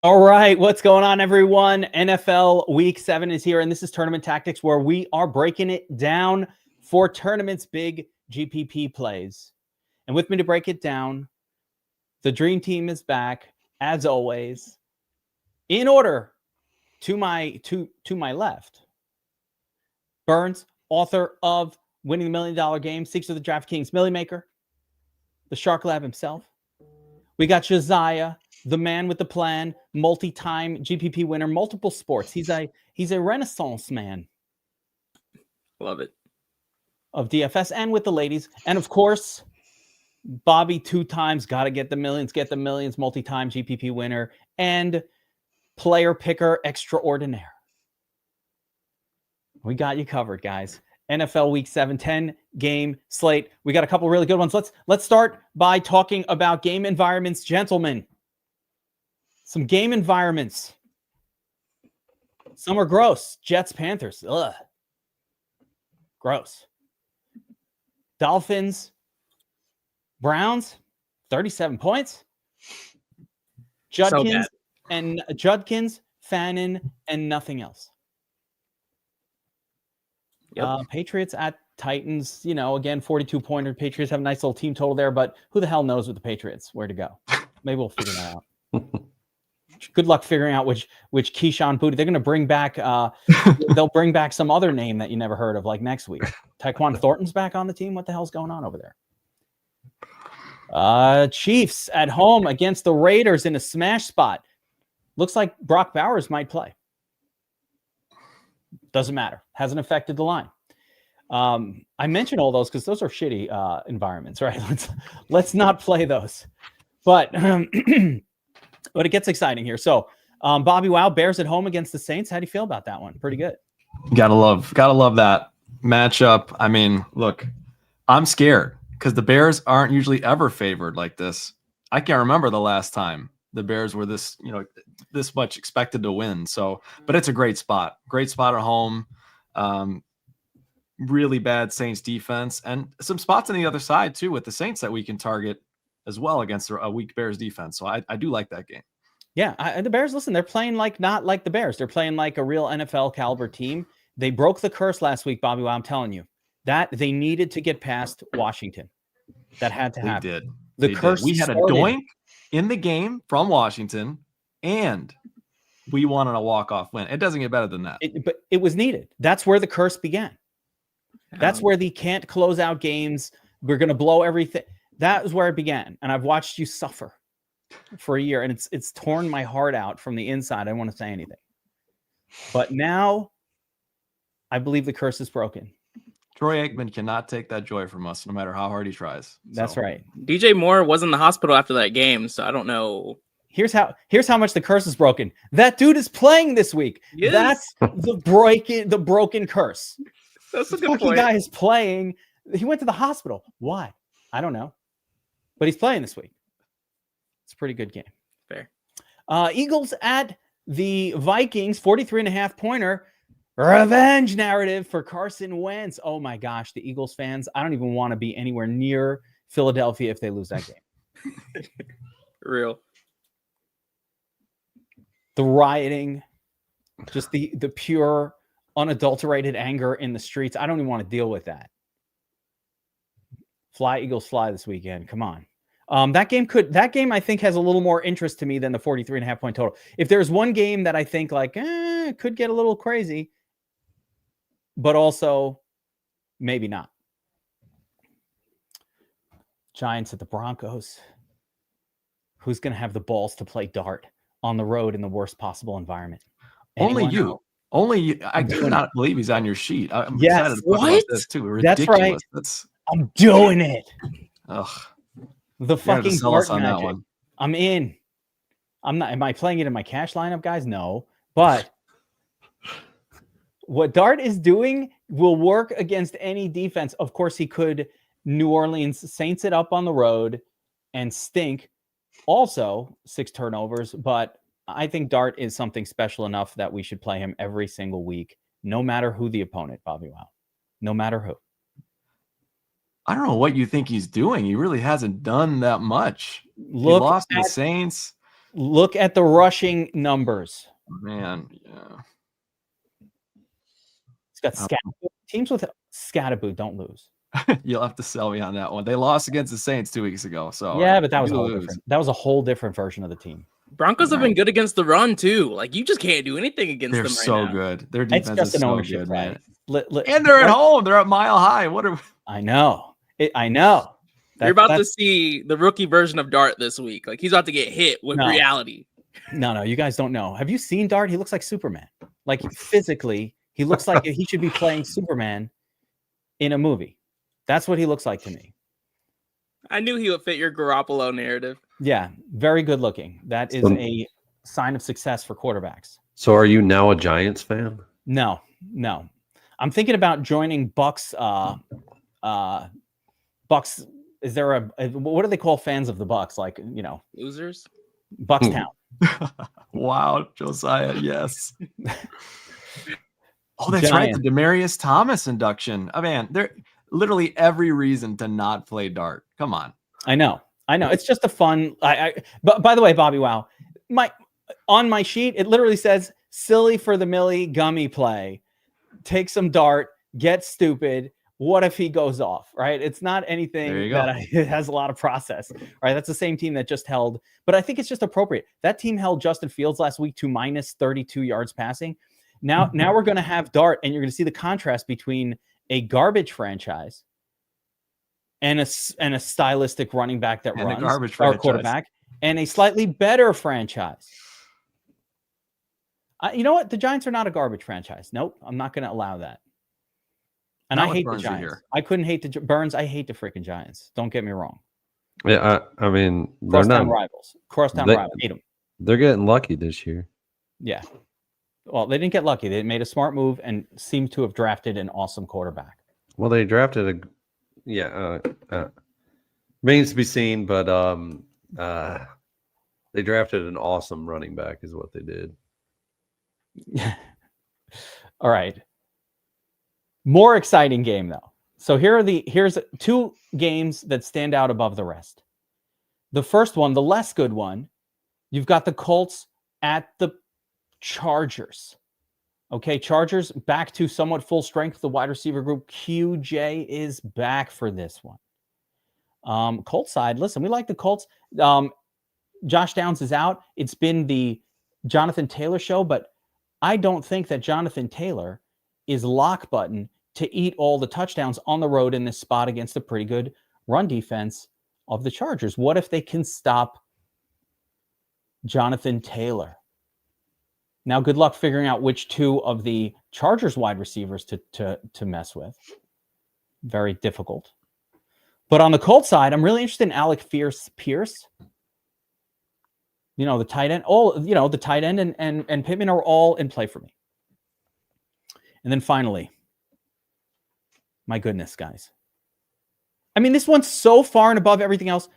All right, what's going on, everyone? NFL Week 7 is here, and this is Tournament Tactics, where we are breaking it down for tournaments, big GPP plays. And with me to break it down, the Dream Team is back, as always. In order, to my left, Burns, author of Winning the $1 Million Game, Secrets of the DraftKings Millie Maker, the Shark Lab himself. We got Josiah, the man with the plan, multi-time GPP winner, multiple sports. He's a renaissance man. Love it. Of DFS and with the ladies. And of course, Bobby 2 times, got to get the millions, multi-time GPP winner, and player picker extraordinaire. We got you covered, guys. NFL Week 7, 10 game slate. We got a couple really good ones. Let's start by talking about game environments, gentlemen. Some game environments. Some are gross. Jets, Panthers. Ugh. Gross. Dolphins, Browns, 37 points. Judkins Fannin, and nothing else. Yep. Patriots at Titans, again, 42-pointer. Patriots have a nice little team total there, but who the hell knows with the Patriots where to go? Maybe we'll figure that out. Good luck figuring out which Keyshawn Booty. They're going to bring back, they'll bring back some other name that you never heard of, like next week. Tyquan Thornton's back on the team. What the hell's going on over there? Chiefs at home against the Raiders in a smash spot. Looks like Brock Bowers might play. Doesn't matter. Hasn't affected the line. I mentioned all those because those are shitty environments, right? Let's not play those. But but it gets exciting here. So BobbyWow, Bears at home against the Saints. How do you feel about that one? Pretty good. Gotta love that matchup. I mean, look, I'm scared because the Bears aren't usually ever favored like this. I can't remember the last time the Bears were this much expected to win. So, but it's a great spot at home. Really bad Saints defense and some spots on the other side too with the Saints that we can target as well against a weak Bears defense. So I do like that game. Yeah. The Bears, listen, they're playing not like the Bears. They're playing like a real NFL caliber team. They broke the curse last week, Bobby. I'm telling you that they needed to get past Washington. That had to happen. They did. We had a doink in the game from Washington, and we wanted a walk-off win. It doesn't get better than that. But it was needed. That's where the curse began. That's where the can't close out games. We're going to blow everything. That is where it began. And I've watched you suffer for a year, and it's torn my heart out from the inside. I don't want to say anything. But now I believe the curse is broken. Troy Aikman cannot take that joy from us, no matter how hard he tries. That's right. DJ Moore was in the hospital after that game, so I don't know. Here's how much the curse is broken. That dude is playing this week. Yes. That's the broken curse. That's a good point. Fucking guy is playing. He went to the hospital. Why? I don't know. But he's playing this week. It's a pretty good game. Fair. Eagles at the Vikings, 43.5 pointer. Revenge narrative for Carson Wentz. Oh my gosh, the Eagles fans. I don't even want to be anywhere near Philadelphia if they lose that game. Real. The rioting, just the pure, unadulterated anger in the streets. I don't even want to deal with that. Fly, Eagles, fly this weekend. Come on. That game I think has a little more interest to me than the 43.5 point total. If there's one game that I think could get a little crazy, but also maybe not. Giants at the Broncos. Who's going to have the balls to play dart on the road in the worst possible environment? Anyone? Only you. I do not believe he's on your sheet. I'm excited to talk about this too. Ridiculous. That's right. I'm doing it. Ugh. The fucking dart magic. One. I'm in. I'm not. Am I playing it in my cash lineup, guys? No. But what Dart is doing will work against any defense. Of course, he could New Orleans Saints it up on the road and stink. Also, 6 turnovers. But I think Dart is something special enough that we should play him every single week, no matter who the opponent, BobbyWow. No matter who. I don't know what you think he's doing. He really hasn't done that much. He lost the Saints. Look at the rushing numbers. Man, yeah. It's got Scatterboo. Teams with Scatterboo don't lose. You'll have to sell me on that one. They lost against the Saints 2 weeks ago. So yeah, but that was a do whole lose. different. That was a whole different version of the team. Broncos have been Right. good against the run too. Like you just can't do anything against They're them right so now. good. Their It's defense just is an so ownership good, play. man. And they're at home. They're at Mile High. What are I know. I know. You're about to see the rookie version of Dart this week. Like he's about to get hit with reality. No, you guys don't know. Have you seen Dart? He looks like Superman. Like physically, he looks like he should be playing Superman in a movie. That's what he looks like to me. I knew he would fit your Garoppolo narrative. Yeah, very good looking. That is a sign of success for quarterbacks. So are you now a Giants fan? No. I'm thinking about joining Bucks. Bucks. Is there what do they call fans of the Bucks? Like, Losers. Buckstown. Wow, Josiah, yes. Oh, that's Giants. right. The Demaryius Thomas induction. Oh man, there literally every reason to not play Dart. Come on. I know. It's just a fun. But by the way, BobbyWow, on my sheet, it literally says silly for the Millie gummy play. Take some Dart, get stupid. What if he goes off? Right? It's not anything that it has a lot of process. Right? That's the same team that just held, but I think it's just appropriate. That team held Justin Fields last week to minus 32 yards passing. Now we're going to have Dart, and you're going to see the contrast between a garbage franchise and a stylistic running back that runs, or quarterback, and a slightly better franchise. You know what? The Giants are not a garbage franchise. Nope, I'm not going to allow that. And I hate the Giants. I couldn't hate the Burns. I hate the freaking Giants. Don't get me wrong. Yeah, I mean, they're Crosstown not rivals. Crosstown rivals. Hate them. They're getting lucky this year. Yeah. Well, they didn't get lucky. They made a smart move and seemed to have drafted an awesome quarterback. Well, they drafted remains to be seen, but they drafted an awesome running back is what they did. All right. More exciting game though. So here's two games that stand out above the rest. The first one, the less good one, you've got the Colts at the Chargers. Okay, Chargers back to somewhat full strength. The wide receiver group QJ is back for this one. Colts side, listen, we like the Colts. Josh Downs is out. It's been the Jonathan Taylor show, but I don't think that Jonathan Taylor is lock button to eat all the touchdowns on the road in this spot against a pretty good run defense of the Chargers. What if they can stop Jonathan Taylor? Now, good luck figuring out which two of the Chargers wide receivers to mess with. Very difficult. But on the Colts side, I'm really interested in Alec Pierce. The tight end. The tight end and Pittman are all in play for me. And then finally, my goodness, guys. I mean, this one's so far and above everything else.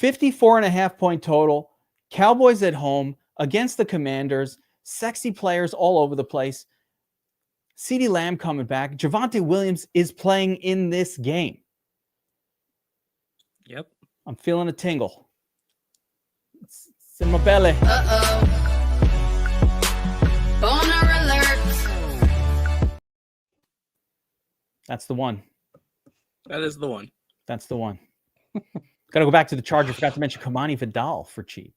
54.5 point total. Cowboys at home against the Commanders. Sexy players all over the place. CeeDee Lamb coming back. Javonte Williams is playing in this game. Yep. I'm feeling a tingle. It's in my belly. Boner alert. That's the one. That is the one. That's the one. Got to go back to the Chargers. Forgot to mention Kamani Vidal for cheap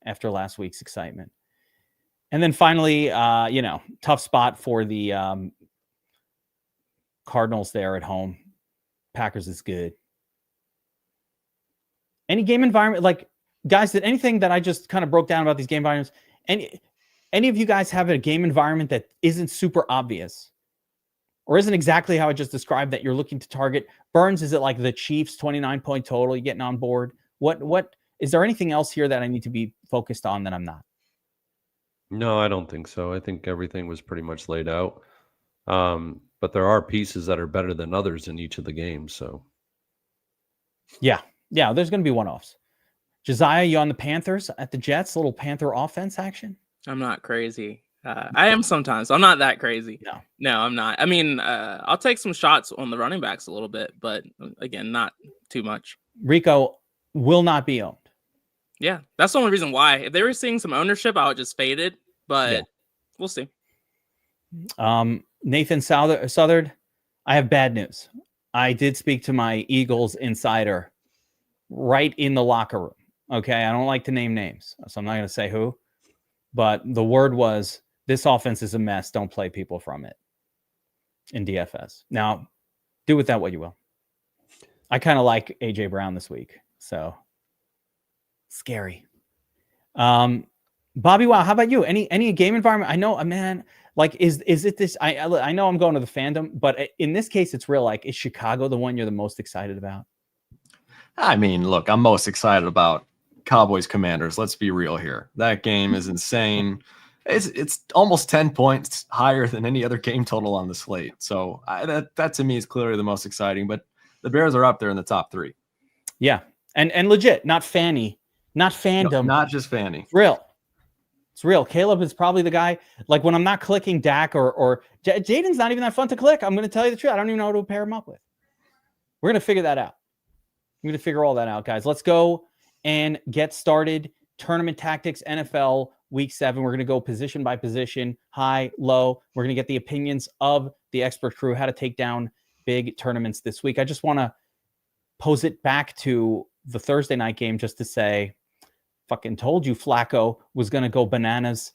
after last week's excitement. And then finally, tough spot for the Cardinals there at home. Packers is good. Any game environment, like, guys, did anything that I just kind of broke down about these game environments, any of you guys have a game environment that isn't super obvious or isn't exactly how I just described that you're looking to target? Burns, is it like the Chiefs 29 point total? You getting on board? What is there anything else here that I need to be focused on that I'm not? No, I don't think so. I think everything was pretty much laid out. But there are pieces that are better than others in each of the games. So, yeah, there's going to be one-offs. Josiah, you on the Panthers at the Jets? A little Panther offense action? I'm not crazy. I am sometimes. I'm not that crazy. No, I'm not. I mean, I'll take some shots on the running backs a little bit, but again, not too much. Rico will not be owned. Yeah, that's the only reason why. If they were seeing some ownership, I would just fade it, but we'll see. Nathan Southard, I have bad news. I did speak to my Eagles insider right in the locker room. Okay, I don't like to name names, so I'm not going to say who, but the word was, this offense is a mess. Don't play people from it in DFS. Now, do with that what you will. I kind of like AJ Brown this week, so scary. BobbyWow, how about you? Any game environment? I know, man. Like, is it this? I know I'm going to the fandom, but in this case, it's real. Like, is Chicago the one you're the most excited about? I mean, look, I'm most excited about Cowboys Commanders. Let's be real here. That game is insane. It's almost 10 points higher than any other game total on the slate. So that to me is clearly the most exciting. But the Bears are up there in the top 3. Yeah, and legit, not Fanny, not fandom, no, not just Fanny. Real. It's real. Caleb is probably the guy. Like when I'm not clicking Dak or Jaden's not even that fun to click. I'm going to tell you the truth. I don't even know who to pair him up with. We're going to figure that out. We're going to figure all that out, guys. Let's go and get started. Tournament tactics, NFL week 7. We're going to go position by position, high, low. We're going to get the opinions of the expert crew, how to take down big tournaments this week. I just want to pose it back to the Thursday night game just to say, fucking told you Flacco was going to go bananas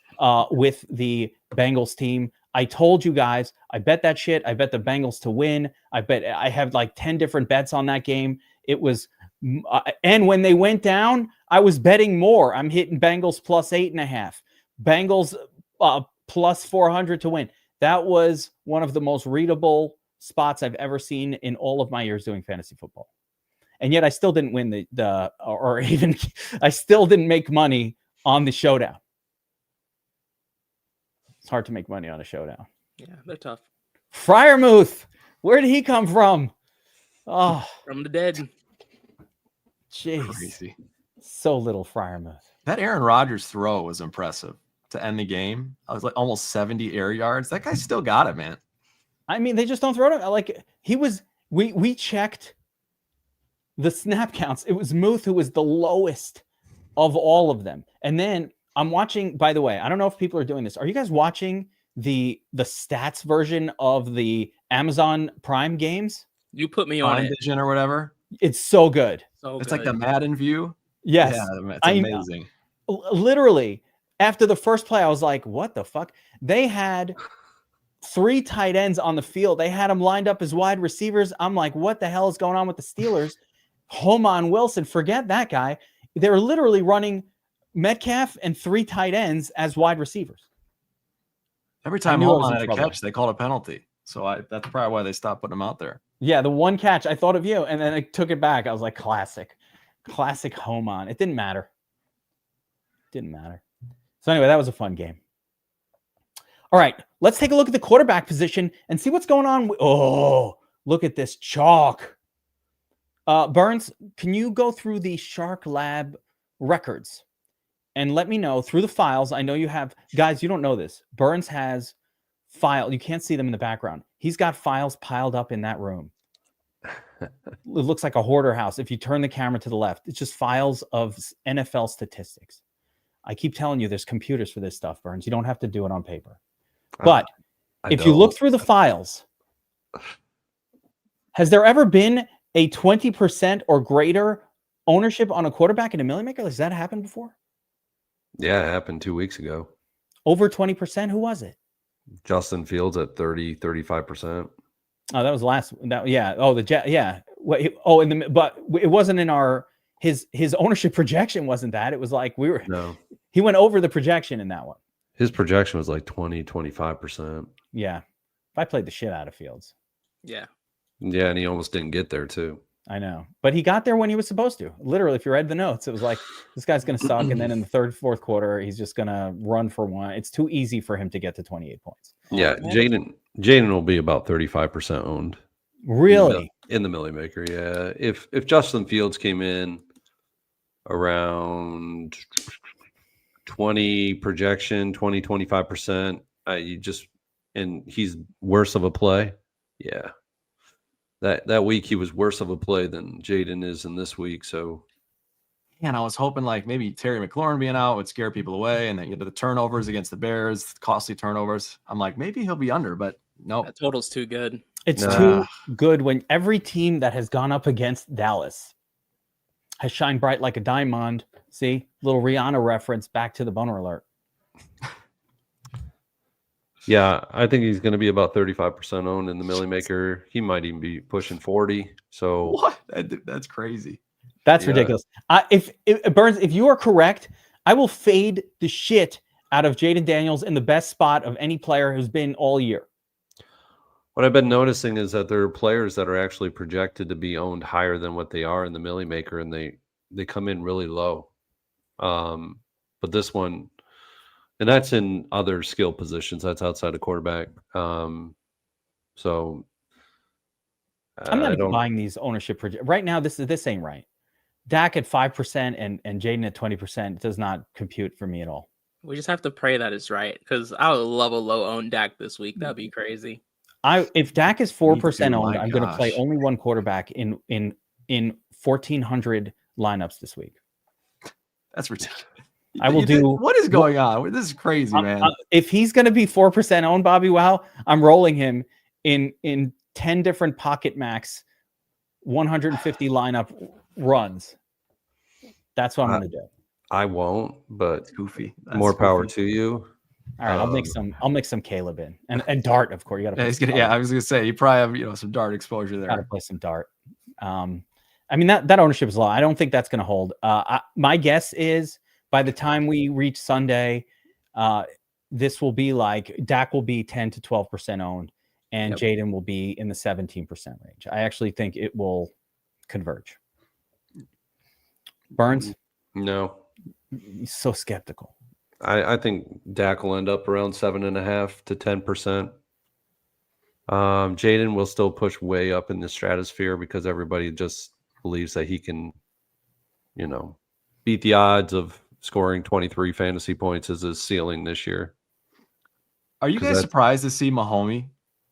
with the Bengals team. I told you guys, I bet that shit. I bet the Bengals to win. I have like 10 different bets on that game. It was, and when they went down, I was betting more. I'm hitting Bengals plus 8.5, Bengals plus 400 to win. That was one of the most readable spots I've ever seen in all of my years doing fantasy football. And yet I still didn't win I still didn't make money on the Showdown. It's hard to make money on a Showdown. Yeah, they're tough. Freiermuth, where did he come from? Oh, from the dead. Jeez. Crazy. So little Freiermuth. That Aaron Rodgers throw was impressive to end the game. I was like almost 70 air yards. That guy still got it, man. I mean, they just don't throw it. Like he was, we checked the snap counts. It was Muth who was the lowest of all of them. And then I'm watching, by the way, I don't know if people are doing this. Are you guys watching the stats version of the Amazon Prime games? You put me on it. Vision or whatever. It's so good. It's like the Madden view. Yes. Yeah, it's amazing. Literally, after the first play, I was like, what the fuck? They had 3 tight ends on the field. They had them lined up as wide receivers. I'm like, what the hell is going on with the Steelers? Homan Wilson, forget that guy. They were literally running Metcalf and 3 tight ends as wide receivers. Every time Homan had a catch, they called a penalty. So that's probably why they stopped putting him out there. Yeah, the one catch, I thought of you, and then I took it back. I was like, classic Homan. It didn't matter. So anyway, that was a fun game. All right, let's take a look at the quarterback position and see what's going on. Oh, look at this chalk. Burns, can you go through the Shark Lab records and let me know through the files? I know you have, guys, you don't know this. Burns has file. You can't see them in the background. He's got files piled up in that room. It looks like a hoarder house. If you turn the camera to the left, it's just files of NFL statistics. I keep telling you, there's computers for this stuff, Burns. You don't have to do it on paper. But if you look through the files, has there ever been a 20% or greater ownership on a quarterback in a Million Maker? Has that happened before? Yeah, it happened 2 weeks ago. Over 20%? Who was it? Justin Fields at 35%. Oh, that was last. Yeah. Oh, yeah. But it wasn't in our his ownership projection. Wasn't that? It was like No. He went over the projection in that one. His projection was like 25%. Yeah. If I played the shit out of Fields. Yeah. Yeah, and he almost didn't get there too. I know, but he got there when he was supposed to. Literally, if you read the notes, it was like, this guy's going to suck. And then in the third, fourth quarter, he's just going to run for one. It's too easy for him to get to 28 points. Yeah, Jaden will be about 35% owned. Really? In the Millie Maker, yeah. If Justin Fields came in around 20 projection, 25%, and he's worse of a play, yeah. That week he was worse of a play than Jaden is in this week. So man, I was hoping like maybe Terry McLaurin being out would scare people away, and then you know, the turnovers against the Bears, costly turnovers. I'm like, maybe he'll be under, but nope. That total's too good. It's too good when every team that has gone up against Dallas has shined bright like a diamond. See, little Rihanna reference back to the boner alert. Yeah, I think he's going to be about 35% owned in the Millie Maker. He might even be pushing 40. So What? That's crazy. That's ridiculous. If Burns, if you are correct, I will fade the shit out of Jaden Daniels in the best spot of any player who's been all year. What I've been noticing is that there are players that are actually projected to be owned higher than what they are in the Millie Maker, and they come in really low. But this one, and that's in other skill positions. That's outside of quarterback. So I'm not even buying these ownership right now. This ain't right. Dak at 5% and Jaden at 20% does not compute for me at all. We just have to pray that it's right, because I would love a low owned Dak this week. That'd be crazy. If Dak is 4% owned, I'm going to play only one quarterback in 1,400 lineups this week. That's ridiculous. I will do. What is going on? This is crazy, man. If he's going to be 4% owned, BobbyWow, I'm rolling him in 10 different pocket max, 150 lineup runs. That's what I'm going to do. I won't, but it's goofy. More power to you. All right, I'll mix some Caleb in and Dart, of course. You got to. I was gonna say you probably have some Dart exposure there. Got to play some Dart. I mean that ownership is low. I don't think that's going to hold. My guess is by the time we reach Sunday, this will be like Dak will be 10 to 12% owned, and Jaden will be in the 17% range. I actually think it will converge. Burns? No. He's so skeptical. I think Dak will end up around 7.5 to 10%. Jaden will still push way up in the stratosphere because everybody just believes that he can, beat the odds of scoring 23 fantasy points as his ceiling this year. Are you guys surprised to see Mahomes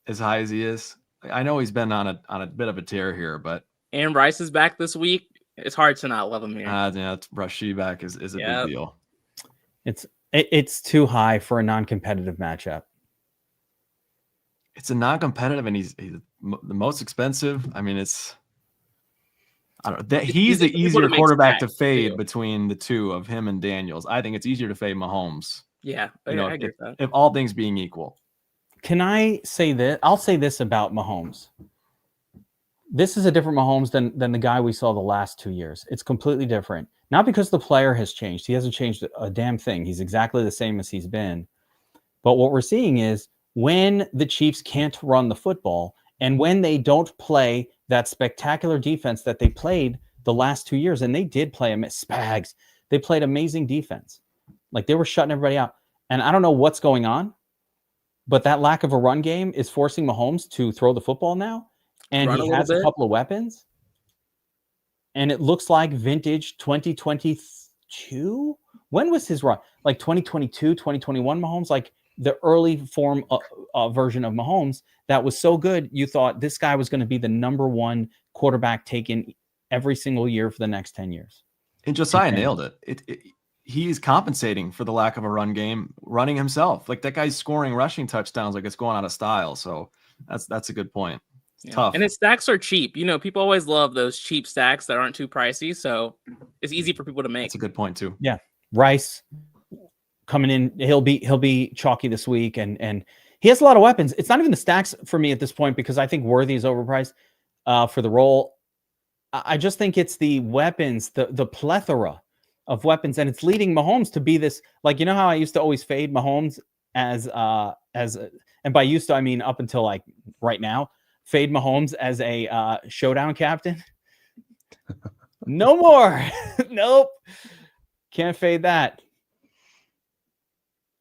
as high as he is? I know he's been on a bit of a tear here, but and Rice is back this week. It's hard to not love him here. Rashee back is a big deal. It's too high for a non-competitive matchup. It's a non-competitive, and he's the most expensive. I mean, he's the easier quarterback to fade between the two of him and Daniels. I think it's easier to fade Mahomes. Yeah, I agree with that. If all things being equal. Can I say this? I'll say this about Mahomes. This is a different Mahomes than the guy we saw the last 2 years. It's completely different. Not because the player has changed. He hasn't changed a damn thing. He's exactly the same as he's been. But what we're seeing is when the Chiefs can't run the football and when they don't play that spectacular defense that they played the last 2 years, and they did play Spags. They played amazing defense. Like they were shutting everybody out. And I don't know what's going on, but that lack of a run game is forcing Mahomes to throw the football now. And he has a couple of weapons. And it looks like vintage 2022. When was his run? Like 2022, 2021 Mahomes? Like the early form version of Mahomes that was so good, you thought this guy was going to be the number one quarterback taken every single year for the next 10 years. And Josiah nailed it. He's compensating for the lack of a run game, running himself. Like that guy's scoring rushing touchdowns like it's going out of style. So that's a good point. It's tough. And his stacks are cheap. People always love those cheap stacks that aren't too pricey. So it's easy for people to make. That's a good point too. Yeah. Rice coming in. He'll be chalky this week. And he has a lot of weapons. It's not even the stacks for me at this point because I think Worthy is overpriced for the role. I just think it's the weapons, the plethora of weapons. And it's leading Mahomes to be this, like, how I used to always fade Mahomes and by used to, I mean, up until like right now, fade Mahomes as a showdown captain. No more. Nope. Can't fade that.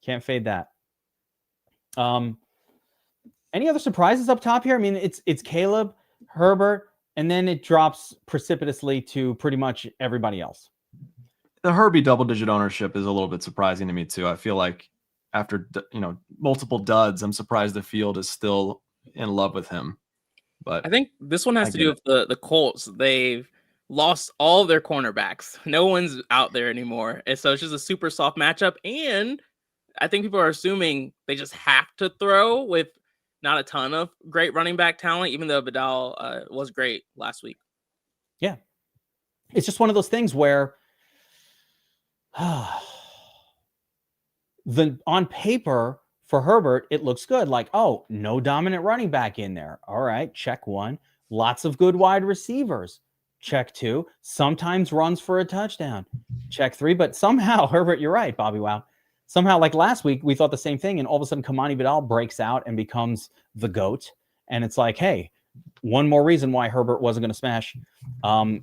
Any other surprises up top here? I mean, it's Caleb, Herbert, and then it drops precipitously to pretty much everybody else. The Herbie double-digit ownership is a little bit surprising to me too. I feel like after multiple duds, I'm surprised the field is still in love with him. But I think this one has to do with the Colts. They've lost all their cornerbacks. No one's out there anymore. And so it's just a super soft matchup. And I think people are assuming they just have to throw with not a ton of great running back talent, even though Vidal was great last week. Yeah. It's just one of those things where on paper for Herbert, it looks good. Like, oh, no dominant running back in there. All right, check one. Lots of good wide receivers. Check two. Sometimes runs for a touchdown. Check three. But somehow, Herbert, you're right, BobbyWow. Somehow, like last week, we thought the same thing. And all of a sudden, Kamani Vidal breaks out and becomes the GOAT. And it's like, hey, one more reason why Herbert wasn't going to smash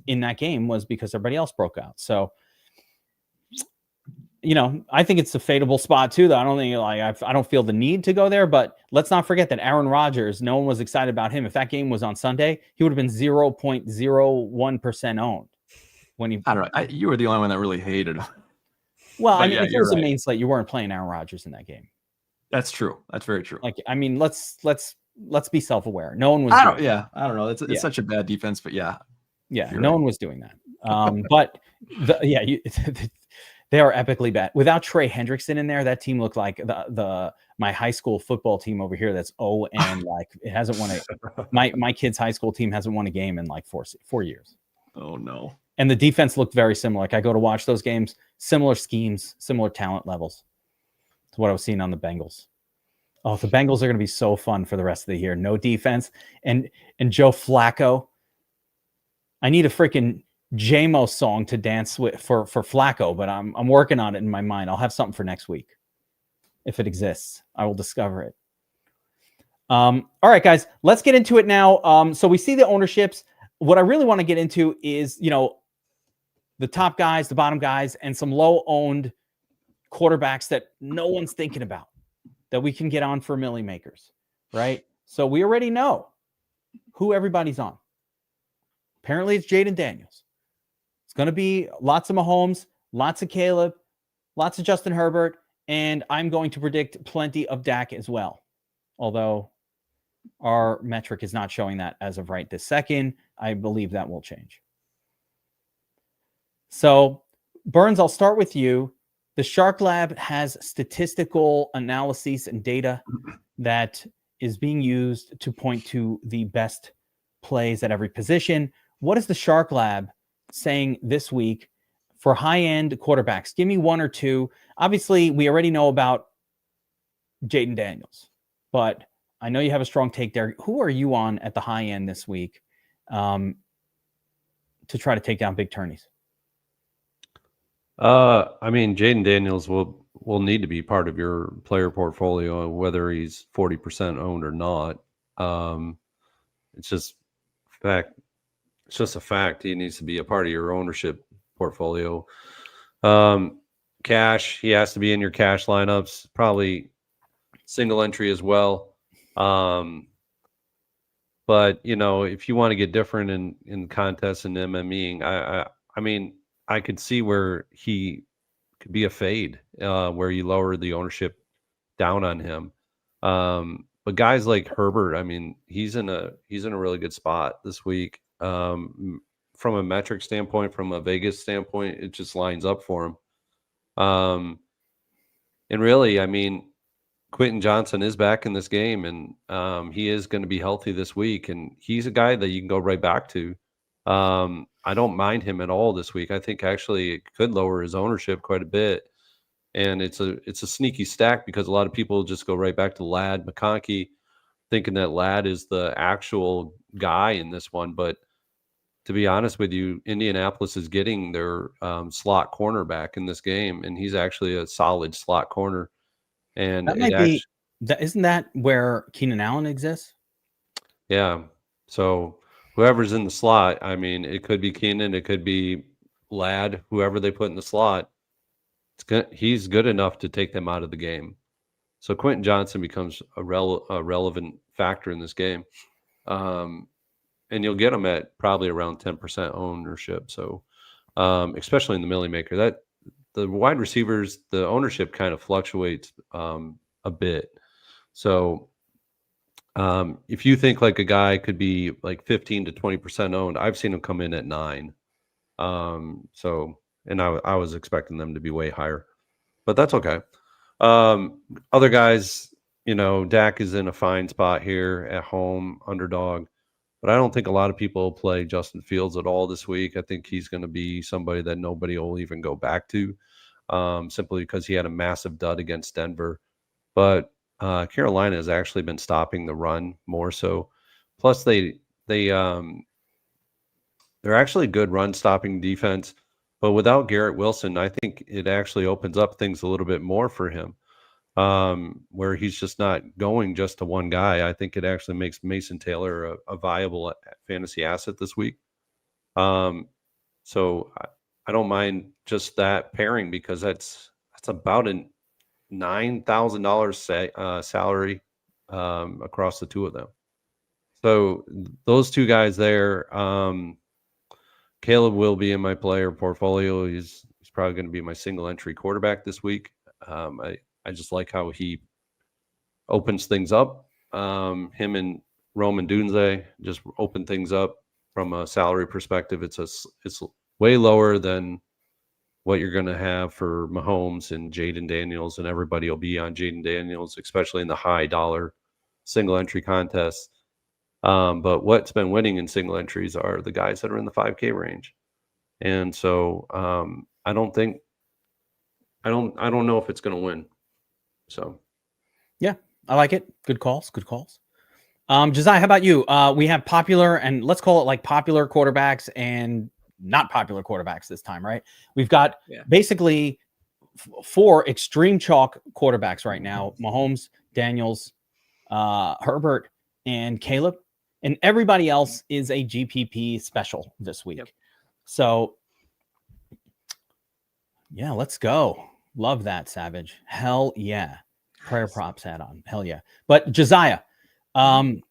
in that game was because everybody else broke out. So, I think it's a fadeable spot too, though. I don't think I don't feel the need to go there, but let's not forget that Aaron Rodgers, no one was excited about him. If that game was on Sunday, he would have been 0.01% owned when he, I don't know. You were the only one that really hated him. Well, But I mean, yeah, if it you're was a right. main slate, you weren't playing Aaron Rodgers in that game. That's true. That's very true. Like, I mean, let's be self-aware. No one was. I don't know. It's Yeah. such a bad defense, but yeah. Yeah, You're no right. one was doing that. But they are epically bad. Without Trey Hendrickson in there, that team looked like my high school football team over here. That's and like it hasn't won my kid's high school team hasn't won a game in like 4 years. Oh no. And the defense looked very similar. Like I go to watch those games, similar schemes, similar talent levels to what I was seeing on the Bengals. Oh, the Bengals are going to be so fun for the rest of the year. No defense and Joe Flacco. I need a freaking JMO song to dance with for Flacco, but I'm working on it in my mind. I'll have something for next week. If it exists, I will discover it. All right, guys, let's get into it now. So we see the ownerships. What I really want to get into is, the top guys, the bottom guys, and some low-owned quarterbacks that no one's thinking about that we can get on for milli makers, right? So we already know who everybody's on. Apparently, it's Jaden Daniels. It's going to be lots of Mahomes, lots of Caleb, lots of Justin Herbert, and I'm going to predict plenty of Dak as well. Although our metric is not showing that as of right this second. I believe that will change. So, Burns, I'll start with you. The Shark Lab has statistical analyses and data that is being used to point to the best plays at every position. What is the Shark Lab saying this week for high-end quarterbacks? Give me one or two. Obviously, we already know about Jaden Daniels, but I know you have a strong take there. Who are you on at the high end this week to try to take down big tourneys? I mean, Jaden Daniels will need to be part of your player portfolio, whether he's 40% owned or not. It's just fact. It's just a fact. He needs to be a part of your ownership portfolio. Cash, he has to be in your cash lineups, probably single entry as well. But if you want to get different in contests and MMEing, I mean, I could see where he could be a fade, where you lower the ownership down on him. But guys like Herbert, I mean, he's in a really good spot this week. From a metric standpoint, from a Vegas standpoint, it just lines up for him. And really, I mean, Quentin Johnson is back in this game, and he is going to be healthy this week, and he's a guy that you can go right back to. I don't mind him at all this week. I think actually it could lower his ownership quite a bit, and it's a sneaky stack because a lot of people just go right back to Ladd McConkey, thinking that Ladd is the actual guy in this one. But to be honest with you, Indianapolis is getting their slot cornerback in this game, and he's actually a solid slot corner. And that might be that. Isn't that where Keenan Allen exists? Yeah. So whoever's in the slot, I mean, it could be Keenan, it could be Ladd, whoever they put in the slot. He's good enough to take them out of the game. So Quentin Johnson becomes a relevant factor in this game. And you'll get him at probably around 10% ownership. So especially in the Millie Maker, that the wide receivers, the ownership kind of fluctuates a bit. So if you think like a guy could be like 15 to 20% owned, I've seen him come in at 9. And I was expecting them to be way higher, but that's okay. Other guys, Dak is in a fine spot here at home, underdog, but I don't think a lot of people will play Justin Fields at all this week. I think he's going to be somebody that nobody will even go back to, simply because he had a massive dud against Denver. But Carolina has actually been stopping the run more so. Plus, they're actually good run stopping defense. But without Garrett Wilson, I think it actually opens up things a little bit more for him, where he's just not going just to one guy. I think it actually makes Mason Taylor a viable fantasy asset this week. So I don't mind just that pairing, because that's about a $9,000 salary across the two of them. So those two guys there. Caleb will be in my player portfolio. He's probably going to be my single entry quarterback this week. I just like how he opens things up. Him and Roman Dunze just open things up from a salary perspective. It's way lower than what you're going to have for Mahomes and Jaden Daniels, and everybody will be on Jaden Daniels, especially in the high dollar single entry contests. But what's been winning in single entries are the guys that are in the 5K range. And so I don't know if it's going to win. So, yeah, I like it. Good calls. Josiah, how about you? We have popular, and let's call it like popular quarterbacks and not popular quarterbacks this time, right? We've got basically 4 extreme chalk quarterbacks right now: Mahomes, Daniels, Herbert, and Caleb. And everybody else is a GPP special this week. Yep. So, yeah, let's go. Love that, Savage. Hell yeah. Prayer props hat on. Hell yeah. But Josiah, who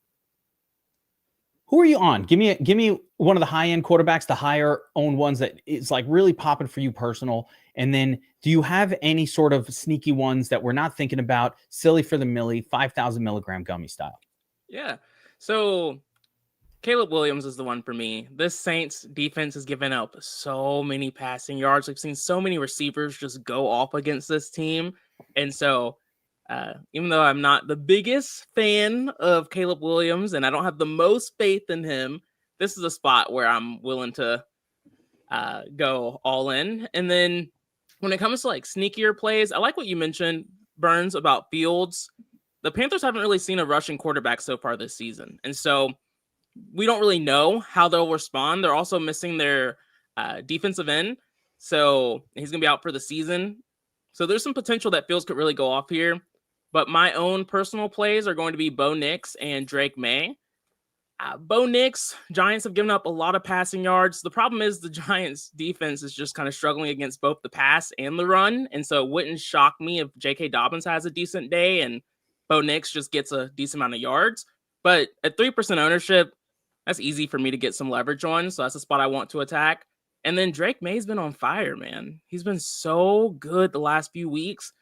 are you on? Give me one of the high-end quarterbacks, the higher owned ones that is like really popping for you personal. And then do you have any sort of sneaky ones that we're not thinking about, silly for the milli, 5,000 milligram gummy style? Yeah. So Caleb Williams is the one for me. This Saints defense has given up so many passing yards. We've seen so many receivers just go off against this team. And so even though I'm not the biggest fan of Caleb Williams and I don't have the most faith in him, this is a spot where I'm willing to go all in. And then when it comes to like sneakier plays, I like what you mentioned, Burns, about Fields. The Panthers haven't really seen a rushing quarterback so far this season. And so we don't really know how they'll respond. They're also missing their defensive end. So he's going to be out for the season. So there's some potential that Fields could really go off here. But my own personal plays are going to be Bo Nix and Drake May. Bo Nix, Giants have given up a lot of passing yards. The problem is the Giants defense is just kind of struggling against both the pass and the run. And so it wouldn't shock me if J.K. Dobbins has a decent day and Bo Nix just gets a decent amount of yards. But at 3% ownership, that's easy for me to get some leverage on. So that's a spot I want to attack. And then Drake May's been on fire, man. He's been so good the last few weeks.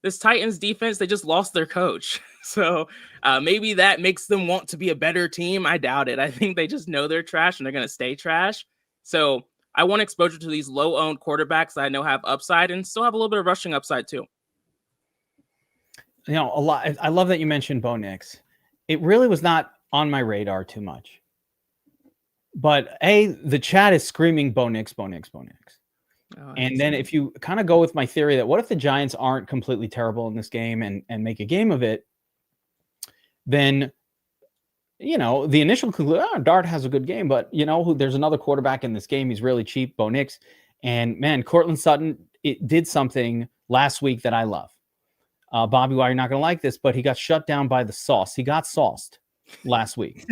This Titans defense, they just lost their coach. So maybe that makes them want to be a better team. I doubt it. I think they just know they're trash and they're going to stay trash. So I want exposure to these low-owned quarterbacks that I know have upside and still have a little bit of rushing upside too. You know, a lot. I love that you mentioned Bo Nix. It really was not on my radar too much. But the chat is screaming Bo Nix, Bo Nix, Bo Nix. Oh, and then if you kind of go with my theory that what if the Giants aren't completely terrible in this game and make a game of it, then, you know, the initial conclusion, Dart has a good game, but, you know, there's another quarterback in this game. He's really cheap, Bo Nix. And, man, Cortland Sutton, it did something last week that I love. BobbyWow, you're not going to like this, but he got shut down by the sauce. He got sauced last week.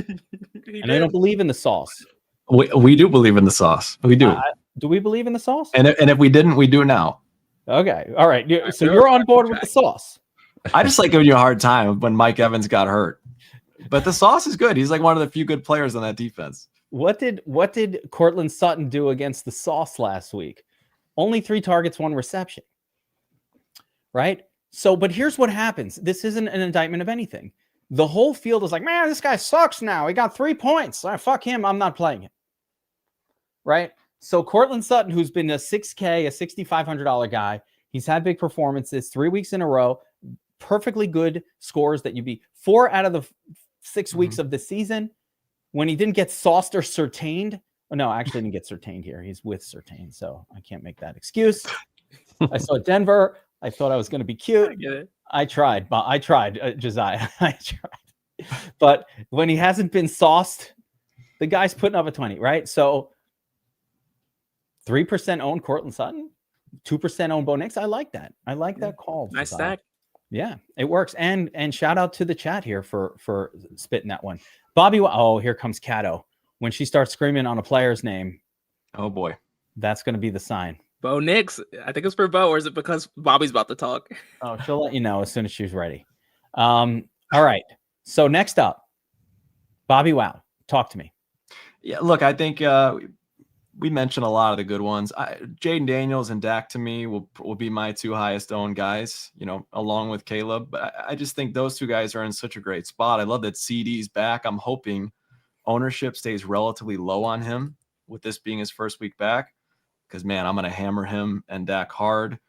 And I don't believe in the sauce. We do believe in the sauce. We do. Do we believe in the sauce? And if we didn't, we do now. Okay. All right. So you're on board with the sauce. I just like giving you a hard time when Mike Evans got hurt. But the sauce is good. He's like one of the few good players on that defense. What did Cortland Sutton do against the sauce last week? Only 3 targets, 1 reception. Right? So, but here's what happens. This isn't an indictment of anything. The whole field is like, man, this guy sucks now. He got 3 points. Fuck him. I'm not playing him. Right? So Cortland Sutton, who's been a $6K, a $6,500 guy, he's had big performances 3 weeks in a row, perfectly good scores that you'd be 4 out of the 6 weeks of the season. When he didn't get sauced or certained, oh, no, actually didn't get certained here. He's with certained, so I can't make that excuse. I saw Denver. I thought I was going to be cute. I get it. I tried, Josiah. I tried. But when he hasn't been sauced, the guy's putting up a 20, right? So 3% own Cortland Sutton, 2% own Bo Nix. I like that. I like that call. Nice Josiah. stack. Yeah, it works. And shout out to the chat here for spitting that one. Bobby, oh, here comes Cato. When she starts screaming on a player's name, Oh boy. that's going to be the sign. Bo Nix. I think it's for Bo, or is it because Bobby's about to talk? Oh, she'll let you know as soon as she's ready. All right. So next up, BobbyWow. Talk to me. Yeah, look, I think we mentioned a lot of the good ones. Jaden Daniels and Dak to me will be my 2 highest owned guys, along with Caleb. But I just think those 2 guys are in such a great spot. I love that CD's back. I'm hoping ownership stays relatively low on him with this being his first week back, because, man, I'm going to hammer him and Dak hard.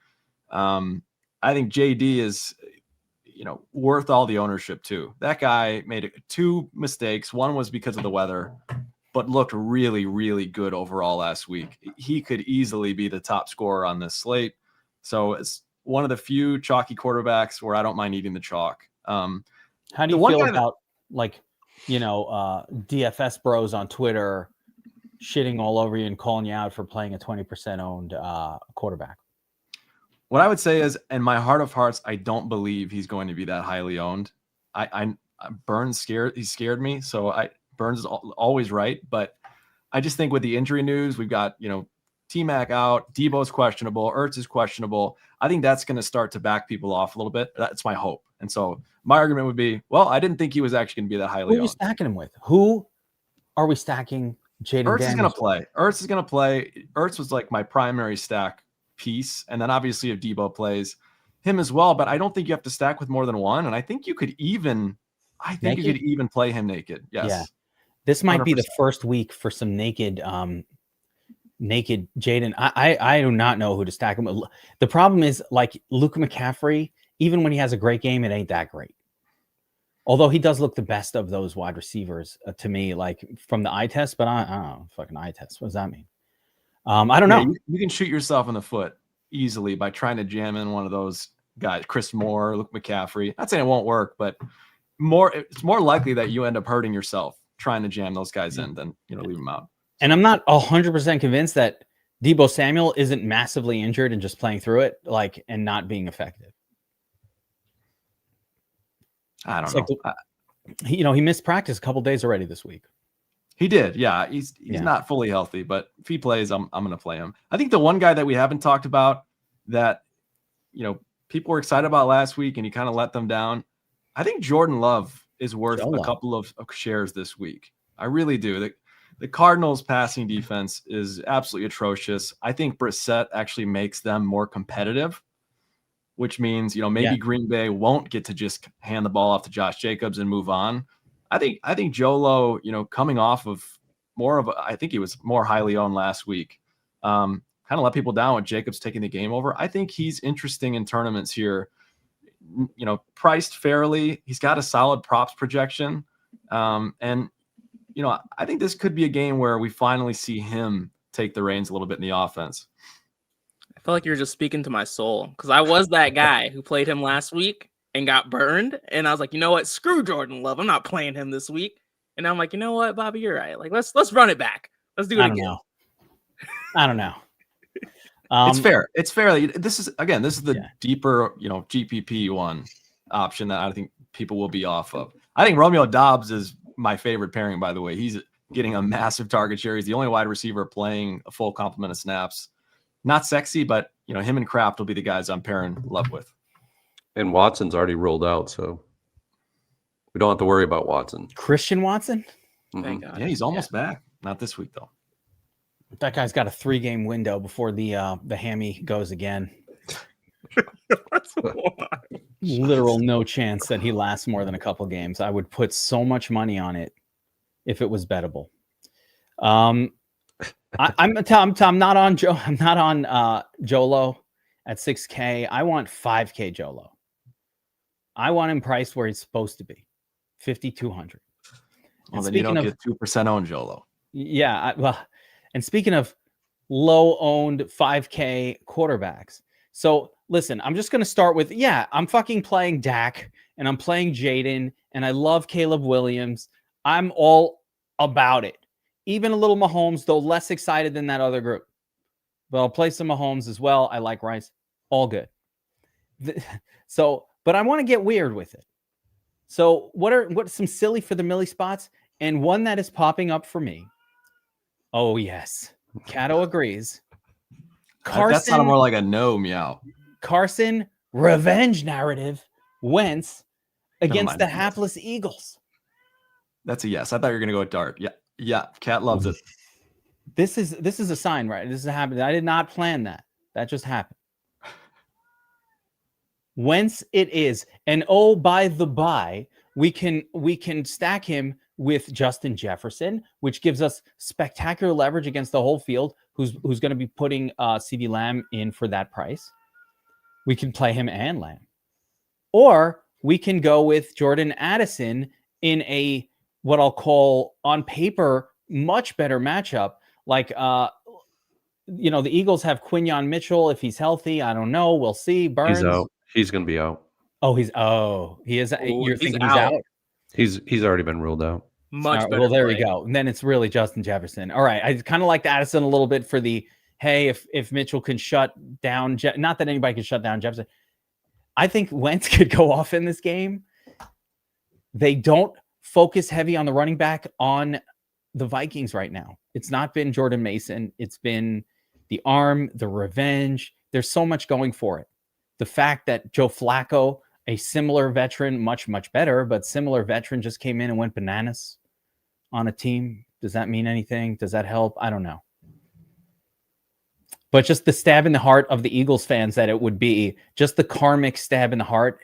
I think JD is, worth all the ownership too. That guy made 2 mistakes. One was because of the weather, but looked really, really good overall last week. He could easily be the top scorer on this slate. So it's one of the few chalky quarterbacks where I don't mind eating the chalk. How do you feel about DFS bros on Twitter shitting all over you and calling you out for playing a 20% owned quarterback? What I would say is, in my heart of hearts, I don't believe he's going to be that highly owned. Burns scared me. So Burns is always right, but I just think with the injury news, we've got, T-Mac out, Debo's questionable, Ertz is questionable. I think that's going to start to back people off a little bit. That's my hope. And so my argument would be, well, I didn't think he was actually going to be that highly owned. Who are you stacking him with? Who are we stacking Jaden Ertz Daniels? is going to play. Ertz is going to play. Ertz was like my primary stack piece. And then obviously if Debo plays, him as well. But I don't think you have to stack with more than one. And I think you could even play him naked. Yes. Yeah. This might 100%. be the first week for some naked Jaden. I do not know who to stack him with. The problem is, like, Luke McCaffrey, even when he has a great game, it ain't that great. Although he does look the best of those wide receivers to me, like from the eye test, but I don't know, fucking eye test. What does that mean? I don't know. You can shoot yourself in the foot easily by trying to jam in one of those guys, Chris Moore, Luke McCaffrey. Not saying it won't work, but it's more likely that you end up hurting yourself trying to jam those guys in than leave them out. And I'm not 100% convinced that Debo Samuel isn't massively injured and just playing through it, and not being effective. I don't know. He missed practice a couple days already this week. He did. Yeah. He's not fully healthy, but if he plays, I'm going to play him. I think the one guy that we haven't talked about that, people were excited about last week and you kind of let them down. I think Jordan Love is worth a couple of shares this week. I really do. The Cardinals passing defense is absolutely atrocious. I think Brissett actually makes them more competitive, which means, maybe Green Bay won't get to just hand the ball off to Josh Jacobs and move on. I think Jolo, coming off of I think he was more highly owned last week. Kind of let people down with Jacobs taking the game over. I think he's interesting in tournaments here, priced fairly. He's got a solid props projection. And I think this could be a game where we finally see him take the reins a little bit in the offense. I feel like you're just speaking to my soul, because I was that guy who played him last week and got burned. And I was like, you know what? Screw Jordan Love. I'm not playing him this week. And I'm like, you know what, Bobby, you're right. Like, let's run it back. Let's do it again. I don't know. It's fair. It's fair. This is the deeper, GPP one option that I think people will be off of. I think Romeo Doubs is my favorite pairing, by the way. He's getting a massive target share. He's the only wide receiver playing a full complement of snaps. Not sexy, but him and Kraft will be the guys I'm pairing Love with. And Watson's already rolled out, so we don't have to worry about Watson. Christian Watson? Thank God. Yeah, he's almost back. Not this week, though. That guy's got a 3-game window before the hammy goes again. Literal no chance that he lasts more than a couple games. I would put so much money on it if it was bettable. I'm not on Joe. I'm not on Jolo at 6K. I want 5K Jolo. I want him priced where he's supposed to be, 5,200. Well, then you don't get 2% owned Jolo. Yeah, and speaking of low owned 5K quarterbacks, so listen, I'm just going to start with, I'm fucking playing Dak and I'm playing Jaden and I love Caleb Williams. I'm all about it. Even a little Mahomes, though less excited than that other group. But I'll play some Mahomes as well. I like Rice. All good. But I want to get weird with it. So what's some silly for the milli spots? And one that is popping up for me. Oh, yes. Cato agrees. Carson, that sounded more like a no meow. Carson, revenge narrative, Wentz against the hapless Eagles. That's a yes. I thought you were going to go with Dart. Yeah. Cat loves it. This is a sign, right? This is happening. I did not plan that. That just happened. Wentz it is. And oh, by the by, we can stack him with Justin Jefferson, which gives us spectacular leverage against the whole field, who's going to be putting CeeDee Lamb in for that price. We can play him and Lamb. Or we can go with Jordan Addison in a what I'll call on paper much better matchup. Like the Eagles have Quinyon Mitchell if he's healthy. I don't know. We'll see. Burns. He's out. He's going to be out. He is. You're thinking he's out? He's already been ruled out. Much better. Well, there we go. And then it's really Justin Jefferson. All right. I kind of liked Addison a little bit for the, hey, if Mitchell can shut down, not that anybody can shut down Jefferson. I think Wentz could go off in this game. They don't focus heavy on the running back on the Vikings right now. It's not been Jordan Mason. It's been the arm, the revenge. There's so much going for it. The fact that Joe Flacco, a similar veteran, much, much better, but similar veteran, just came in and went bananas on a team. Does that mean anything? Does that help? I don't know. But just the stab in the heart of the Eagles fans that it would be, just the karmic stab in the heart,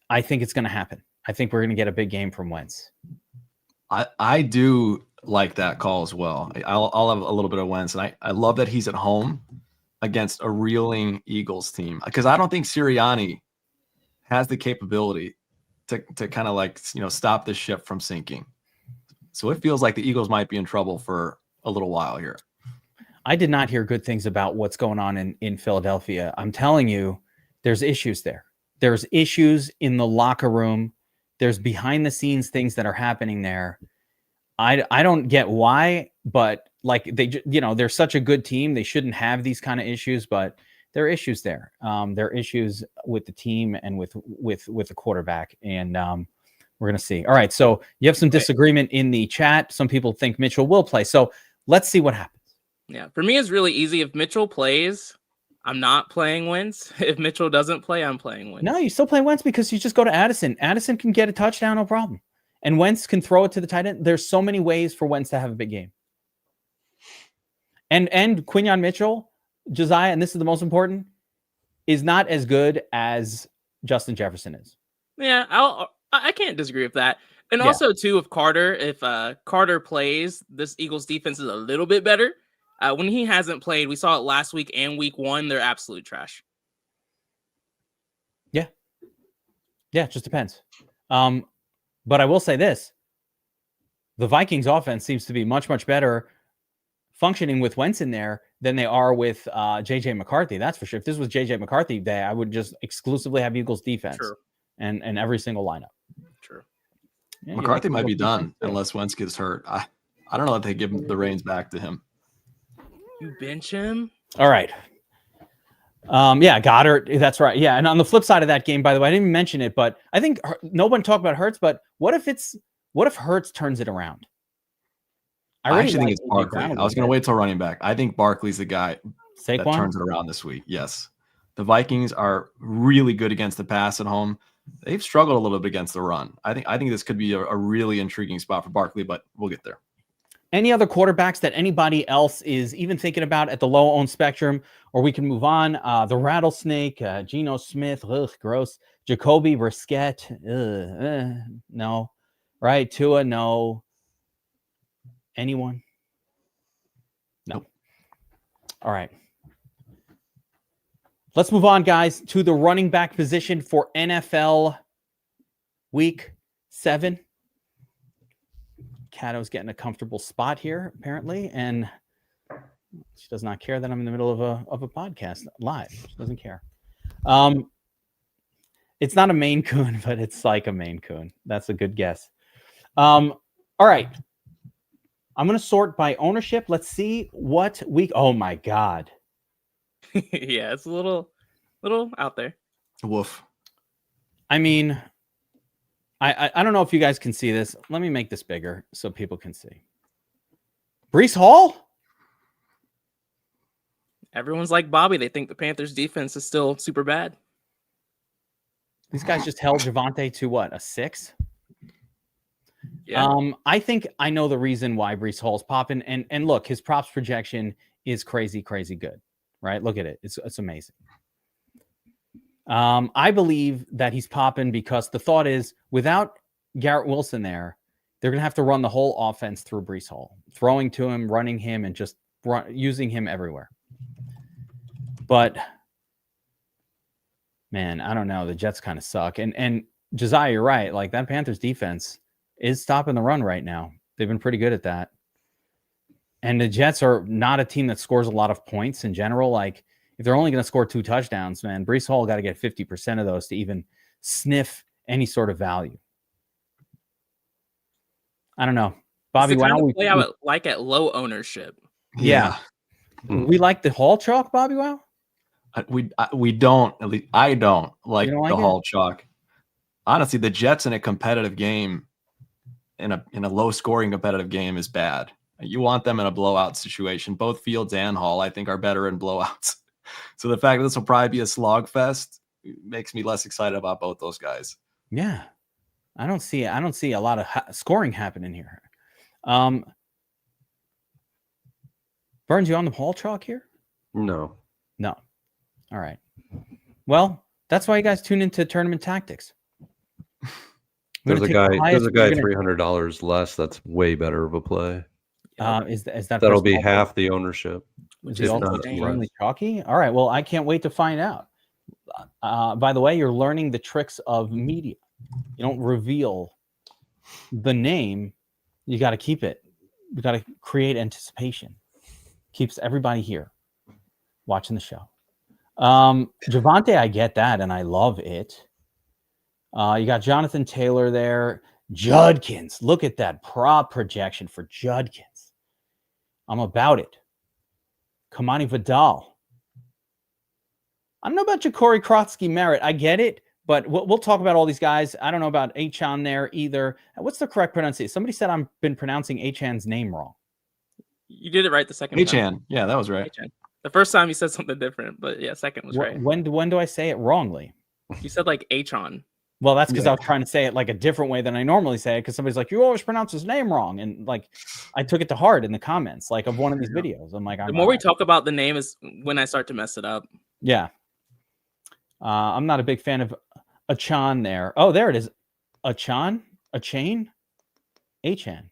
I think it's going to happen. I think we're going to get a big game from Wentz. I do like that call as well. I'll have a little bit of Wentz, and I love that he's at home against a reeling Eagles team, because I don't think Sirianni has the capability to kind of stop this ship from sinking. So it feels like the Eagles might be in trouble for a little while here. I did not hear good things about what's going on in Philadelphia. I'm telling you, there's issues there. There's issues in the locker room. There's behind the scenes things that are happening there. I don't get why, but they're such a good team. They shouldn't have these kind of issues, but there are issues there. There are issues with the team and with the quarterback. And we're going to see. All right. So you have some disagreement in the chat. Some people think Mitchell will play. So let's see what happens. Yeah. For me, it's really easy. If Mitchell plays, I'm not playing Wentz. If Mitchell doesn't play, I'm playing Wentz. No, you still play Wentz because you just go to Addison. Addison can get a touchdown, no problem. And Wentz can throw it to the tight end. There's so many ways for Wentz to have a big game. And Quinyon Mitchell, Josiah, and this is the most important, is not as good as Justin Jefferson is. Yeah, I can't disagree with that. And also, too, if Carter plays, this Eagles defense is a little bit better. When he hasn't played, we saw it last week and week 1, they're absolute trash. Yeah. Yeah, it just depends. But I will say this. The Vikings offense seems to be much, much better functioning with Wentz in there than they are with J.J. McCarthy. That's for sure. If this was J.J. McCarthy day, I would just exclusively have Eagles defense and every single lineup. True. Yeah, McCarthy might be done unless Wentz gets hurt. I don't know if they give him the reins back to him. You bench him? All right. Goddard. That's right. Yeah. And on the flip side of that game, by the way, I didn't even mention it, but I think no one talked about Hurts, but what if Hurts turns it around? I actually think it's Barkley. I was going to wait till running back. I think Barkley's the guy that turns it around this week. Yes. The Vikings are really good against the pass at home. They've struggled a little bit against the run. I think this could be a really intriguing spot for Barkley, but we'll get there. Any other quarterbacks that anybody else is even thinking about at the low-owned spectrum, or we can move on? The Rattlesnake, Geno Smith, gross. Jacoby Brissett, no. Right, Tua, no. Anyone? All right. Let's move on, guys, to the running back position for NFL Week 7. Cato's getting a comfortable spot here, apparently, and she does not care that I'm in the middle of a podcast live. She doesn't care. It's not a Maine Coon, but it's like a Maine Coon. That's a good guess. All right. I'm going to sort by ownership. Let's see what week. Oh, my God. Yeah, it's a little out there. Woof. I mean, I don't know if you guys can see this. Let me make this bigger so people can see. Breece Hall? Everyone's like Bobby. They think the Panthers defense is still super bad. These guys just held Javonte to what, a 6? Yeah. I think I know the reason why Breece Hall's popping. And look, his props projection is crazy, crazy good. Right? Look at it. It's amazing. I believe that he's popping because the thought is without Garrett Wilson there, they're going to have to run the whole offense through Breece Hall, throwing to him, running him, and just using him everywhere. But man, I don't know. The Jets kind of suck. And Josiah, you're right. Like that Panthers defense is stopping the run right now. They've been pretty good at that. And the Jets are not a team that scores a lot of points in general. Like if they're only going to score 2 touchdowns, man, Breece Hall got to get 50% of those to even sniff any sort of value. I don't know. Bobby, It's the kind wow. of play I would like at low ownership. Yeah. We like the Hall chalk, Bobby Wow? We don't, at least I don't like You don't like the it? Hall chalk. Honestly, the Jets in a competitive game, in a low scoring competitive game is bad. You want them in a blowout situation. Both Fields and Hall, I think, are better in blowouts. So the fact that this will probably be a slog fest makes me less excited about both those guys. Yeah. I don't see a lot of scoring happening here. Burns, you on the Hall chalk here? No. No. All right. Well, that's why you guys tune into Tournament Tactics. There's a guy $300. $300 less. That's way better of a play. Is that That'll person be also- half the ownership. is If he also not extremely less. chalky? All right. Well, I can't wait to find out. By the way, you're learning the tricks of media. You don't reveal the name. You got to keep it. You got to create anticipation. Keeps everybody here watching the show. Javonte, I get that, and I love it. You got Jonathan Taylor there. Judkins. Look at that prop projection for Judkins. I'm about it. Kamani Vidal. I don't know about Ja'Cory Krotsky Merritt. I get it, but we'll talk about all these guys. I don't know about Achan there either. What's the correct pronunciation? Somebody said I've been pronouncing Achan's name wrong. You did it right the second time. H-Chan. Yeah, that was right. H-Chan. The first time you said something different, but yeah, second was right. When do I say it wrongly? You said like Achan. Well, that's because I was trying to say it like a different way than I normally say it, because somebody's like, you always pronounce his name wrong. And like, I took it to heart in the comments, like of one of these videos. I'm like, The more we talk about the name is when I start to mess it up. Yeah. I'm not a big fan of Achan there. Oh, there it is. Achan? Achan? Achan.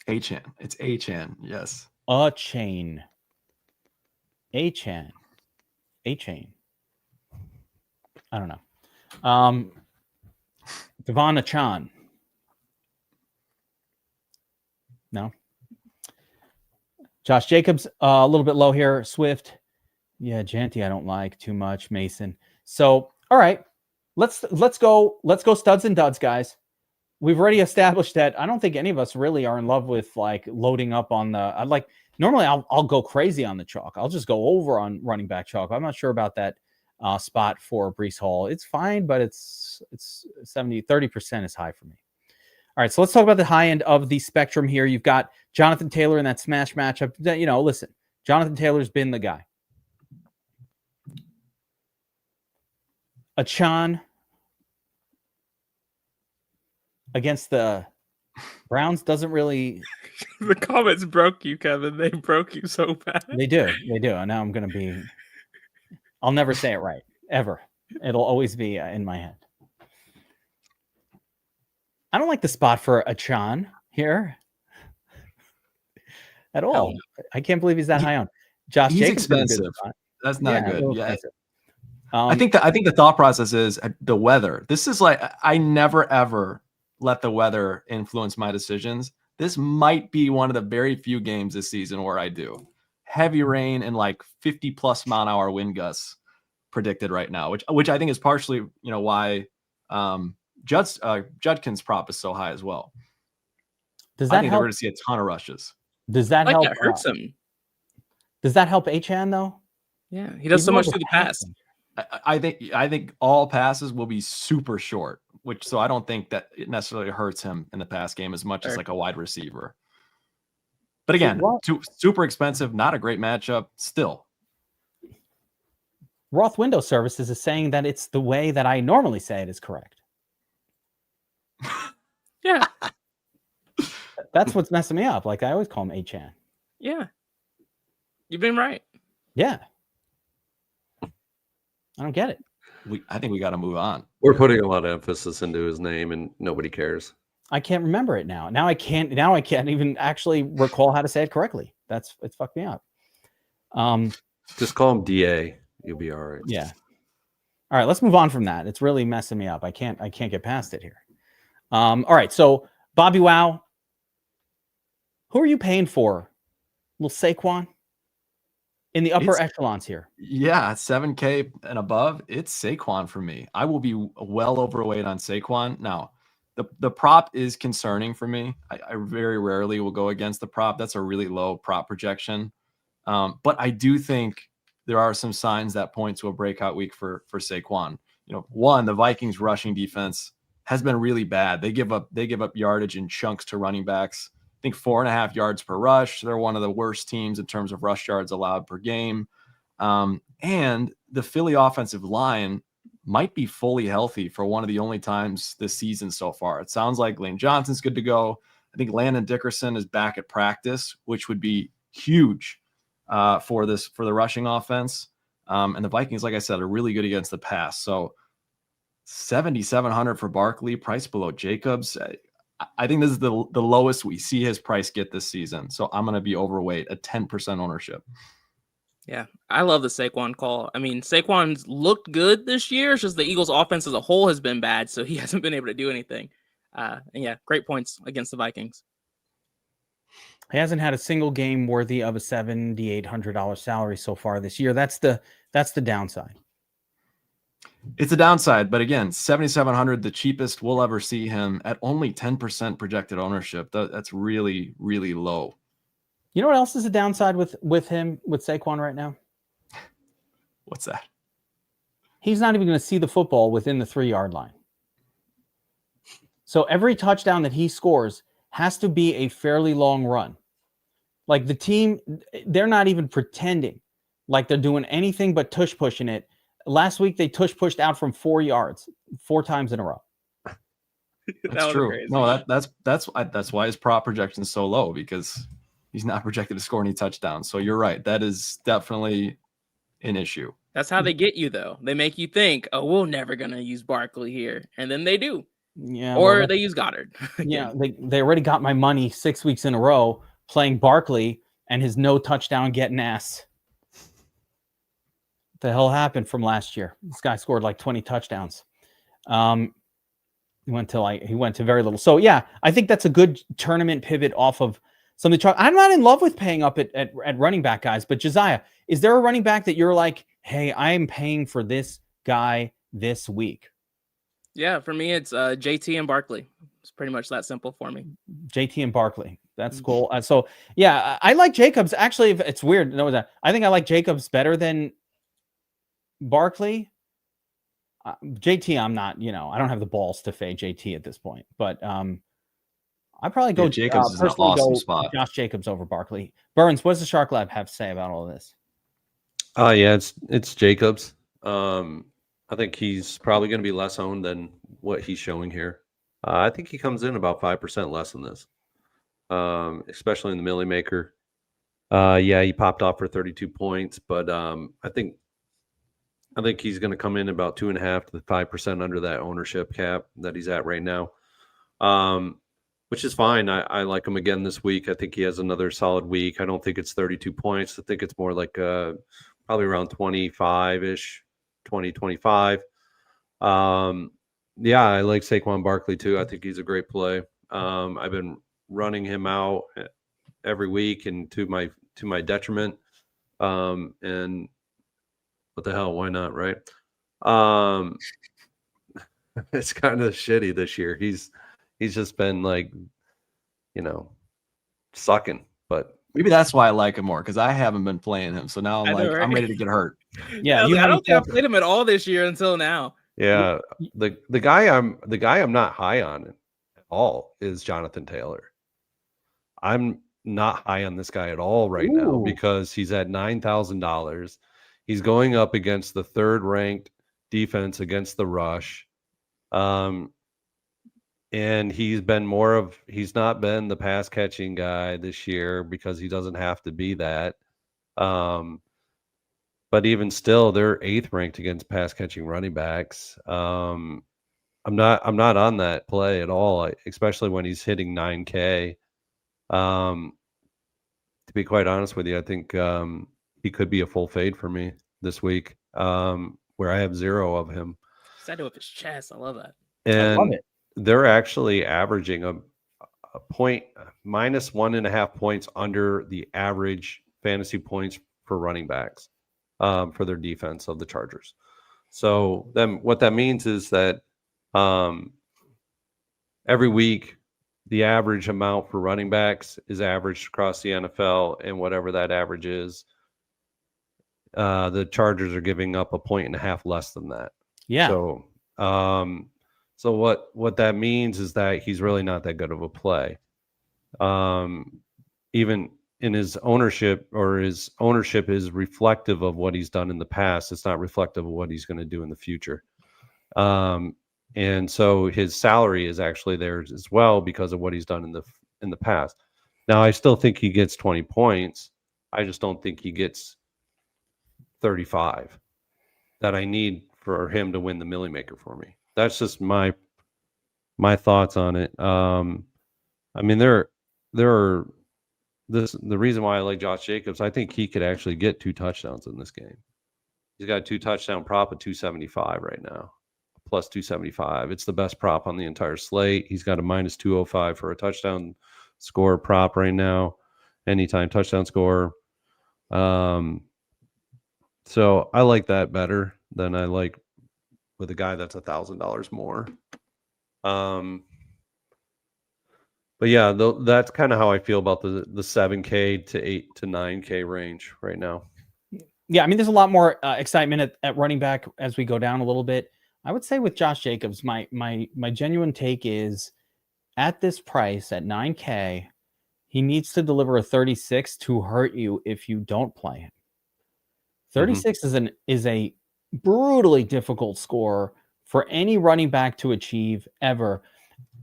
H-Chan. It's H-Chan. Yes. Achan. Achan. Achan. I don't know. Devon Achan. No. Josh Jacobs, a little bit low here. Swift. Yeah, Janty, I don't like too much. Mason. So, all right. Let's go studs and duds, guys. We've already established that I don't think any of us really are in love with like loading up on the normally I'll go crazy on the chalk. I'll just go over on running back chalk. I'm not sure about that spot for Breece Hall. It's fine, but it's 30% is high for me. All right, so let's talk about the high end of the spectrum here. You've got Jonathan Taylor in that smash matchup. You know, listen, Jonathan Taylor's been the guy. Achan against the Browns doesn't really. The comments broke you, Kevin. They broke you so bad. They do. And now I'm going to be. I'll never say it right, ever. It'll always be in my head. I don't like the spot for Achan here at all. I can't believe he's that high on. Josh He's Jacobs in a good expensive. spot. That's not Yeah, a good. little Yeah. expensive. I think the thought process is the weather. This is like, I never ever let the weather influence my decisions. This might be one of the very few games this season where I do. Heavy rain and like 50+ mile an hour wind gusts predicted right now, which I think is partially, why Judkins prop is so high as well. Does I that think help? we're going to see a ton of rushes. Does that Like help? that hurts him. Does that help Achan though? Yeah, he does He's so more much of a through the pass. passer. I think all passes will be super short, so I don't think that it necessarily hurts him in the pass game as much as Sure. like a wide receiver. But again, super expensive, not a great matchup still. Roth Window Services is saying that it's the way that I normally say it is correct. Yeah, That's what's messing me up. Like I always call him Achan. yeah. You've been right. Yeah. I don't get it. I think we got to move on. We're putting a lot of emphasis into his name, and nobody cares. I can't remember it now. Now I can't even actually recall how to say it correctly. It's fucked me up. Just call him DA. You'll be all right. Yeah. All right, let's move on from that. It's really messing me up. I can't get past it here. All right, so BobbyWow, who are you paying for? Little Saquon in the upper echelons here. Yeah, 7K and above, it's Saquon for me. I will be well overweight on Saquon. Now, the prop is concerning for me. I very rarely will go against the prop. That's a really low prop projection. But I do think there are some signs that point to a breakout week for Saquon. One, the Vikings rushing defense has been really bad. They give up yardage in chunks to running backs. I think 4.5 yards per rush. They're one of the worst teams in terms of rush yards allowed per game. And the Philly offensive line might be fully healthy for one of the only times this season so far. It sounds like Lane Johnson's good to go. I think Landon Dickerson is back at practice, which would be huge for the rushing offense. And the Vikings, like I said, are really good against the pass. So 7,700 for Barkley, price below Jacobs. I think this is the lowest we see his price get this season. So I'm going to be overweight at 10% ownership. Yeah, I love the Saquon call. I mean, Saquon's looked good this year. It's just the Eagles' offense as a whole has been bad, so he hasn't been able to do anything. And yeah, great points against the Vikings. He hasn't had a single game worthy of a $7,800 salary so far this year. That's the downside. It's a downside, but again, 7,700, the cheapest we'll ever see him at only 10% projected ownership. That's really, really low. You know what else is a downside with Saquon right now? What's that? He's not even going to see the football within the 3-yard line. So every touchdown that he scores has to be a fairly long run. Like the team, they're not even pretending like they're doing anything but tush pushing it. Last week, they tush pushed out from 4 yards 4 times in a row. That's true. Crazy. No, that's why his prop projection is so low, because he's not projected to score any touchdowns. So you're right. That is definitely an issue. That's how they get you, though. They make you think, oh, we're never going to use Barkley here. And then they do. Yeah. Or they use Goddard. Yeah. They already got my money 6 weeks in a row playing Barkley and his no touchdown getting ass. What the hell happened from last year? This guy scored like 20 touchdowns. He went to very little. So yeah, I think that's a good tournament pivot off of something. I'm not in love with paying up at running back guys, but Josiah, is there a running back that you're like, hey, I am paying for this guy this week? Yeah, for me, it's JT and Barkley. It's pretty much that simple for me. JT and Barkley. That's cool. So yeah, I like Jacobs. Actually, it's weird. No, I think I like Jacobs better than Barkley. JT, I'm not, I don't have the balls to fade JT at this point, but I probably go Jacobs is an awesome spot. Josh Jacobs over Barkley. Burns, what does the Shark Lab have to say about all of this? Yeah, it's Jacobs. I think he's probably going to be less owned than what he's showing here. I think he comes in about 5% less than this, especially in the Millie Maker. Yeah, he popped off for 32 points, but I think he's going to come in about 2.5 to 5% under that ownership cap that he's at right now. which is fine. I like him again this week. I think he has another solid week. I don't think it's 32 points. I think it's more like probably around 25-ish, 20, 25. Yeah, I like Saquon Barkley too. I think he's a great play. I've been running him out every week and to my detriment. And what the hell? Why not? Right. It's kind of shitty this year. He's just been like, sucking, but maybe that's why I like him more, because I haven't been playing him. So now I'm I'm ready to get hurt. Yeah. I don't think I played him at all this year until now. Yeah. The guy I'm not high on at all is Jonathan Taylor. I'm not high on this guy at all right now because he's at $9,000. He's going up against the third ranked defense against the rush. And he's not been the pass catching guy this year because he doesn't have to be that. But even still, they're 8th ranked against pass catching running backs. I'm not on that play at all, especially when he's hitting 9K. To be quite honest with you, I think he could be a full fade for me this week, where I have 0 of him. Set it with his chest. I love that. And I love it. They're actually averaging a point minus 1.5 points under the average fantasy points for running backs for their defense of the Chargers. So then what that means is that every week the average amount for running backs is averaged across the NFL, and whatever that average is, the Chargers are giving up 1.5 points less than that. Yeah. So what that means is that he's really not that good of a play. Even in his ownership is reflective of what he's done in the past. It's not reflective of what he's going to do in the future. And so his salary is actually there as well because of what he's done in the past. Now, I still think he gets 20 points. I just don't think he gets 35 that I need for him to win the Millie Maker for me. That's just my thoughts on it. I mean, the reason why I like Josh Jacobs, I think he could actually get 2 touchdowns in this game. He's got a 2 touchdown prop at 275 right now, plus 275. It's the best prop on the entire slate. He's got a minus 205 for a touchdown score prop right now, anytime touchdown score. So I like that better than I like with a guy that's $1,000 more. But yeah, that's kind of how I feel about the 7K to 8 to 9K range right now. Yeah, I mean, there's a lot more excitement at running back as we go down a little bit. I would say with Josh Jacobs, my genuine take is at this price at 9K, he needs to deliver a 36 to hurt you if you don't play him. 36 is a brutally difficult score for any running back to achieve ever.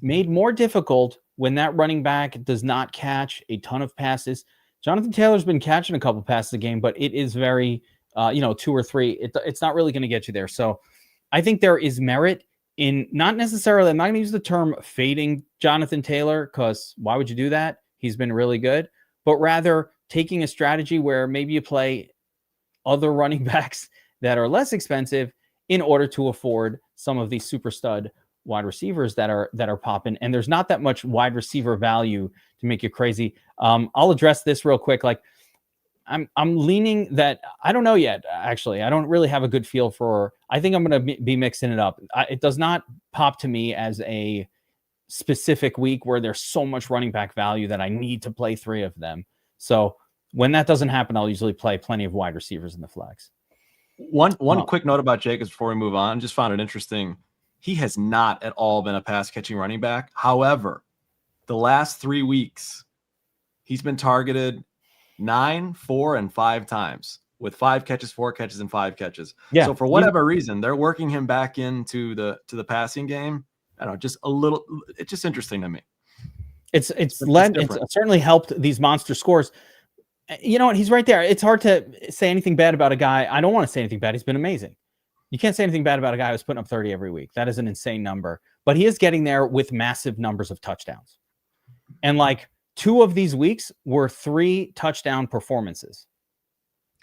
Made more difficult when that running back does not catch a ton of passes. Jonathan Taylor's been catching a couple passes a game, but it is very, 2 or 3. It's not really going to get you there. So I think there is merit in not necessarily, I'm not going to use the term fading Jonathan Taylor, because why would you do that? He's been really good, but rather taking a strategy where maybe you play other running backs that are less expensive in order to afford some of these super stud wide receivers that are popping. And there's not that much wide receiver value to make you crazy. I'll address this real quick. Like I'm leaning that I don't know yet. Actually, I don't really have a good feel for, I think I'm going to be mixing it up. It does not pop to me as a specific week where there's so much running back value that I need to play 3 of them. So when that doesn't happen, I'll usually play plenty of wide receivers in the flex. One quick note about Jacobs before we move on. Just found it interesting. He has not at all been a pass-catching running back. However, the last 3 weeks, he's been targeted 9, 4, and 5 times with 5 catches, 4 catches, and 5 catches. Yeah. So for whatever reason, they're working him back into the passing game. I don't know, just a little. It's just interesting to me. It's certainly helped these monster scores. You know what? He's right there. It's hard to say anything bad about a guy. I don't want to say anything bad. He's been amazing. You can't say anything bad about a guy who's putting up 30 every week. That is an insane number. But he is getting there with massive numbers of touchdowns. And like 2 of these weeks were 3 touchdown performances.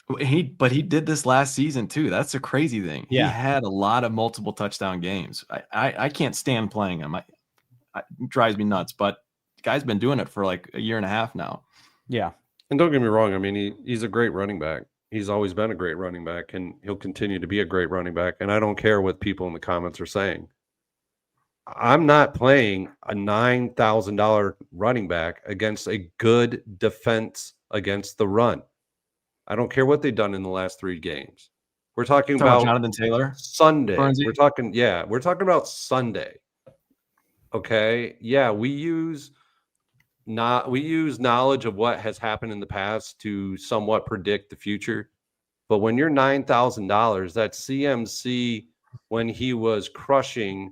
But he did this last season too. That's the crazy thing. Yeah. He had a lot of multiple touchdown games. I can't stand playing him. It drives me nuts. But the guy's been doing it for like a year and a half now. Yeah. And don't get me wrong. I mean, he's a great running back. He's always been a great running back, and he'll continue to be a great running back. And I don't care what people in the comments are saying. I'm not playing a $9,000 running back against a good defense against the run. I don't care what they've done in the last 3 games. We're talking about Jonathan Taylor, Sunday. Burnsy. We're talking about Sunday. Okay. Yeah, we use knowledge of what has happened in the past to somewhat predict the future. But when you're $9,000, that's CMC when he was crushing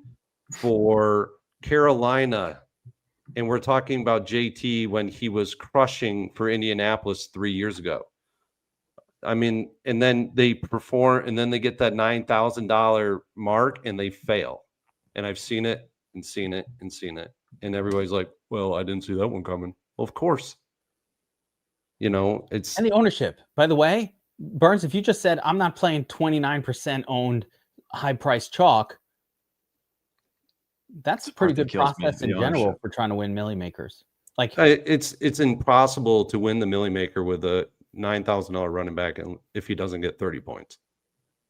for Carolina. And we're talking about JT when he was crushing for Indianapolis 3 years ago. I mean, and then they perform, and then they get that $9,000 mark and they fail. And I've seen it and seen it and seen it. And everybody's like, well, I didn't see that one coming. Well, of course. You know, it's. And the ownership, by the way, Burns, if you just said, I'm not playing 29% owned high price chalk, that's a pretty good process in general for trying to win Millie Makers. Like it's impossible to win the Millie Maker with a $9,000 running back if he doesn't get 30 points.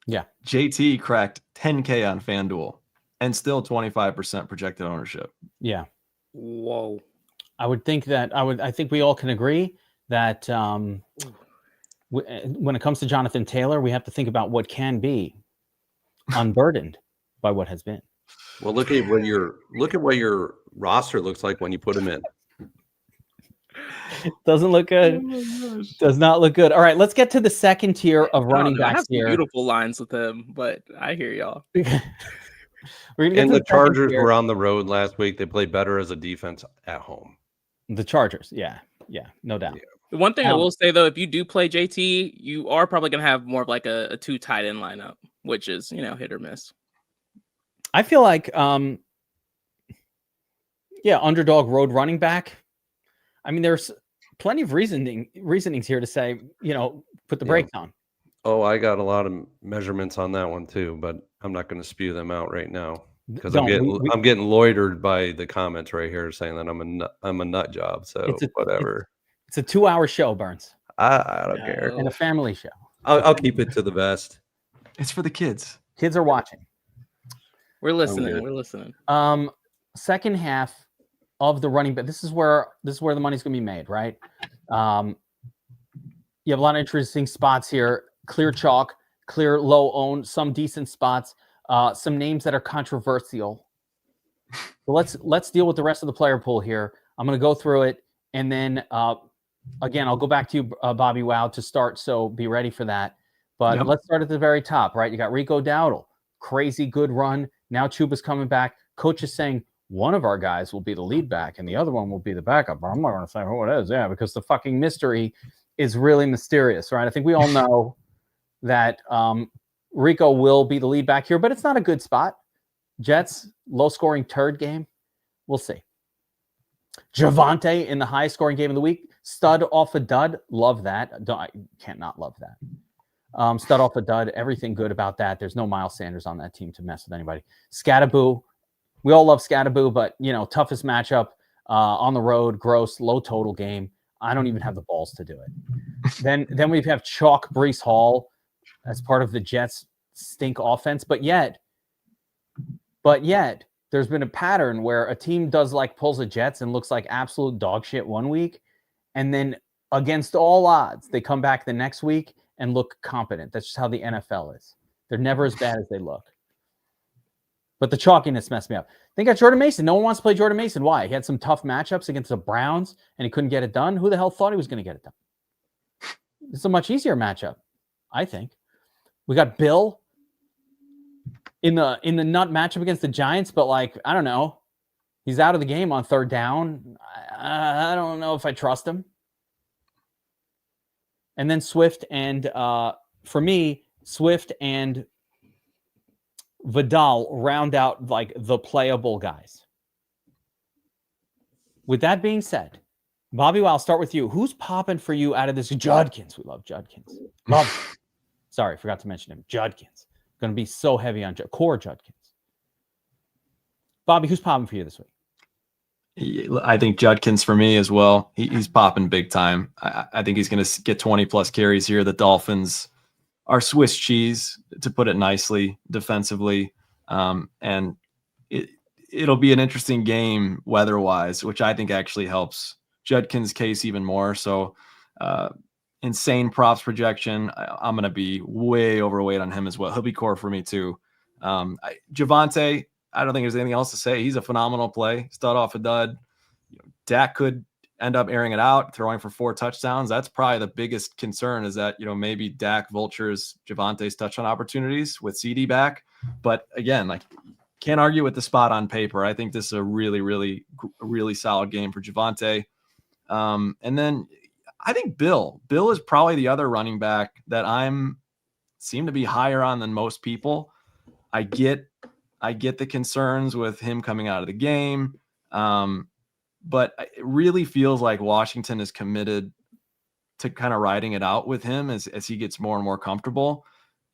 Yeah. JT cracked 10K on FanDuel and still 25% projected ownership. Yeah. Whoa. I think we all can agree that when it comes to Jonathan Taylor, we have to think about what can be unburdened by what has been. Well, look at what your roster looks like when you put him in. Doesn't look good. Does not look good. All right, let's get to the second tier of running backs I have here. Beautiful lines with him, but I hear y'all. And the Chargers were on the road last week. They played better as a defense at home. The Chargers, yeah, no doubt. Yeah. The one thing I will say, though, if you do play JT, you are probably going to have more of like a 2 tight end lineup, which is, hit or miss. I feel like, underdog road running back. I mean, there's plenty of reasonings here to say, put the brakes on. Oh, I got a lot of measurements on that one too, but I'm not going to spew them out right now because I'm getting loitered by the comments right here saying that I'm a nut job. So whatever. It's a 2-hour show, Burns. I don't care. And a family show. I'll keep it to the best. It's for the kids. Kids are watching. We're listening. Second half of the running back. This is where the money's going to be made, right? You have a lot of interesting spots here. Clear chalk, clear low own, some decent spots, some names that are controversial. So let's deal with the rest of the player pool here. I'm going to go through it, and then again, I'll go back to you, BobbyWow, to start. So be ready for that. But let's start at the very top, right? You got Rico Dowdle, crazy good run. Now Chuba's coming back. Coach is saying one of our guys will be the lead back and the other one will be the backup. I'm not going to say who it is. Yeah, because the fucking mystery is really mysterious, right? I think we all know that Rico will be the lead back here, but it's not a good spot. Jets, low-scoring turd game. We'll see. Javonte in the high-scoring game of the week. Stud off a dud. Love that. I can't not love that. Stud off a dud. Everything good about that. There's no Miles Sanders on that team to mess with anybody. Scattaboo. We all love Scattaboo, but, toughest matchup on the road. Gross, low total game. I don't even have the balls to do it. Then we have chalk Breece Hall as part of the Jets stink offense. But yet, there's been a pattern where a team pulls the Jets and looks like absolute dog shit one week. And then against all odds, they come back the next week and look competent. That's just how the NFL is. They're never as bad as they look. But the chalkiness messed me up. They got Jordan Mason. No one wants to play Jordan Mason. Why? He had some tough matchups against the Browns and he couldn't get it done. Who the hell thought he was going to get it done? It's a much easier matchup, I think. We got Bill in the nut matchup against the Giants, but I don't know. He's out of the game on third down. I don't know if I trust him. And then Swift and for me, Swift and Vidal round out the playable guys. With that being said, Bobby, I'll start with you. Who's popping for you out of this? Judkins. We love Judkins. Sorry, forgot to mention him. Judkins. Going to be so heavy on core Judkins. Bobby, who's popping for you this week? I think Judkins for me as well. He's popping big time. I think he's going to get 20 plus carries here. The Dolphins are Swiss cheese, to put it nicely, defensively. And it'll be an interesting game weather-wise, which I think actually helps Judkins' case even more. So insane props projection. I'm going to be way overweight on him as well. He'll be core for me too. Javonte, I don't think there's anything else to say. He's a phenomenal play. Stud off a dud. Dak could end up airing it out, throwing for 4 touchdowns. That's probably the biggest concern, is that, maybe Dak vultures Javonte's touchdown opportunities with CD back. But again, can't argue with the spot on paper. I think this is a really, really, really solid game for Javonte. And then I think Bill is probably the other running back that seem to be higher on than most people. I get the concerns with him coming out of the game. But it really feels like Washington is committed to kind of riding it out with him as he gets more and more comfortable.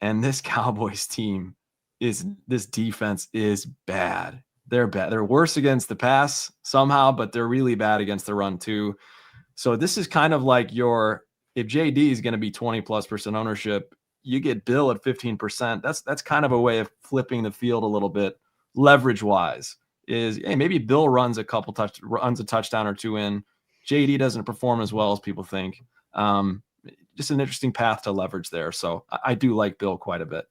And this Cowboys team this defense is bad. They're bad. They're worse against the pass somehow, but they're really bad against the run too. So this is kind of like if JD is going to be 20+% ownership, you get Bill at 15%. That's kind of a way of flipping the field a little bit leverage wise. Maybe Bill runs a touchdown or two in. JD doesn't perform as well as people think. Just an interesting path to leverage there. So I do like Bill quite a bit.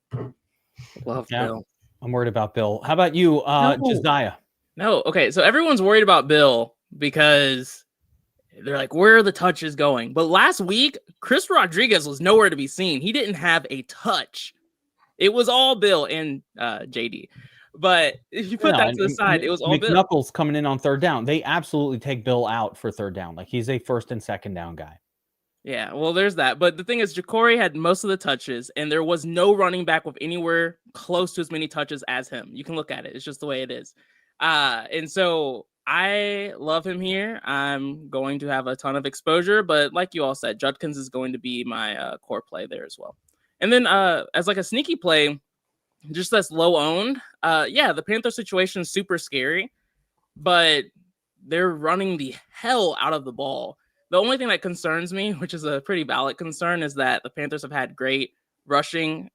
Love Bill. I'm worried about Bill. How about you, Josiah? No. Okay. So everyone's worried about Bill because they're like, where are the touches going? But last week, Chris Rodriguez was nowhere to be seen. He didn't have a touch. It was all Bill and JD. But if you put that to the side, it was all Bill. McNuckles coming in on third down. They absolutely take Bill out for third down. He's a first and second down guy. Yeah, well, there's that. But the thing is, Ja'Cory had most of the touches, and there was no running back with anywhere close to as many touches as him. You can look at it. It's just the way it is. And so I love him here. I'm going to have a ton of exposure, but like you all said, Judkins is going to be my core play there as well. And then as a sneaky play, just that's low owned. The Panther situation is super scary, but they're running the hell out of the ball. The only thing that concerns me, which is a pretty valid concern, is that the Panthers have had great rushing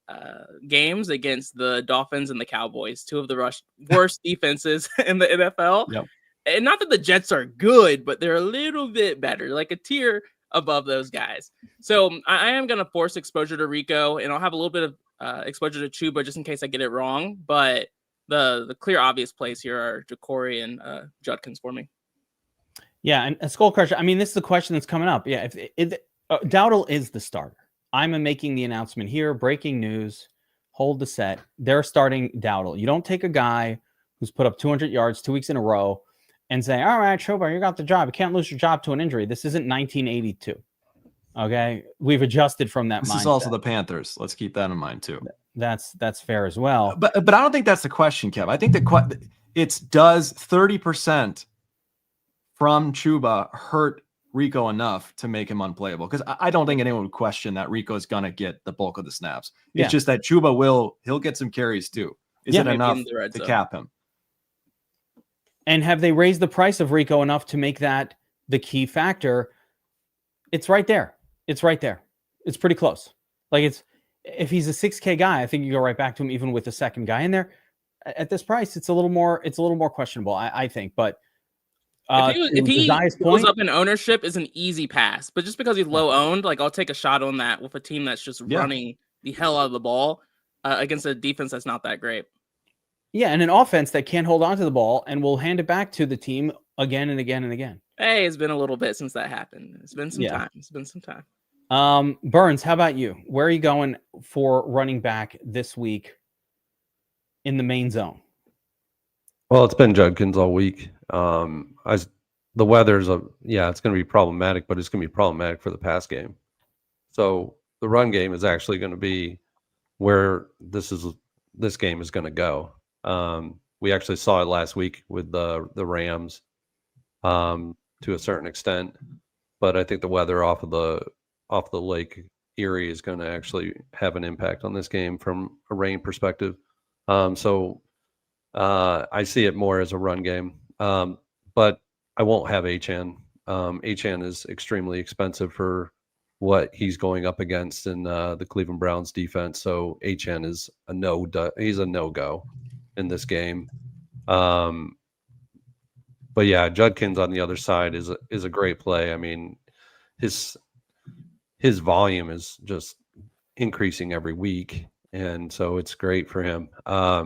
games against the Dolphins and the Cowboys, two of the worst defenses in the NFL. Yep. And not that the Jets are good, but they're a little bit better, like a tier above those guys. So I am going to force exposure to Rico, and I'll have a little bit of exposure to Chuba just in case I get it wrong. But the clear obvious plays here are Ja'Cory and Judkins for me. Yeah, and Skull Crusher, I mean, this is the question that's coming up. Yeah, if Dowdle is the starter. I'm making the announcement here. Breaking news. Hold the set. They're starting Dowdle. You don't take a guy who's put up 200 yards 2 weeks in a row and say, all right, Schober, you got the job. You can't lose your job to an injury. This isn't 1982. Okay? We've adjusted from that mindset. This is also the Panthers. Let's keep that in mind too. That's fair as well. But I don't think that's the question, Kev. I think it's does 30% from Chuba hurt Rico enough to make him unplayable? Because I don't think anyone would question that Rico is going to get the bulk of the snaps. It's just that Chuba he'll get some carries too. Is it enough to cap him? And have they raised the price of Rico enough to make that the key factor? It's right there. It's right there. It's pretty close. If he's a 6K guy, I think you go right back to him even with the second guy in there. At this price, it's a little more questionable, I think. But if he goes up in ownership, is an easy pass. But just because he's low owned, I'll take a shot on that with a team that's just running the hell out of the ball against a defense that's not that great. Yeah, and an offense that can't hold on to the ball and will hand it back to the team again and again and again. Hey, it's been a little bit since that happened. It's been some time. Burns, how about you? Where are you going for running back this week in the main zone? Well, it's been Judkins all week. The weather's it's going to be problematic, but it's going to be problematic for the pass game. So the run game is actually going to be where this game is going to go. We actually saw it last week with the Rams. to a certain extent. But I think the weather off of the Lake Erie is going to actually have an impact on this game from a rain perspective. So I see it more as a run game. But I won't have Achane. Achane is extremely expensive for what he's going up against in the Cleveland Browns defense. So Achane is he's a no-go in this game. But yeah, Judkins on the other side is a great play. I mean, his volume is just increasing every week, and so it's great for him. I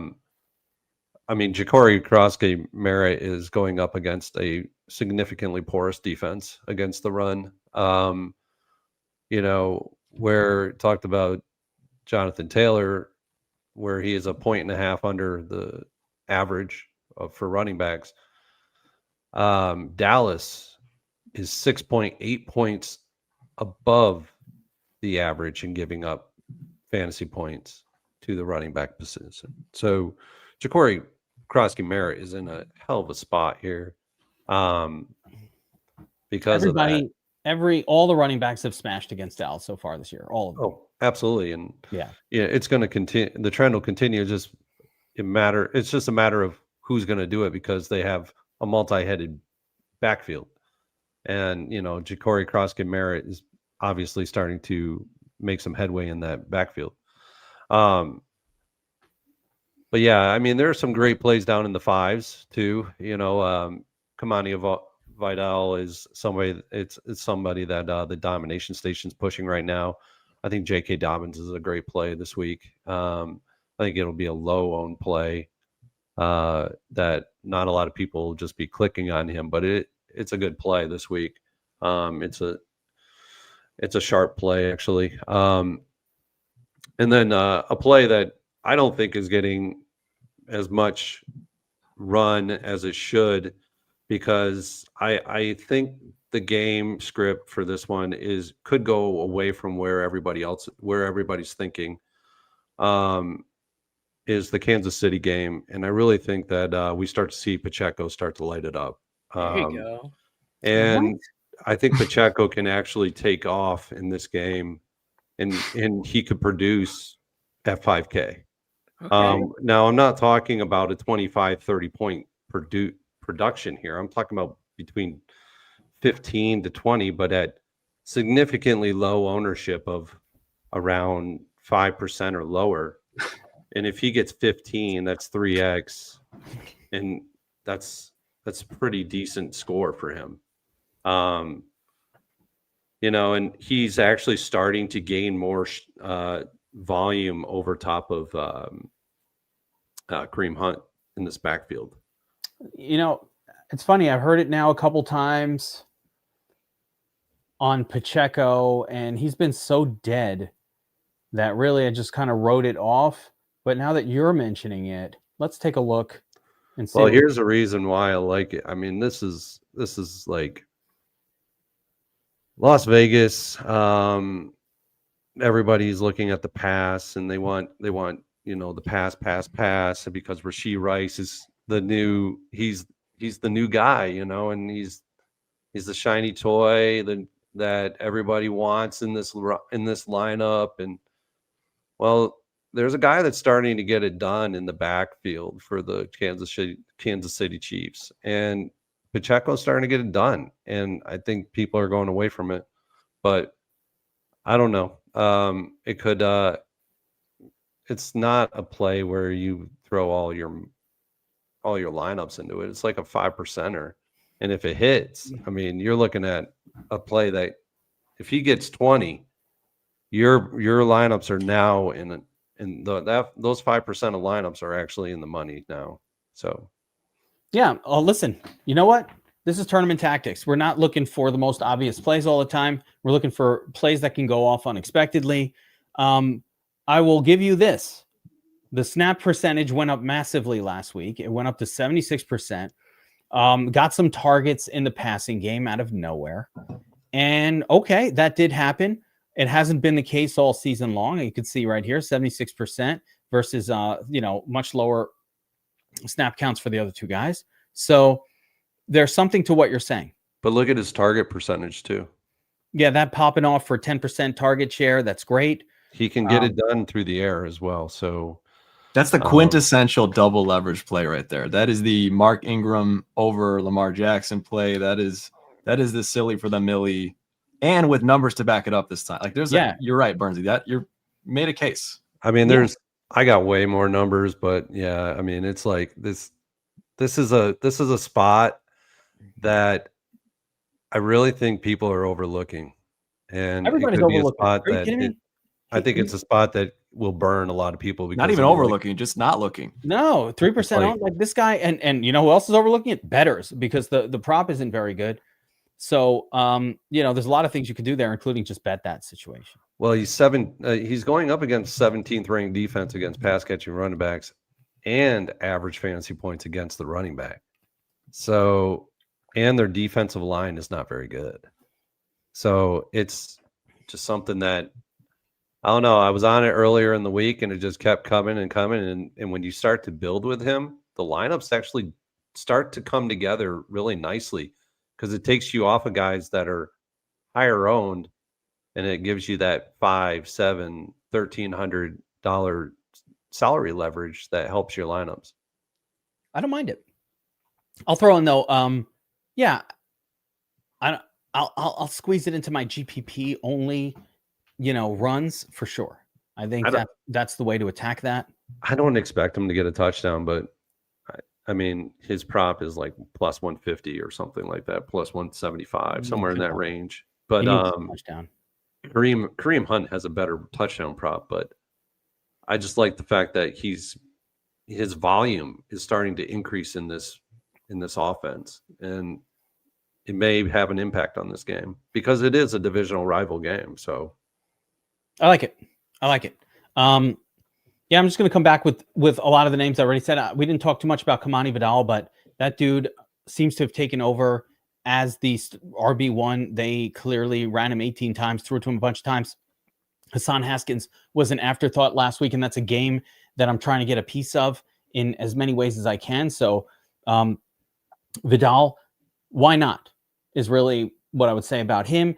mean, Ja'Cory Krosky-Merritt is going up against a significantly porous defense against the run. Where talked about Jonathan Taylor, where he is 1.5 points under the average for running backs. Dallas is 6.8 points above the average in giving up fantasy points to the running back position. So Ja'Cory Krosky-Merritt is in a hell of a spot here. Because all the running backs have smashed against Dallas so far this year. All of them. Oh, absolutely. And yeah, it's going to continue. The trend will continue. It's just a matter of who's going to do it, because they have a multi-headed backfield. And, Ja'Cory Krosky-Merritt is obviously starting to make some headway in that backfield. But yeah, I mean, there are some great plays down in the fives too. Kamani Vidal is somebody. It's somebody that the domination station's pushing right now. I think J.K. Dobbins is a great play this week. I think it'll be a low-owned play that not a lot of people will just be clicking on him, but it's a good play this week. It's a sharp play actually. And then a play that I don't think is getting as much run as it should, because I think the game script for this one could go away from where everybody's thinking, is the Kansas City game. And I really think that we start to see Pacheco start to light it up. There you go. And I think Pacheco can actually take off in this game, and he could produce at 5K. Okay. Now, I'm not talking about a 25-30 point production here. I'm talking about between 15 to 20, but at significantly low ownership of around 5% or lower. And if he gets 15, that's 3x, and that's a pretty decent score for him. And he's actually starting to gain more volume over top of Kareem Hunt in this backfield. It's funny. I've heard it now a couple times on Pacheco, and he's been so dead that really I just kind of wrote it off. But now that you're mentioning it, let's take a look and see. Well, here's the reason why I like it. I mean, this is like Las Vegas. Everybody's looking at the pass, and they want the pass, and because Rashee Rice is he's the new guy, and he's the shiny toy that everybody wants in this lineup. And well, there's a guy that's starting to get it done in the backfield for the Kansas City Chiefs, and Pacheco's starting to get it done. And I think people are going away from it, but I don't know. It could. It's not a play where you throw all your lineups into it. It's like a 5%er, and if it hits, I mean, you're looking at a play that if he gets 20, your lineups are now those 5% of lineups are actually in the money now. So, yeah. Oh, listen, you know what? This is tournament tactics. We're not looking for the most obvious plays all the time. We're looking for plays that can go off unexpectedly. I will give you this. The snap percentage went up massively last week. It went up to 76%. Got some targets in the passing game out of nowhere. And okay, that did happen. It hasn't been the case all season long. You can see right here, 76% versus, much lower snap counts for the other two guys. So there's something to what you're saying. But look at his target percentage too. Yeah, that popping off for 10% target share, that's great. He can get it done through the air as well. So that's the quintessential double leverage play right there. That is the Mark Ingram over Lamar Jackson play. That is the silly for the Millie, and with numbers to back it up this time. Like you're right, Burnsy. That you're made a case. I mean, I got way more numbers, but yeah, I mean, it's like this is a spot that I really think people are overlooking, and everybody's overlooking. I think it's a spot that will burn a lot of people. Because not even overlooking, just not looking. No, 3% on like this guy, and you know who else is overlooking it? Bettors, because the prop isn't very good. So there's a lot of things you could do there, including just bet that situation. Well, he's going up against 17th ranked defense against pass catching running backs and average fantasy points against the running back. So, and their defensive line is not very good. So it's just something that, I don't know. I was on it earlier in the week and it just kept coming and coming. And when you start to build with him, the lineups actually start to come together really nicely because it takes you off of guys that are higher owned and it gives you that $500, $700, $1,300 salary leverage that helps your lineups. I don't mind it. I'll throw in though. I'll squeeze it into my GPP only, runs for sure. I think that's the way to attack that. I don't expect him to get a touchdown, but I mean, his prop is like plus 150 or something like that, plus 175, somewhere in that range. But touchdown. Kareem Hunt has a better touchdown prop, but I just like the fact that his volume is starting to increase in this offense, and it may have an impact on this game because it is a divisional rival game. So I like it. I'm just going to come back with a lot of the names I already said. We didn't talk too much about Kamani Vidal, but that dude seems to have taken over as the RB1. They clearly ran him 18 times, threw it to him a bunch of times. Hassan Haskins was an afterthought last week, and that's a game that I'm trying to get a piece of in as many ways as I can. So Vidal, why not, is really what I would say about him.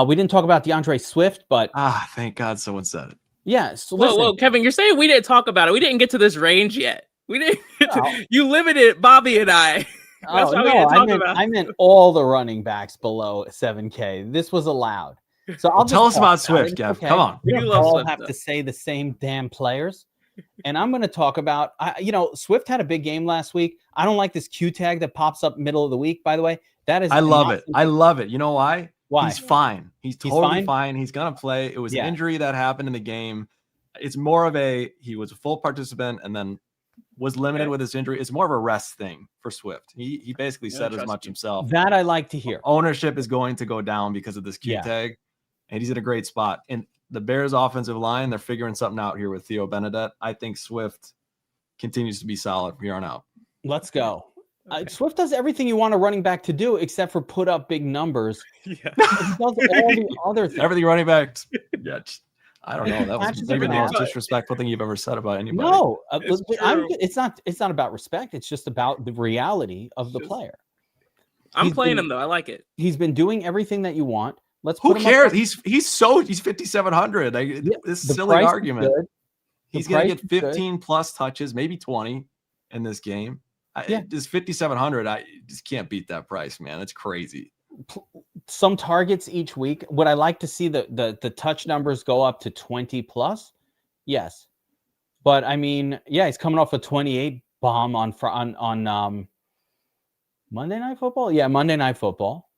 We didn't talk about DeAndre Swift, but thank God someone said it. Yeah. So whoa, Kevin, you're saying we didn't talk about it. We didn't get to this range yet. We didn't. You limited Bobby and I. That's why we didn't talk about it. I meant all the running backs below 7K. This was allowed. So I'll tell us about Swift, Kev. Okay. Come on. We don't all have to say the same damn players. And I'm going to talk about, Swift had a big game last week. I don't like this Q tag that pops up middle of the week, by the way. I love it. I love it. You know why? Why? He's fine. He's totally fine. He's going to play. It was an injury that happened in the game. It's more of he was a full participant and then was limited with his injury. It's more of a rest thing for Swift. He basically said as much himself. That I like to hear. Ownership is going to go down because of this Q tag, and he's in a great spot. And the Bears offensive line, they're figuring something out here with Theo Benedette. I think Swift continues to be solid from here on out. Let's go. Swift does everything you want a running back to do except for put up big numbers. Yeah. He does all the other things. Everything running backs. Yeah. I don't know. That was maybe the most disrespectful thing you've ever said about anybody. No, it's not about respect. It's just about the reality of the player. I'm playing him though. I like it. He's been doing everything that you want. Who cares? He's 5,700. This silly argument. He's going to get 15 plus touches, maybe 20 in this game. This 5,700. I just can't beat that price, man. It's crazy. Some targets each week. Would I like to see the touch numbers go up to 20 plus? Yes, but I mean, he's coming off a 28 bomb on Monday Night Football. Yeah, Monday Night Football.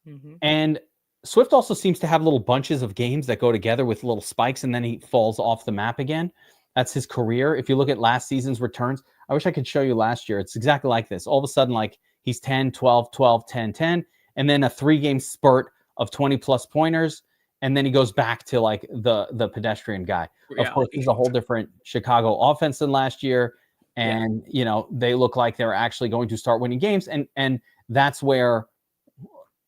Mm-hmm. And Swift also seems to have little bunches of games that go together with little spikes, and then he falls off the map again. That's his career. If you look at last season's returns, I wish I could show you last year. It's exactly like this. All of a sudden, he's 10, 12, 12, 10, 10, and then a 3-game spurt of 20-plus pointers, and then he goes back to, the pedestrian guy. Reality. Of course, he's a whole different Chicago offense than last year, and, they look like they're actually going to start winning games, and that's where,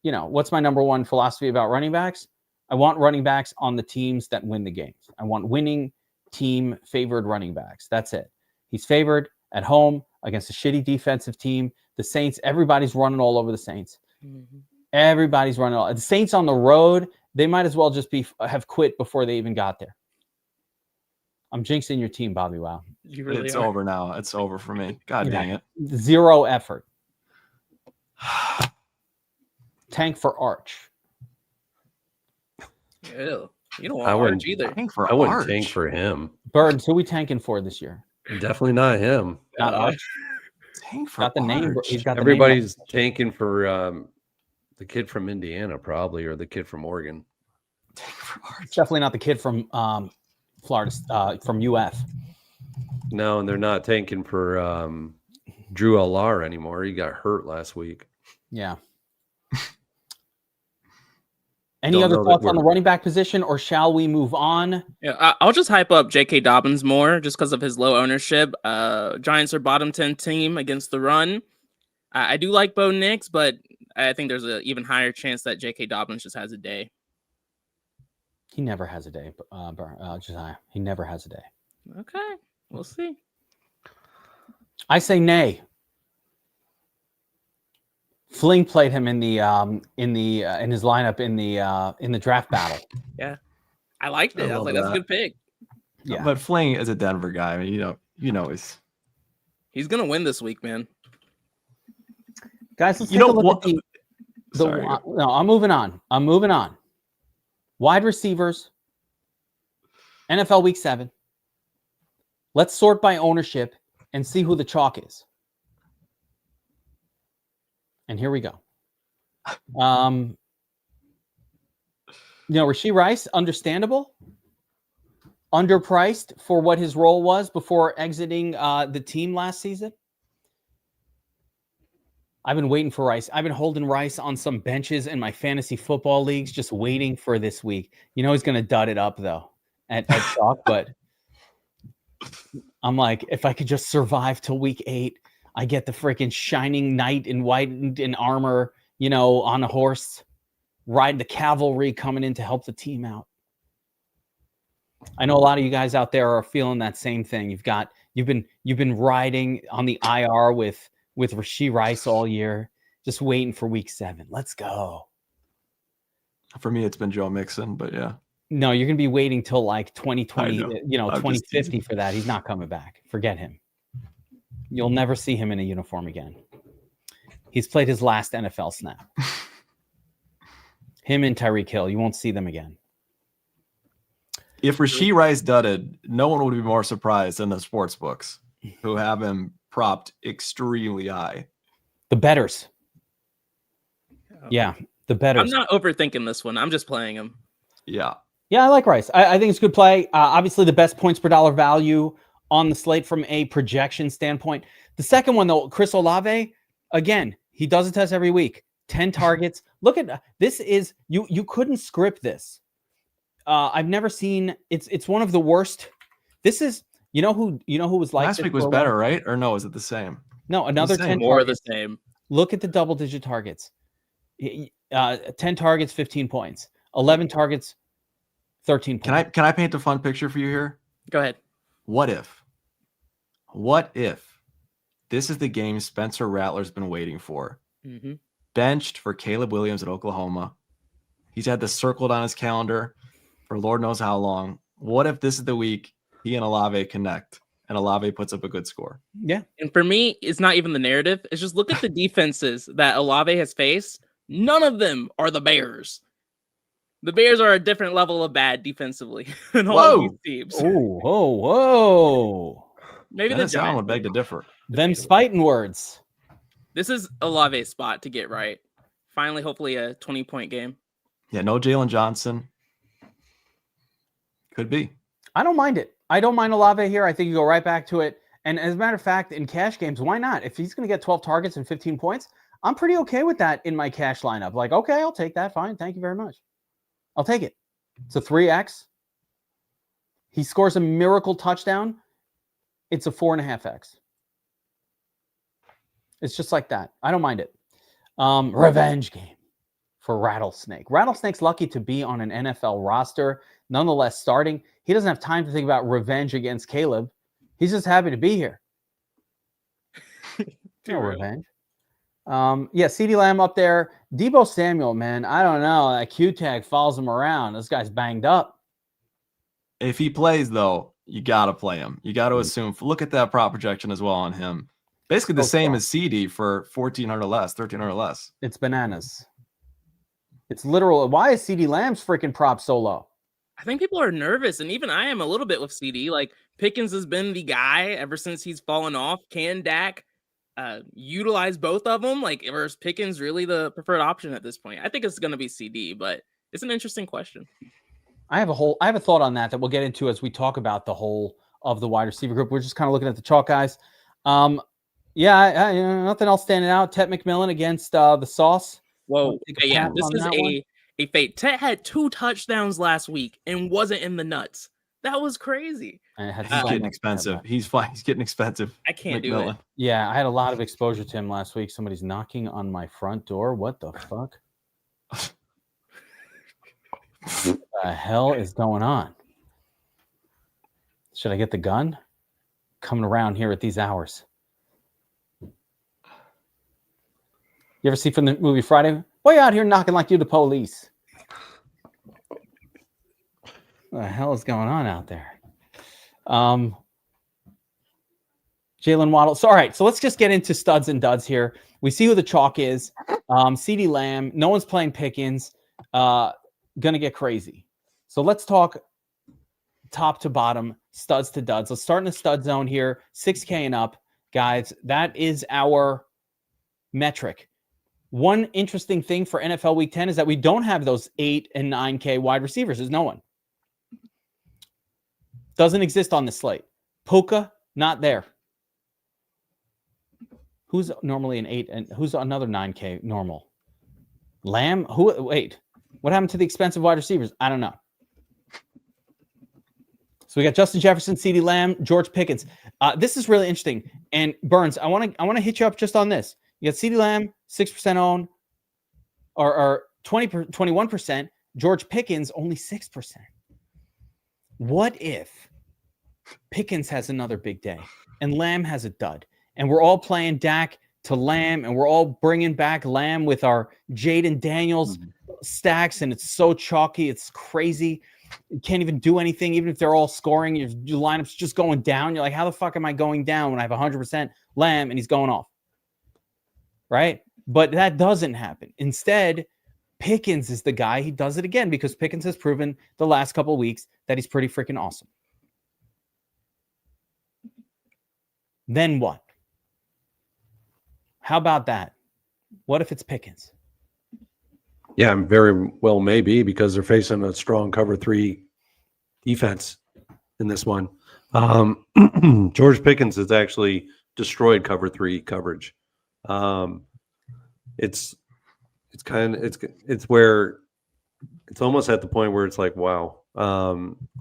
what's my number one philosophy about running backs? I want running backs on the teams that win the games. I want winning team-favored running backs. That's it. He's favored at home against a shitty defensive team. The Saints, everybody's running all over the Saints. Mm-hmm. Everybody's running all. The Saints on the road, they might as well just have quit before they even got there. I'm jinxing your team, BobbyWow. You really It's are. over now. It's over for me. God dang it. Zero effort. Tank for Arch. Ew. You don't want I wouldn't Arch either. I wouldn't tank for him. Birds, who we tanking for this year? Definitely not him. Not Arch. Tank for Got the name. Arch. He's got the Everybody's tanking for the kid from Indiana, probably, or the kid from Oregon. Tank for Arch. It's definitely not the kid from Florida, from UF. No, and they're not tanking for Drew Allar anymore. He got hurt last week. Yeah. Any other thoughts on the running back position, or shall we move on? Yeah, I'll just hype up J.K. Dobbins more just because of his low ownership. Giants are bottom 10 team against the run. I do like Bo Nix, but I think there's an even higher chance that J.K. Dobbins just has a day. He never has a day, Josiah. He never has a day. Okay, we'll see. I say nay. Fling played him in his lineup in the draft battle. Yeah, I liked it. I was like, that's a good pick. Yeah, But Fling is a Denver guy. I mean, you know He's gonna win this week, man. guys, let's take a look at Sorry. no, I'm moving on. Wide receivers, NFL Week 7. Let's sort by ownership and see who the chalk is. And here we go. Rashee Rice, understandable. Underpriced for what his role was before exiting the team last season. I've been waiting for Rice. I've been holding Rice on some benches in my fantasy football leagues, just waiting for this week. He's going to dud it up, though, at chalk. But I'm like, if I could just survive till week 8, I get the freaking shining knight in white in armor, on a horse, riding the cavalry coming in to help the team out. I know a lot of you guys out there are feeling that same thing. You've been riding on the IR with Rashee Rice all year, just waiting for week 7. Let's go. For me, it's been Joe Mixon, but yeah. No, you're going to be waiting till like 2020, 2050 for that. He's not coming back. Forget him. You'll never see him in a uniform again. He's played his last NFL snap. Him and Tyreek Hill, you won't see them again. If Rashee Rice dudded, no one would be more surprised than the sports books, who have him propped extremely high. The betters. Yeah, the betters. I'm not overthinking this one. I'm just playing him. Yeah. Yeah, I like Rice. I think it's a good play. Obviously, the best points per dollar value on the slate from a projection standpoint. The second one, though, Chris Olave, again, he does a test every week. 10 targets. Look at this. Is you couldn't script this. I've never seen. It's one of the worst. This is who was like last week was better, right? Or no, is it the same? No, another 10 more of targets. the same. Look at the double-digit targets. 10 targets, 15 points. 11 targets, 13 points. Can I paint a fun picture for you here? Go ahead. What if this is the game Spencer Rattler's been waiting for? Mm-hmm. Benched for Caleb Williams at Oklahoma. He's had this circled on his calendar for Lord knows how long. What if this is the week he and Olave connect and Olave puts up a good score? Yeah. And for me, it's not even the narrative. It's just look at the defenses that Olave has faced. None of them are the Bears. The Bears are a different level of bad defensively than all of these teams. Oh, whoa. Maybe Dennis the Allen Giants. would beg to differ. Them's fighting words. This is Olave's spot to get right. Finally, hopefully a 20-point game. Yeah, no Jalen Johnson. Could be. I don't mind it. I don't mind Olave here. I think you go right back to it. And as a matter of fact, in cash games, why not? If he's going to get 12 targets and 15 points, I'm pretty okay with that in my cash lineup. Like, okay, I'll take that. Fine. Thank you very much. I'll take it. It's a 3x. He scores a miracle touchdown. It's a 4.5x. It's just like that. I don't mind it. Revenge game for Rattlesnake. Rattlesnake's lucky to be on an NFL roster. Nonetheless, starting. He doesn't have time to think about revenge against Caleb. He's just happy to be here. No real. revenge. Yeah, CeeDee Lamb up there. Deebo Samuel, man, I don't know. That Q tag follows him around. This guy's banged up. If he plays, though, you got to play him. You got to assume. Look at that prop projection as well on him. Basically the same as CD for 1,400 less, 1,300 less. It's bananas. It's literal. Why is CeeDee Lamb's freaking prop so low? I think people are nervous, and even I am a little bit with CD. Like Pickens has been the guy ever since he's fallen off. Can Dak utilize both of them? Like, or is Pickens really the preferred option at this point? I think it's going to be CD, but it's an interesting question. I have a thought on that we'll get into as we talk about the whole of the wide receiver group. We're just kind of looking at the chalk guys. Yeah, nothing else standing out. Tet McMillan against the Sauce. Whoa, okay, yeah, this is a fate. Tet had 2 touchdowns last week and wasn't in the nuts. That was crazy. He's getting expensive. He's getting expensive. I can't do it. Yeah, I had a lot of exposure to him last week. Somebody's knocking on my front door. What the fuck? What the hell is going on? Should I get the gun? Coming around here at these hours. You ever see from the movie Friday? Why are you out here knocking like you the police? What the hell is going on out there? Jalen Waddle. So, all right, so let's just get into studs and duds here. We see who the chalk is. CeeDee Lamb. No one's playing Pickens. Gonna get crazy. So let's talk top to bottom, studs to duds. Let's start in the stud zone here. 6K and up, guys. That is our metric. One interesting thing for NFL Week 10 is that we don't have those 8 and 9K wide receivers. There's no one. Doesn't exist on the slate. Puka, not there. Who's normally an 8 and who's another 9K normal? Lamb? Wait. What happened to the expensive wide receivers? I don't know. So we got Justin Jefferson, CeeDee Lamb, George Pickens. This is really interesting. And Burns, I want to hit you up just on this. You got CeeDee Lamb, 6% owned, or 21%. George Pickens, only 6%. What if Pickens has another big day and Lamb has a dud? And we're all playing Dak to Lamb, and we're all bringing back Lamb with our Jaden Daniels stacks, and it's so chalky. It's crazy. You can't even do anything, even if they're all scoring. Your lineup's just going down. You're like, how the fuck am I going down when I have 100% Lamb and he's going off? Right? But that doesn't happen. Instead, Pickens is the guy. He does it again because Pickens has proven the last couple of weeks that he's pretty freaking awesome. Then what? How about that? What if it's Pickens? Yeah, very well maybe because they're facing a strong cover 3 defense in this one. George Pickens has actually destroyed cover 3 coverage. It's where it's almost at the point where it's like, wow,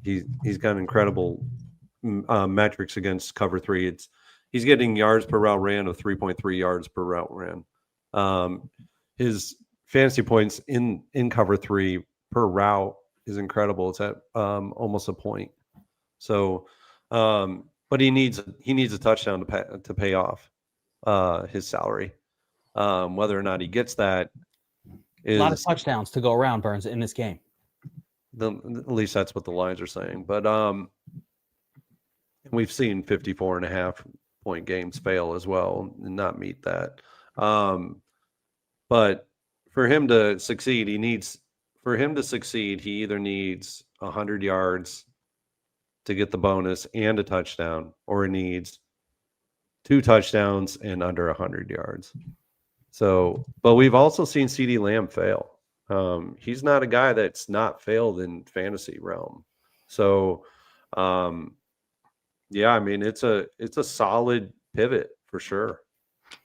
he's got incredible metrics against cover 3. He's getting yards per route ran of 3.3 yards per route ran. His fantasy points in cover 3 per route is incredible. It's at almost a point. So, but he needs a touchdown to pay off his salary. Whether or not he gets that is a lot of touchdowns to go around, Burns, in this game. At least that's what the lines are saying. But we've seen 54.5 point games fail as well and not meet that. But for him to succeed, he either needs 100 yards to get the bonus and a touchdown, or he needs 2 touchdowns and under 100 yards. So, but we've also seen CeeDee Lamb fail. He's not a guy that's not failed in fantasy realm. So, yeah, I mean, it's a solid pivot for sure.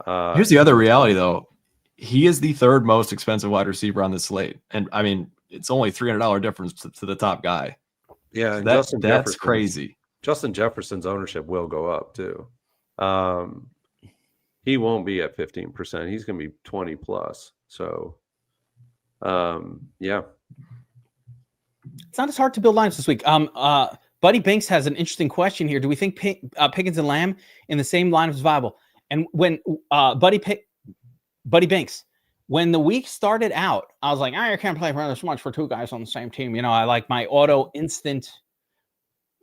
Here's the other reality, though. He is the 3rd most expensive wide receiver on the slate. And, I mean, it's only $300 difference to the top guy. Yeah, and that's crazy. Justin Jefferson's ownership will go up, too. He won't be at 15%. He's going to be 20 plus. So, yeah. It's not as hard to build lines this week. Buddy Binks has an interesting question here. Do we think Pickens and Lamb in the same lineup is viable? And when Buddy Binks, when the week started out, I was like, I can't play for this much for two guys on the same team. I like my instant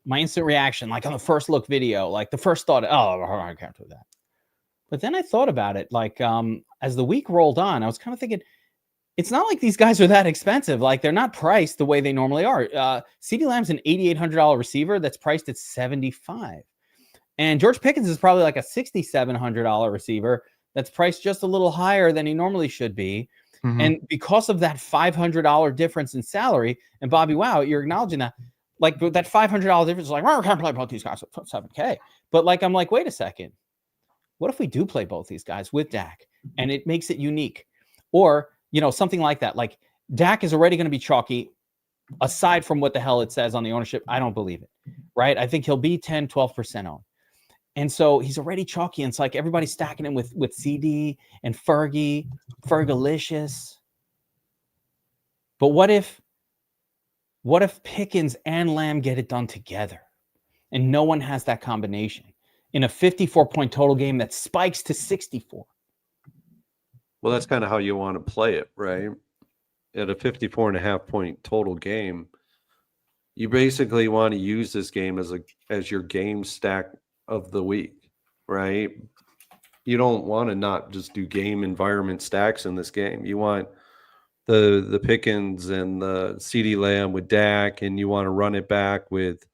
reaction, like on the first look video, like the first thought, I can't do that. But then I thought about it, like as the week rolled on, I was kind of thinking, it's not like these guys are that expensive. Like they're not priced the way they normally are. CeeDee Lamb's an $8,800 receiver that's priced at $75. And George Pickens is probably like a $6,700 receiver that's priced just a little higher than he normally should be. Mm-hmm. And because of that $500 difference in salary, and BobbyWow, you're acknowledging that, like that $500 difference is like, well, I can't play both these guys at $7K. But like, I'm like, wait a second. What if we do play both these guys with Dak and it makes it unique? Or, something like that. Like Dak is already going to be chalky aside from what the hell it says on the ownership. I don't believe it, right? I think he'll be 10, 12% owned. And so he's already chalky. And it's like everybody's stacking him with CD and Fergalicious. But what if Pickens and Lamb get it done together and no one has that combination in a 54-point total game that spikes to 64? Well, that's kind of how you want to play it, right? At a 54.5-point total game, you basically want to use this game as your game stack of the week, right? You don't want to not just do game environment stacks in this game. You want the Pickens and the CeeDee Lamb with Dak, and you want to run it back with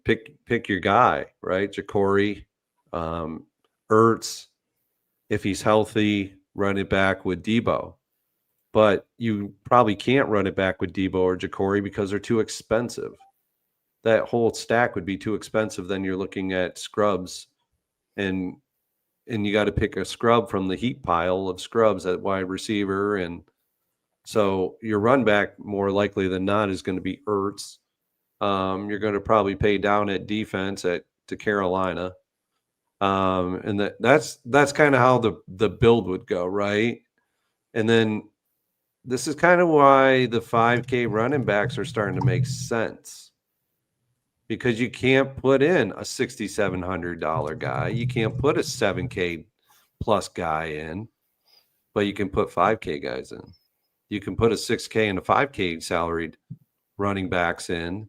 pick your guy, right? Ja'Cory, Ertz. If he's healthy, run it back with Debo. But you probably can't run it back with Debo or Ja'Cory because they're too expensive. That whole stack would be too expensive. Then you're looking at scrubs, and you got to pick a scrub from the heat pile of scrubs at wide receiver. And so your run back more likely than not is going to be Ertz. You're going to probably pay down at defense to Carolina. And that's kind of how the build would go, right? And then this is kind of why the 5K running backs are starting to make sense, because you can't put in a $6,700 guy. You can't put a 7K plus guy in, but you can put 5K guys in. You can put a 6K and a 5K salaried running backs in.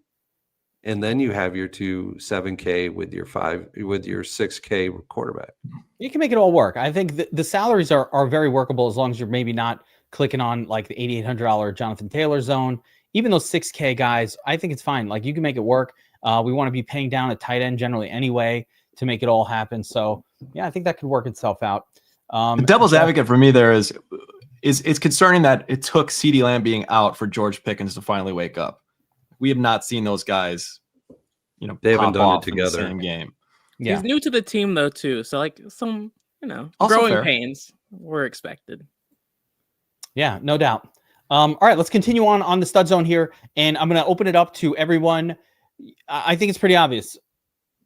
And then you have your 2 7K with your 6K quarterback. You can make it all work. I think the salaries are very workable as long as you're maybe not clicking on like the $8,800 Jonathan Taylor zone. Even those 6K guys, I think it's fine. Like you can make it work. We want to be paying down a tight end generally anyway to make it all happen. So yeah, I think that could work itself out. The devil's advocate for me there is it's concerning that it took CeeDee Lamb being out for George Pickens to finally wake up. We have not seen those guys, they haven't done it together in the same game. Yeah. He's new to the team though too, so like some also growing fair. Pains were expected. Yeah, no doubt. All right, let's continue on the stud zone here, and I'm going to open it up to everyone. I think it's pretty obvious.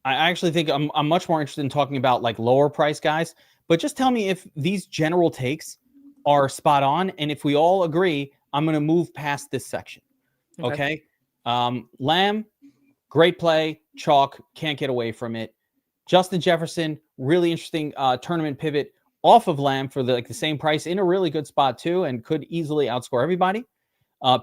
I actually think I'm much more interested in talking about like lower price guys, but just tell me if these general takes are spot on, and if we all agree, I'm going to move past this section. Okay. Lamb, great play, chalk, can't get away from it. Justin Jefferson, really interesting tournament pivot off of Lamb for the same price in a really good spot too, and could easily outscore everybody.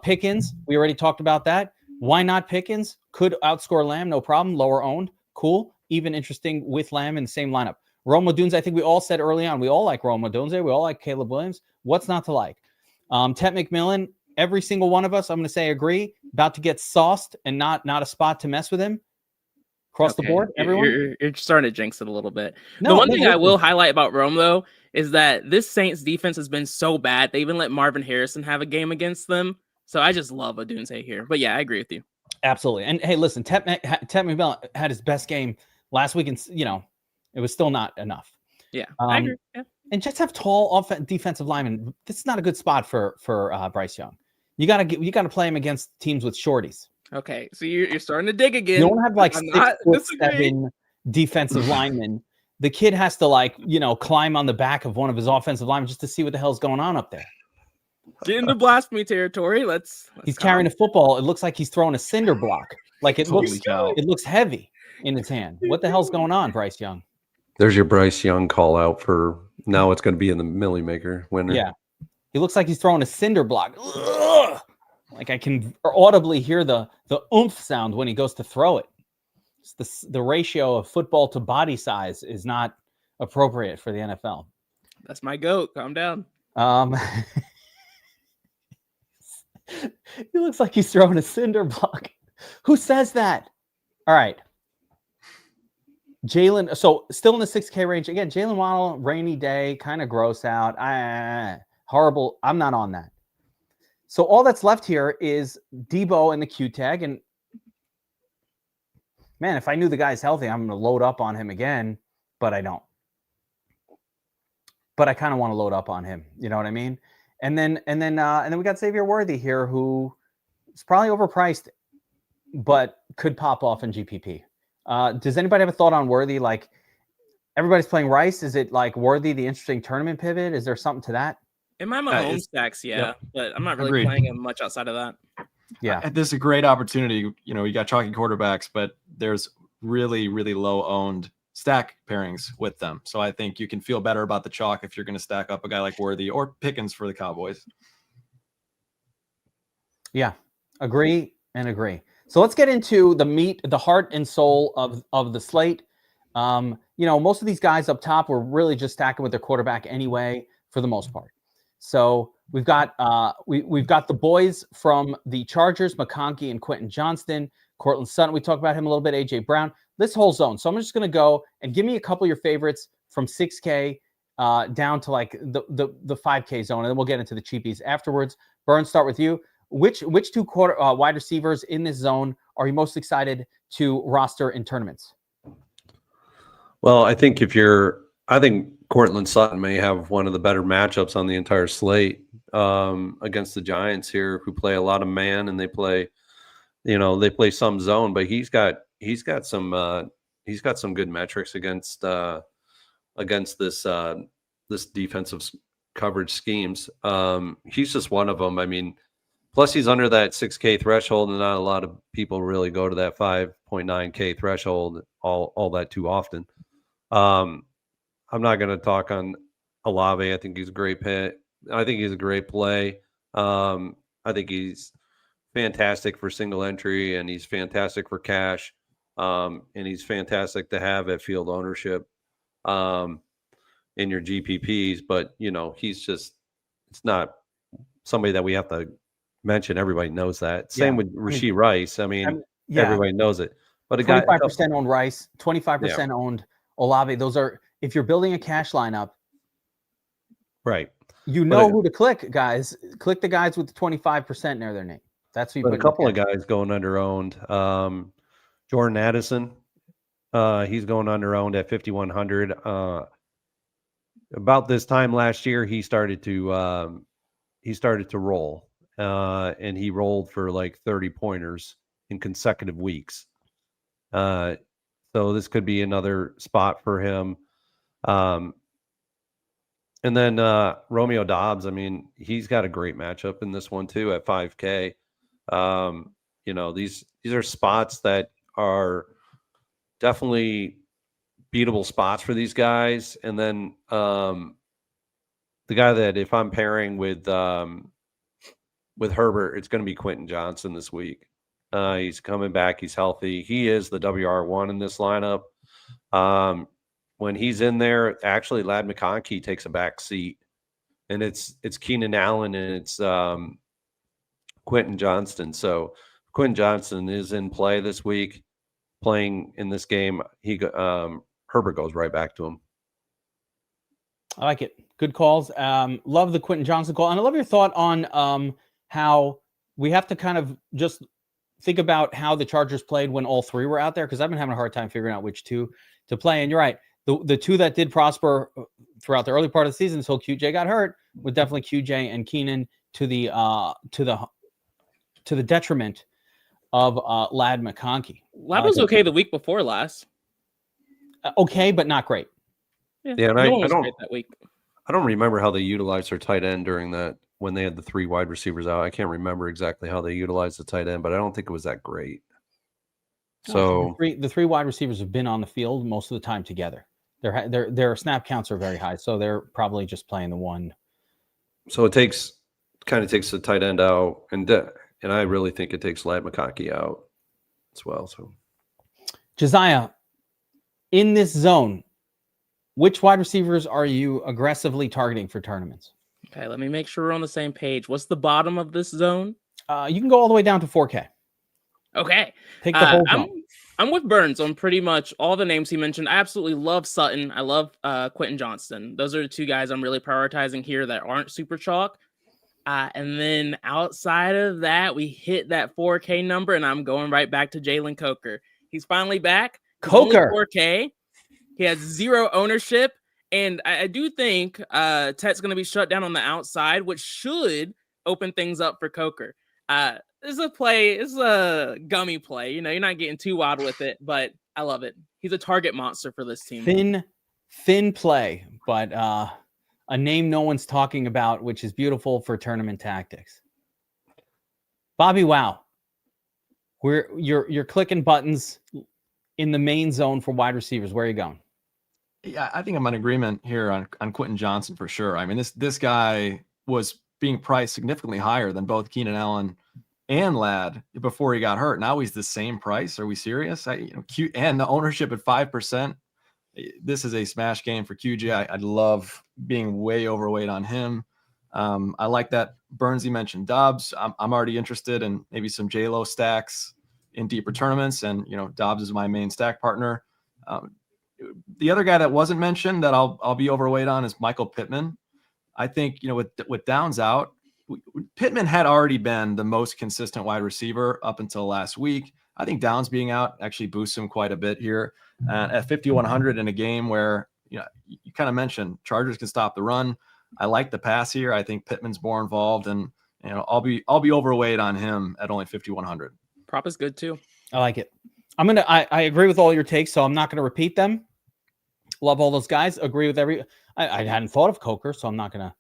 Pickens, we already talked about that. Why not Pickens? Could outscore Lamb, no problem. Lower owned, cool. Even interesting with Lamb in the same lineup. Rome Odunze, I think we all said early on, we all like Rome Odunze. We all like Caleb Williams. What's not to like? Tet McMillan, every single one of us, I'm going to say agree, about to get sauced and not a spot to mess with him. Across the board, everyone? You're starting to jinx it a little bit. The one thing I will highlight about Rome, though, is that this Saints defense has been so bad. They even let Marvin Harrison have a game against them. So I just love Odunze here. But yeah, I agree with you. Absolutely. And hey, listen, Tet McMillan had his best game last week, and it was still not enough. Yeah, I agree. Yeah. And just have tall defensive linemen. This is not a good spot for Bryce Young. You gotta play him against teams with shorties. Okay, so you're starting to dig again. You don't have like 6'7" defensive linemen. The kid has to climb on the back of one of his offensive linemen just to see what the hell's going on up there. Get into blasphemy territory. He's carrying a football. It looks like he's throwing a cinder block. Like it looks heavy in his hand. What the hell's going on, Bryce Young? There's your Bryce Young call out for now. It's going to be in the Millie Maker winner. Yeah. He looks like he's throwing a cinder block. Ugh! Like I can audibly hear the oomph sound when he goes to throw it. It's the ratio of football to body size is not appropriate for the NFL. That's my goat. Calm down. He looks like he's throwing a cinder block. Who says that? All right. Jalen, so still in the 6K range. Again, Jalen Waddle, rainy day, kind of gross out. Horrible. I'm not on that. So all that's left here is Debo and the Q tag. And man, if I knew the guy's healthy, I'm going to load up on him again, but I don't. But I kind of want to load up on him. You know what I mean? And then we got Xavier Worthy here, who is probably overpriced, but could pop off in GPP. Does anybody have a thought on Worthy? Like everybody's playing Rice. Is it like Worthy, the interesting tournament pivot? Is there something to that? In my home stacks, yeah, but I'm not really Agreed. playing him much outside of that. Yeah. This is a great opportunity. You know, you got chalky quarterbacks, but there's really, really low owned stack pairings with them. So I think you can feel better about the chalk if you're going to stack up a guy like Worthy or Pickens for the Cowboys. Yeah. Agree. So let's get into the meat, the heart and soul of the slate. You know, most of these guys up top were really just stacking with their quarterback anyway, for the most part. So we've got we've got the boys from the Chargers, McConkey and Quentin Johnston, Cortland Sutton. We talked about him a little bit, AJ Brown, this whole zone. So I'm just going to go and give me a couple of your favorites from 6K down to like the 5K zone, and then we'll get into the cheapies afterwards. Burns, start with you. Which two wide receivers in this zone are you most excited to roster in tournaments? Well, I think Cortland Sutton may have one of the better matchups on the entire slate against the Giants here, who play a lot of man and they play some zone, but he's got some good metrics against this defensive coverage schemes. He's just one of them. I mean, plus he's under that 6K threshold, and not a lot of people really go to that 5.9K threshold all that too often. I'm not going to talk on Olave. I think he's a great pick. I think he's a great play. I think he's fantastic for single entry, and he's fantastic for cash. And he's fantastic to have at field ownership in your GPPs. But, you know, it's not somebody that we have to mention. Everybody knows that. Same with Rashee Rice. I mean, everybody knows it. But 25% owned Rice, 25% owned Olave. Those are, if you're building a cash lineup, right? You know who to click, guys. Click the guys with the 25% near their name. That's who you put. A couple of guys going under owned. Jordan Addison, he's going under owned at 5,100. About this time last year, he started to roll, and he rolled for like 30 pointers in consecutive weeks. So this could be another spot for him. And then Romeo Dobbs, I mean, he's got a great matchup in this one too at 5K. You know, these are spots that are definitely beatable spots for these guys. And then the guy that if I'm pairing with Herbert, it's going to be Quentin Johnston this week. He's coming back. He's healthy. He is the WR1 in this lineup. When he's in there, actually, Ladd McConkey takes a back seat, and it's Keenan Allen and it's Quentin Johnston. So Quentin Johnston is in play this week, playing in this game. Herbert goes right back to him. I like it. Good calls. Love the Quentin Johnston call, and I love your thought on how we have to kind of just think about how the Chargers played when all three were out there, because I've been having a hard time figuring out which two to play. And you're right. The two that did prosper throughout the early part of the season until QJ got hurt was definitely QJ and Keenan to the detriment of Ladd McConkey. Ladd was okay the week before last. Okay, but not great. Yeah, and I I don't great that week. I don't remember how they utilized their tight end during that when they had the three wide receivers out. I can't remember exactly how they utilized the tight end, but I don't think it was that great. So the three wide receivers have been on the field most of the time together. Their snap counts are very high, so they're probably just playing the one. So it kind of takes the tight end out, and I really think it takes Ladd McConkey out as well. So Josiah, in this zone, which wide receivers are you aggressively targeting for tournaments? Okay, let me make sure we're on the same page. What's the bottom of this zone? You can go all the way down to 4K. Okay. Take the whole zone. I'm with Burns on pretty much all the names he mentioned. I absolutely love Sutton. I love Quentin Johnston. Those are the two guys I'm really prioritizing here that aren't super chalk. And then outside of that, we hit that 4K number, and I'm going right back to Jalen Coker. He's finally back. Coker. 4K. He has 0 ownership. And I do think Tet's going to be shut down on the outside, which should open things up for Coker. This is a play. This is a gummy play. You know, you're not getting too wild with it, but I love it. He's a target monster for this team. Thin play, but a name no one's talking about, which is beautiful for tournament tactics. BobbyWow, you're clicking buttons in the main zone for wide receivers. Where are you going? Yeah, I think I'm in agreement here on Quentin Johnson for sure. I mean, this guy was being priced significantly higher than both Keenan Allen and Ladd before he got hurt. Now he's the same price. Are we serious? And the ownership at 5%. This is a smash game for QJ. I'd love being way overweight on him. I like that Burnsy mentioned Dobbs. I'm already interested in maybe some J-Lo stacks in deeper tournaments, and Dobbs is my main stack partner. The other guy that wasn't mentioned that I'll be overweight on is Michael Pittman. I think with Downs out, Pittman had already been the most consistent wide receiver up until last week. I think Downs being out actually boosts him quite a bit here at 5,100 in a game where you kind of mentioned Chargers can stop the run. I like the pass here. I think Pittman's more involved, and I'll be overweight on him at only 5,100. Prop is good too. I like it. I agree with all your takes, so I'm not going to repeat them. Love all those guys. Agree with I hadn't thought of Coker, so I'm not going to.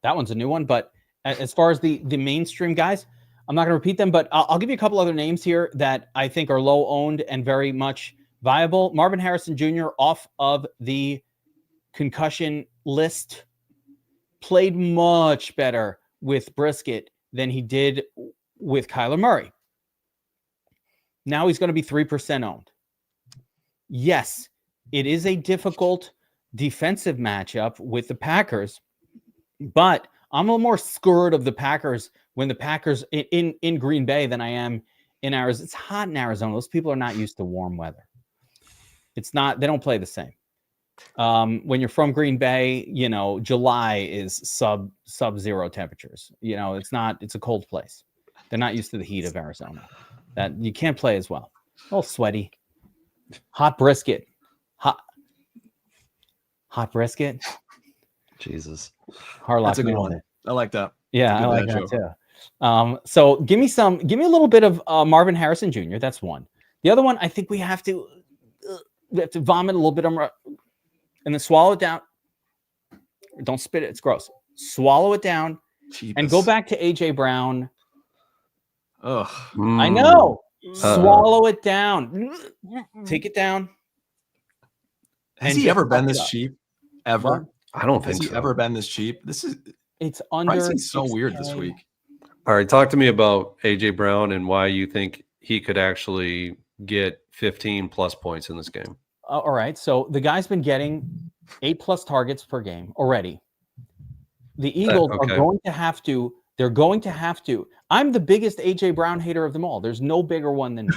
That one's a new one. But as far as the mainstream guys, I'm not going to repeat them. But I'll give you a couple other names here that I think are low owned and very much viable. Marvin Harrison Jr. off of the concussion list played much better with Brisket than he did with Kyler Murray. Now he's going to be 3% owned. Yes, it is a difficult defensive matchup with the Packers, but I'm a little more scared of the Packers when the Packers in Green Bay than I am in Arizona. It's hot in Arizona. Those people are not used to warm weather. It's not, they don't play the same. When you're from Green Bay, July is sub-zero temperatures. It's a cold place. They're not used to the heat of Arizona. That you can't play as well. Oh, sweaty. Hot brisket. Hot brisket. Jesus. Harlock, That's a good one. I like that. Yeah, I like that too. So give me a little bit of Marvin Harrison Jr. That's one. The other one, I think we have to vomit a little bit and then swallow it down. Don't spit it. It's gross. Swallow it down and go back to AJ Brown. Ugh. I know. Swallow it down. Take it down. Has he ever been this cheap? Ever? I don't think so. Has he ever been this cheap? It's under. Pricing's so weird this week. All right, talk to me about AJ Brown and why you think he could actually get 15 plus points in this game. All right, so the guy's been getting 8+ targets per game already. The Eagles are going to have to. They're going to have to. I'm the biggest AJ Brown hater of them all. There's no bigger one than me.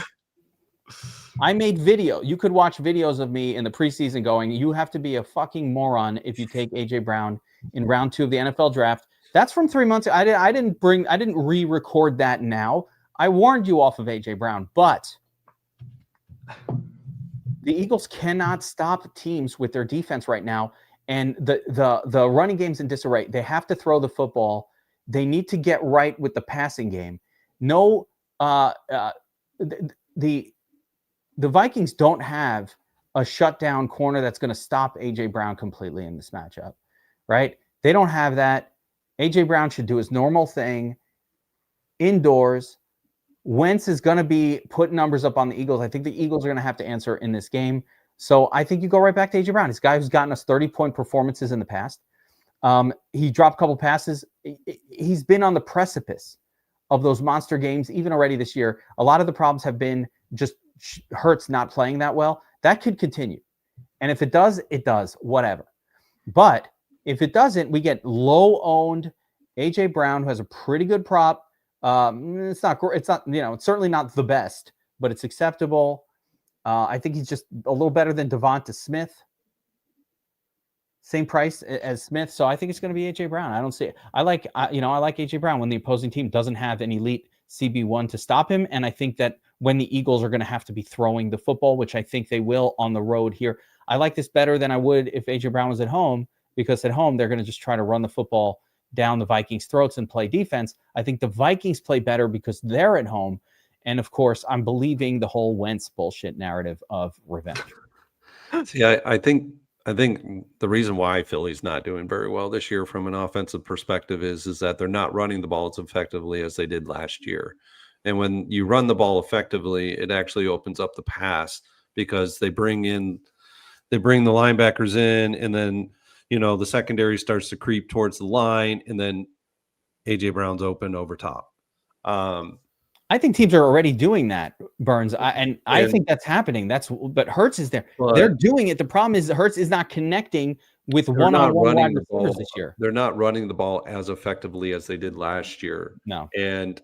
I made video. You could watch videos of me in the preseason going, you have to be a fucking moron if you take AJ Brown in round 2 of the NFL draft. That's from 3 months. I didn't re-record that now. I warned you off of AJ Brown, but the Eagles cannot stop teams with their defense right now. And the running game's in disarray. They have to throw the football. They need to get right with the passing game. No, the Vikings don't have a shutdown corner that's going to stop AJ Brown completely in this matchup, right? They don't have that. AJ Brown should do his normal thing indoors. Wentz is going to be putting numbers up on the Eagles. I think the Eagles are going to have to answer in this game. So I think you go right back to AJ Brown. He's a guy who's gotten us 30-point performances in the past. He dropped a couple passes. He's been on the precipice of those monster games, even already this year. A lot of the problems have been just Hurts not playing that well. That could continue. And if it does, it does, whatever. But if it doesn't, we get low-owned AJ Brown, who has a pretty good prop. It's not, it's certainly not the best, but it's acceptable. I think he's just a little better than Devonta Smith. Same price as Smith. So I think it's going to be AJ Brown. I don't see it. I like AJ Brown when the opposing team doesn't have an elite CB1 to stop him. And I think that when the Eagles are going to have to be throwing the football, which I think they will on the road here, I like this better than I would if AJ Brown was at home, because at home, they're going to just try to run the football down the Vikings' throats and play defense. I think the Vikings play better because they're at home. And of course, I'm believing the whole Wentz bullshit narrative of revenge. See, I think the reason why Philly's not doing very well this year from an offensive perspective is that they're not running the ball as effectively as they did last year. And when you run the ball effectively, it actually opens up the pass because they bring the linebackers in, and then, the secondary starts to creep towards the line, and then AJ Brown's open over top. I think teams are already doing that, Burns. I think that's happening. But Hurts is there. They're doing it. The problem is Hurts is not connecting with one-on-one wide receivers this year. They're not running the ball as effectively as they did last year. No. And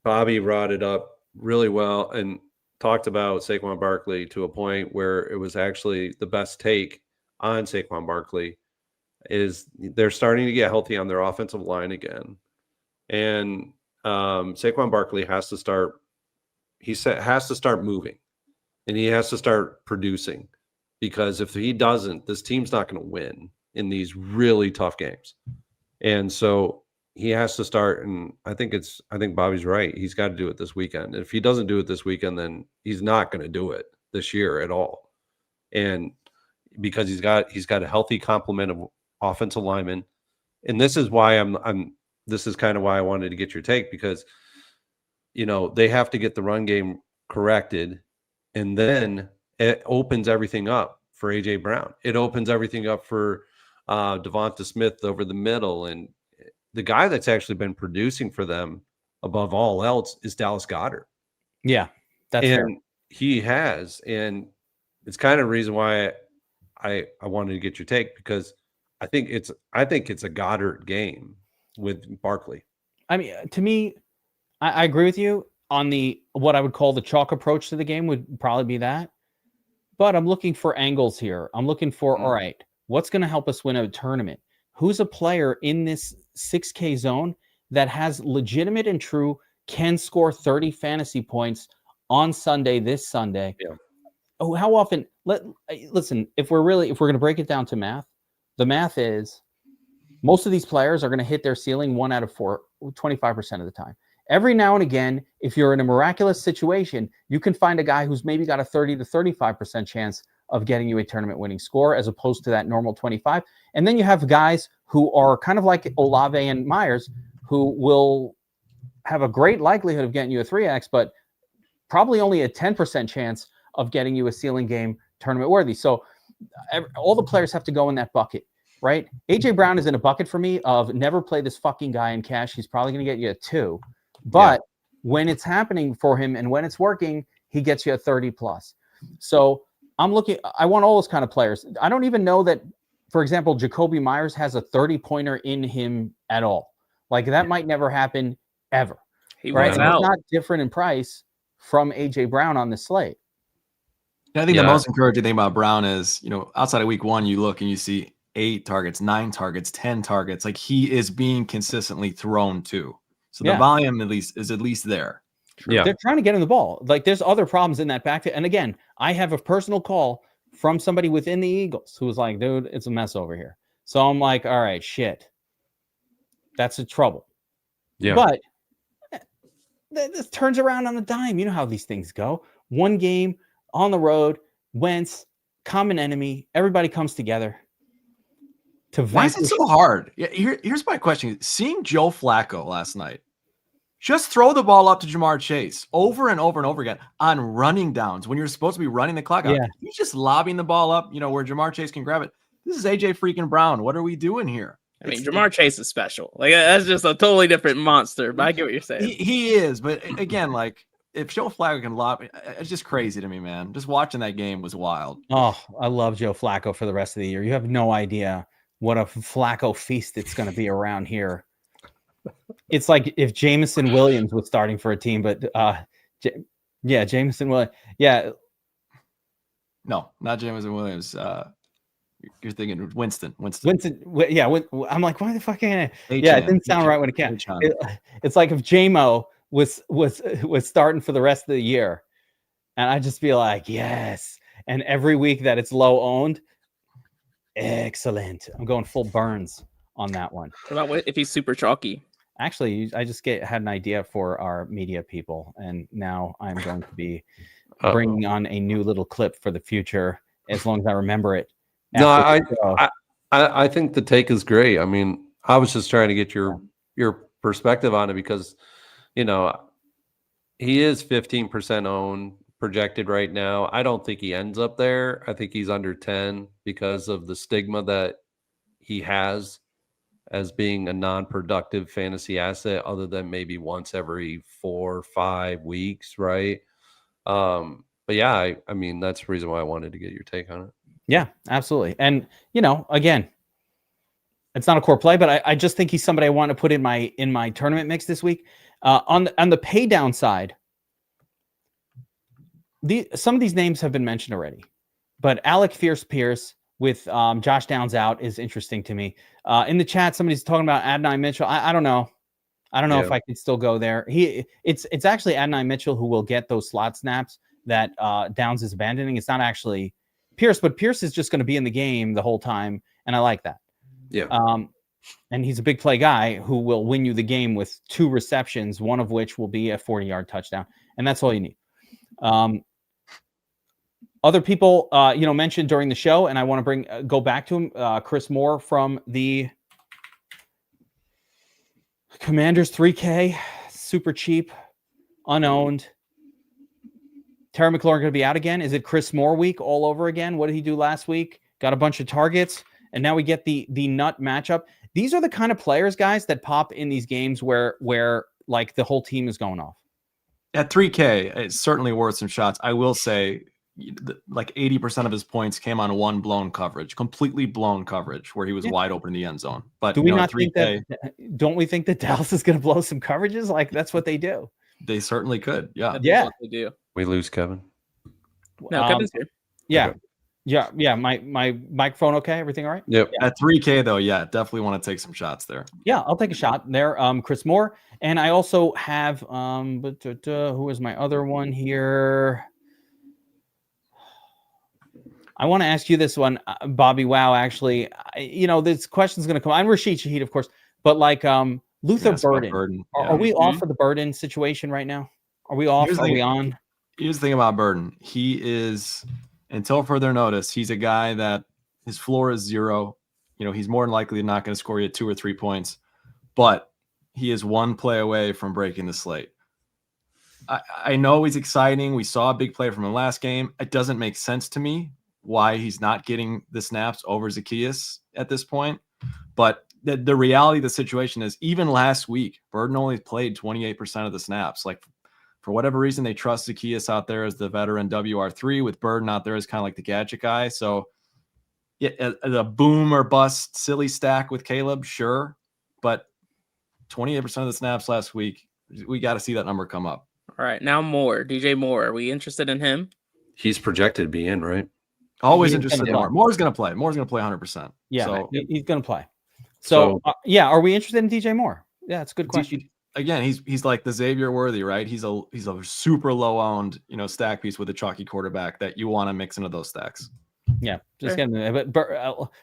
Bobby brought it up really well and talked about Saquon Barkley to a point where it was actually the best take on Saquon Barkley is they're starting to get healthy on their offensive line again. And Saquon Barkley has to start moving, and he has to start producing, because if he doesn't, this team's not going to win in these really tough games. And so he has to start. And I think Bobby's right. He's got to do it this weekend. If he doesn't do it this weekend, then he's not going to do it this year at all. And because he's got a healthy complement of offensive linemen. And this is why this is kind of why I wanted to get your take, because, they have to get the run game corrected, and then it opens everything up for AJ Brown. It opens everything up for Devonta Smith over the middle. And the guy that's actually been producing for them above all else is Dallas Goedert. Yeah, that's fair. He has, and it's kind of the reason why I wanted to get your take, because I think it's a Goddard game with Barkley. I mean, to me, I agree with you on what I would call the chalk approach to the game would probably be that. But I'm looking for angles here. I'm looking for, all right, what's going to help us win a tournament? Who's a player in this 6K zone that has legitimate and true can score 30 fantasy points on Sunday, this Sunday? Yeah. Oh, how often? Listen, if we're going to break it down to math, the math is most of these players are going to hit their ceiling 1 out of 4, 25% of the time. Every now and again, if you're in a miraculous situation, you can find a guy who's maybe got a 30 to 35% chance of getting you a tournament winning score, as opposed to that normal 25. And then you have guys who are kind of like Olave and Myers, who will have a great likelihood of getting you a 3X, but probably only a 10% chance of getting you a ceiling game tournament worthy. So all the players have to go in that bucket, right? AJ Brown is in a bucket for me of never play this fucking guy in cash. He's probably going to get you a 2, but when it's happening for him and when it's working, he gets you a 30 plus. So I want all those kind of players. I don't even know that, for example, Jacoby Myers has a 30-pointer in him at all. Like that might never happen ever. He right? was And out. it's not different in price from AJ Brown on the slate. I think the most encouraging thing about Brown is, outside of week 1, you look and you see 8 targets, 9 targets, 10 targets. Like he is being consistently thrown to. So the volume is at least there. Yeah. They're trying to get him the ball. Like there's other problems in that backfield. And again, I have a personal call from somebody within the Eagles who was like, dude, it's a mess over here. So I'm like, all right, shit. That's a trouble. Yeah. But this turns around on a dime. You know how these things go. One game on the road, Wentz, common enemy. Everybody comes together. Why is it so hard? Yeah, here's my question. Seeing Joe Flacco last night, Just throw the ball up to Jamar Chase over and over and over again on running downs when you're supposed to be running the clock out. Yeah. He's just lobbing the ball up, where Jamar Chase can grab it. This is AJ freaking Brown. What are we doing here? I mean, Jamar Chase is special. Like, that's just a totally different monster. But I get what you're saying. He is, but again, like, if Joe Flacco can lob, it's just crazy to me, man. Just watching that game was wild. Oh, I love Joe Flacco for the rest of the year. You have no idea what a Flacco feast it's going to be around here. It's like if Jameson Williams was starting for a team, but Jameson Williams. Yeah. No, not Jameson Williams. You're thinking Winston. Yeah. I'm like, why the fuck can't I? Yeah, it didn't sound right when it came. It's like if J-Mo was starting for the rest of the year, and I'd just be like, yes. And every week that it's low owned, excellent. I'm going full Burns on that one. What about if he's super chalky? Actually, I just had an idea for our media people, and now I'm going to be bringing on a new little clip for the future, as long as I remember it. No, I think the take is great. I mean, I was just trying to get your perspective on it because, he is 15% owned projected right now. I don't think he ends up there. I think he's under 10 because of the stigma that he has as being a non-productive fantasy asset other than maybe once every 4 or 5 weeks, right? But yeah, I mean, that's the reason why I wanted to get your take on it. Yeah, absolutely. And, again, it's not a core play, but I just think he's somebody I want to put in my tournament mix this week. On the pay down side, some of these names have been mentioned already, but Alec Pierce with Josh Downs out is interesting to me. In the chat, somebody's talking about Adonai Mitchell. I don't know. I don't know if I can still go there. It's actually Adonai Mitchell who will get those slot snaps that Downs is abandoning. It's not actually Pierce, but Pierce is just going to be in the game the whole time, and I like that. Yeah. And he's a big play guy who will win you the game with 2 receptions, one of which will be a 40-yard touchdown, and that's all you need. Other people, mentioned during the show, and I want to go back to him. Chris Moore from the Commanders 3K, super cheap, unowned. Terry McLaurin going to be out again. Is it Chris Moore week all over again? What did he do last week? Got a bunch of targets, and now we get the nut matchup. These are the kind of players, guys, that pop in these games where like the whole team is going off. At 3K, it's certainly worth some shots. I will say, like 80% of his points came on one blown coverage, completely blown coverage, where he was wide open in the end zone. But do we not think that? Don't we think that Dallas is going to blow some coverages? Like that's what they do. They certainly could. Yeah. Yeah. What they do. We lose Kevin. No, Kevin's here. Yeah. Okay. Yeah. My microphone okay? Everything all right? Yep. At 3K though, yeah, definitely want to take some shots there. Yeah, I'll take a shot there. Chris Moore, and I also have who is my other one here? I want to ask you this one, BobbyWow. Actually, this question's going to come. I'm Rashid Shaheed, of course, but like Luther Burden. Are we off for the Burden situation right now? Are we off? Are we on? Here's the thing about Burden. He is, until further notice, he's a guy that his floor is 0. He's more than likely not going to score you 2 or 3 points, but he is one play away from breaking the slate. I know he's exciting. We saw a big play from him last game. It doesn't make sense to me why he's not getting the snaps over Zacchaeus at this point. But the reality of the situation is, even last week, Burden only played 28% of the snaps. Like, for whatever reason, they trust Zacchaeus out there as the veteran WR3, with Burden out there as kind of like the gadget guy. So a boom or bust silly stack with Caleb, sure. But 28% of the snaps last week, we got to see that number come up. All right, now Moore, DJ Moore. Are we interested in him? He's projected to be in, right? Always interested in Moore. Moore's going to play. Moore's going to play 100%. Yeah, so, he's going to play. So are we interested in DJ Moore? Yeah, it's a good question. Again, he's like the Xavier Worthy, right? He's a super low owned, stack piece with a chalky quarterback that you want to mix into those stacks. Yeah, just getting. But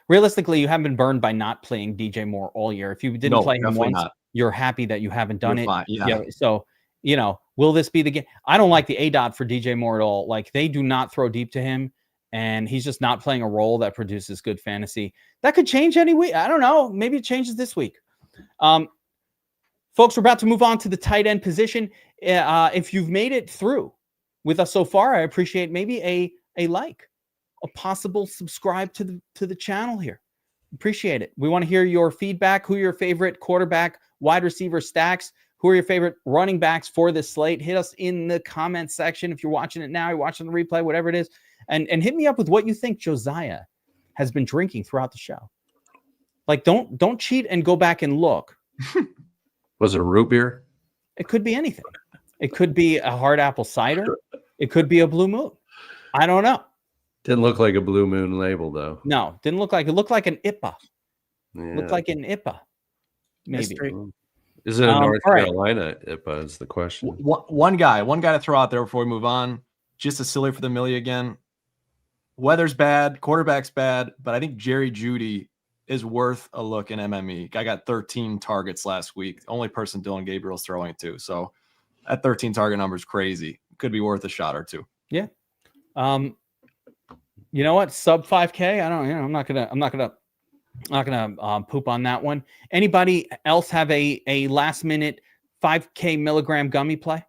realistically, you haven't been burned by not playing DJ Moore all year. If you didn't play him once, you're happy that you haven't done it. Yeah. So will this be the game? I don't like the ADOT for DJ Moore at all. Like, they do not throw deep to him, and he's just not playing a role that produces good fantasy. That could change any week. I don't know. Maybe it changes this week. Folks, we're about to move on to the tight end position. If you've made it through with us so far, I appreciate maybe a like, a possible subscribe to the channel here. Appreciate it. We want to hear your feedback. Who are your favorite quarterback, wide receiver stacks? Who are your favorite running backs for this slate? Hit us in the comments section. If you're watching it now, you're watching the replay, whatever it is, and hit me up with what you think Josiah has been drinking throughout the show. Like, don't cheat and go back and look. Was it a root beer? It could be anything. It could be a hard apple cider. It could be a Blue Moon. I don't know. Didn't look like a Blue Moon label, though. No, didn't look like it. Looked like an IPA. Yeah. Looked like an IPA. Maybe. Mystery. Is it a North all right. Carolina IPA is the question. One guy to throw out there before we move on, just a silly for the millie again. Weather's bad, quarterback's bad, but I think Jerry Jeudy is worth a look in MME. I got 13 targets last week. The only person Dylan Gabriel's throwing it to. So that 13 target number is crazy. Could be worth a shot or two. Yeah. You know what? Sub 5K. I don't. I'm not gonna poop on that one. Anybody else have a last minute 5K milligram gummy play?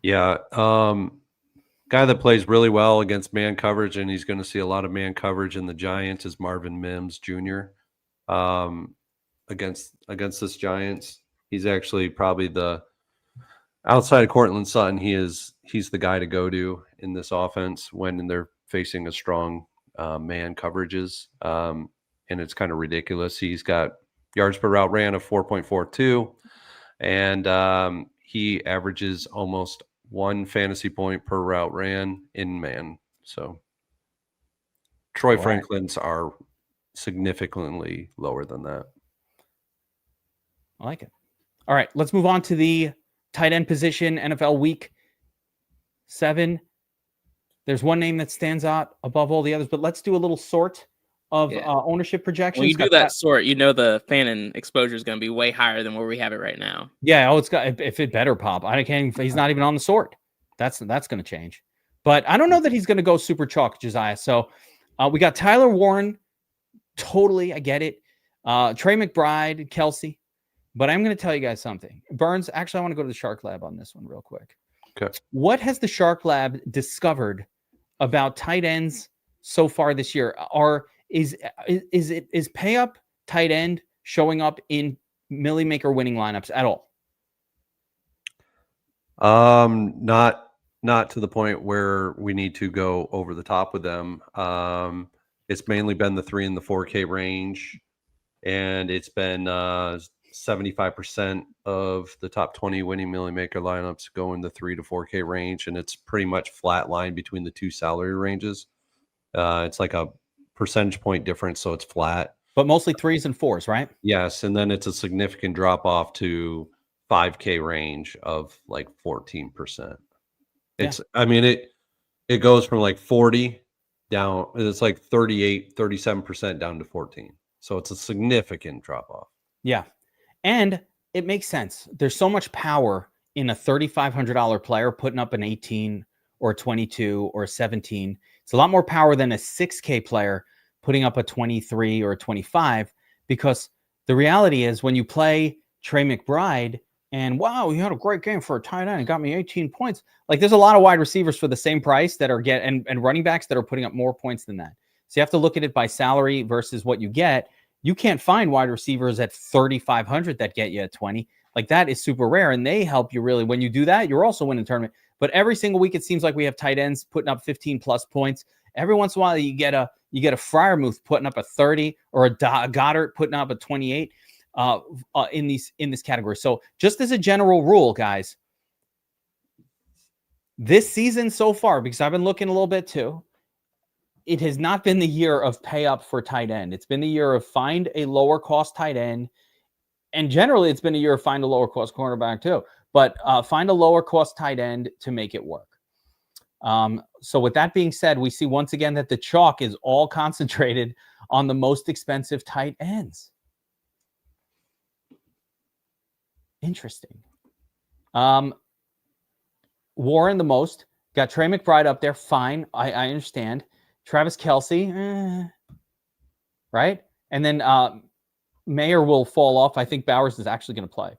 Yeah. Guy that plays really well against man coverage, and he's going to see a lot of man coverage in the Giants is Marvin Mims Jr. Against this Giants, he's actually probably the outside of Cortland Sutton. He's the guy to go to in this offense when they're facing a strong man coverages. And it's kind of ridiculous. He's got yards per route ran of 4.42, and he averages almost 1 fantasy point per route ran in man. So Troy Franklin's are significantly lower than that. I like it. All right, let's move on to the tight end position. NFL Week 7. There's one name that stands out above all the others, but let's do a little sort of ownership projections. When you do that sort, you know the Fannin exposure is going to be way higher than where we have it right now. Yeah, it's got if it better pop. I can't. He's not even on the sort. That's going to change. But I don't know that he's going to go super chalk, Josiah. So we got Tyler Warren. Totally, I get it. Trey McBride, Kelsey. But I'm going to tell you guys something. Burns, actually, I want to go to the Shark Lab on this one real quick. Okay. What has the Shark Lab discovered about tight ends so far this year? Is pay up tight end showing up in Millie Maker winning lineups at all? Not to the point where we need to go over the top with them. It's mainly been the 3 and the 4K range, and it's been 75% of the top 20 winning Millie Maker lineups go in the 3 to 4K range, and it's pretty much flat line between the two salary ranges. It's like a percentage point difference, so it's flat. But mostly 3s and 4s, right? Yes, and then it's a significant drop off to 5K range of like 14%. It's I mean it goes from like 40 down, it's like 37% down to 14. So it's a significant drop off. Yeah. And it makes sense. There's so much power in a $3,500 player putting up an 18 or 22 or 17. It's a lot more power than a 6K player putting up a 23 or a 25, because the reality is when you play Trey McBride and wow, he had a great game for a tight end and got me 18 points. Like there's a lot of wide receivers for the same price that are and running backs that are putting up more points than that. So you have to look at it by salary versus what you get. You can't find wide receivers at 3,500 that get you at 20. Like that is super rare, and they help you really. When you do that, you're also winning tournament. But every single week, it seems like we have tight ends putting up 15 plus points. Every once in a while, you get a Freiermuth putting up a 30 or a Goddard putting up a 28 in this category. So just as a general rule, guys, this season so far, because I've been looking a little bit too, it has not been the year of pay up for tight end. It's been the year of find a lower cost tight end. And generally, it's been a year of find a lower cost cornerback too. But find a lower cost tight end to make it work. So with that being said, we see once again that the chalk is all concentrated on the most expensive tight ends. Interesting. Warren the most. Got Trey McBride up there. Fine. I understand. Travis Kelce. Right? And then Mayer will fall off. I think Bowers is actually going to play.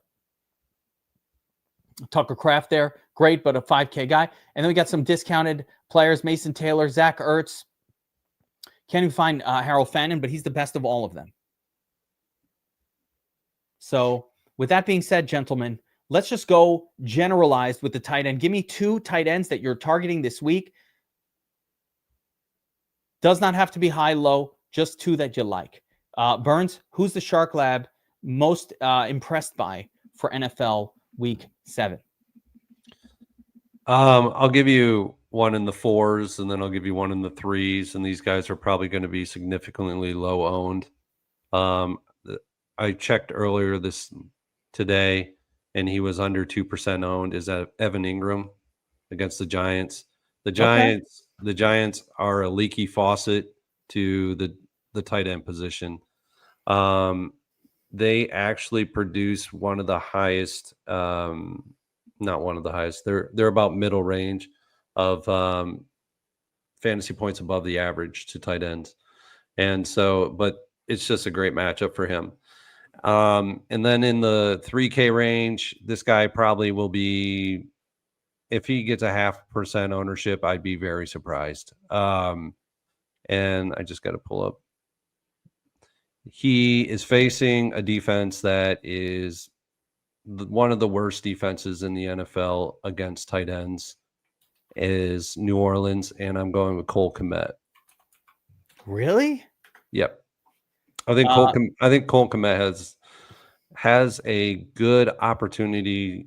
Tucker Kraft there, great, but a 5K guy. And then we got some discounted players: Mason Taylor, Zach Ertz. Can't even find Harold Fannin, but he's the best of all of them. So with that being said, gentlemen, let's just go generalized with the tight end. Give me 2 tight ends that you're targeting this week. Does not have to be high, low, just 2 that you like. Burns, who's the Shark Lab most impressed by for NFL Week 7? I'll give you one in the 4s, and then I'll give you one in the 3s, and these guys are probably going to be significantly low owned. I checked earlier today, and he was under 2% owned. Is that Evan Ingram against the Giants? The Giants are a leaky faucet to the tight end position. They actually produce one of the highest, not one of the highest. They're about middle range of fantasy points above the average to tight ends, and so, but it's just a great matchup for him. And then in the 3K range, this guy probably will be, if he gets a 0.5% ownership, I'd be very surprised. And I just got to pull up. He is facing a defense that is one of the worst defenses in the NFL against tight ends, is New Orleans, and I'm going with Cole Kmet. Really? Yep. I think Cole Kmet has a good opportunity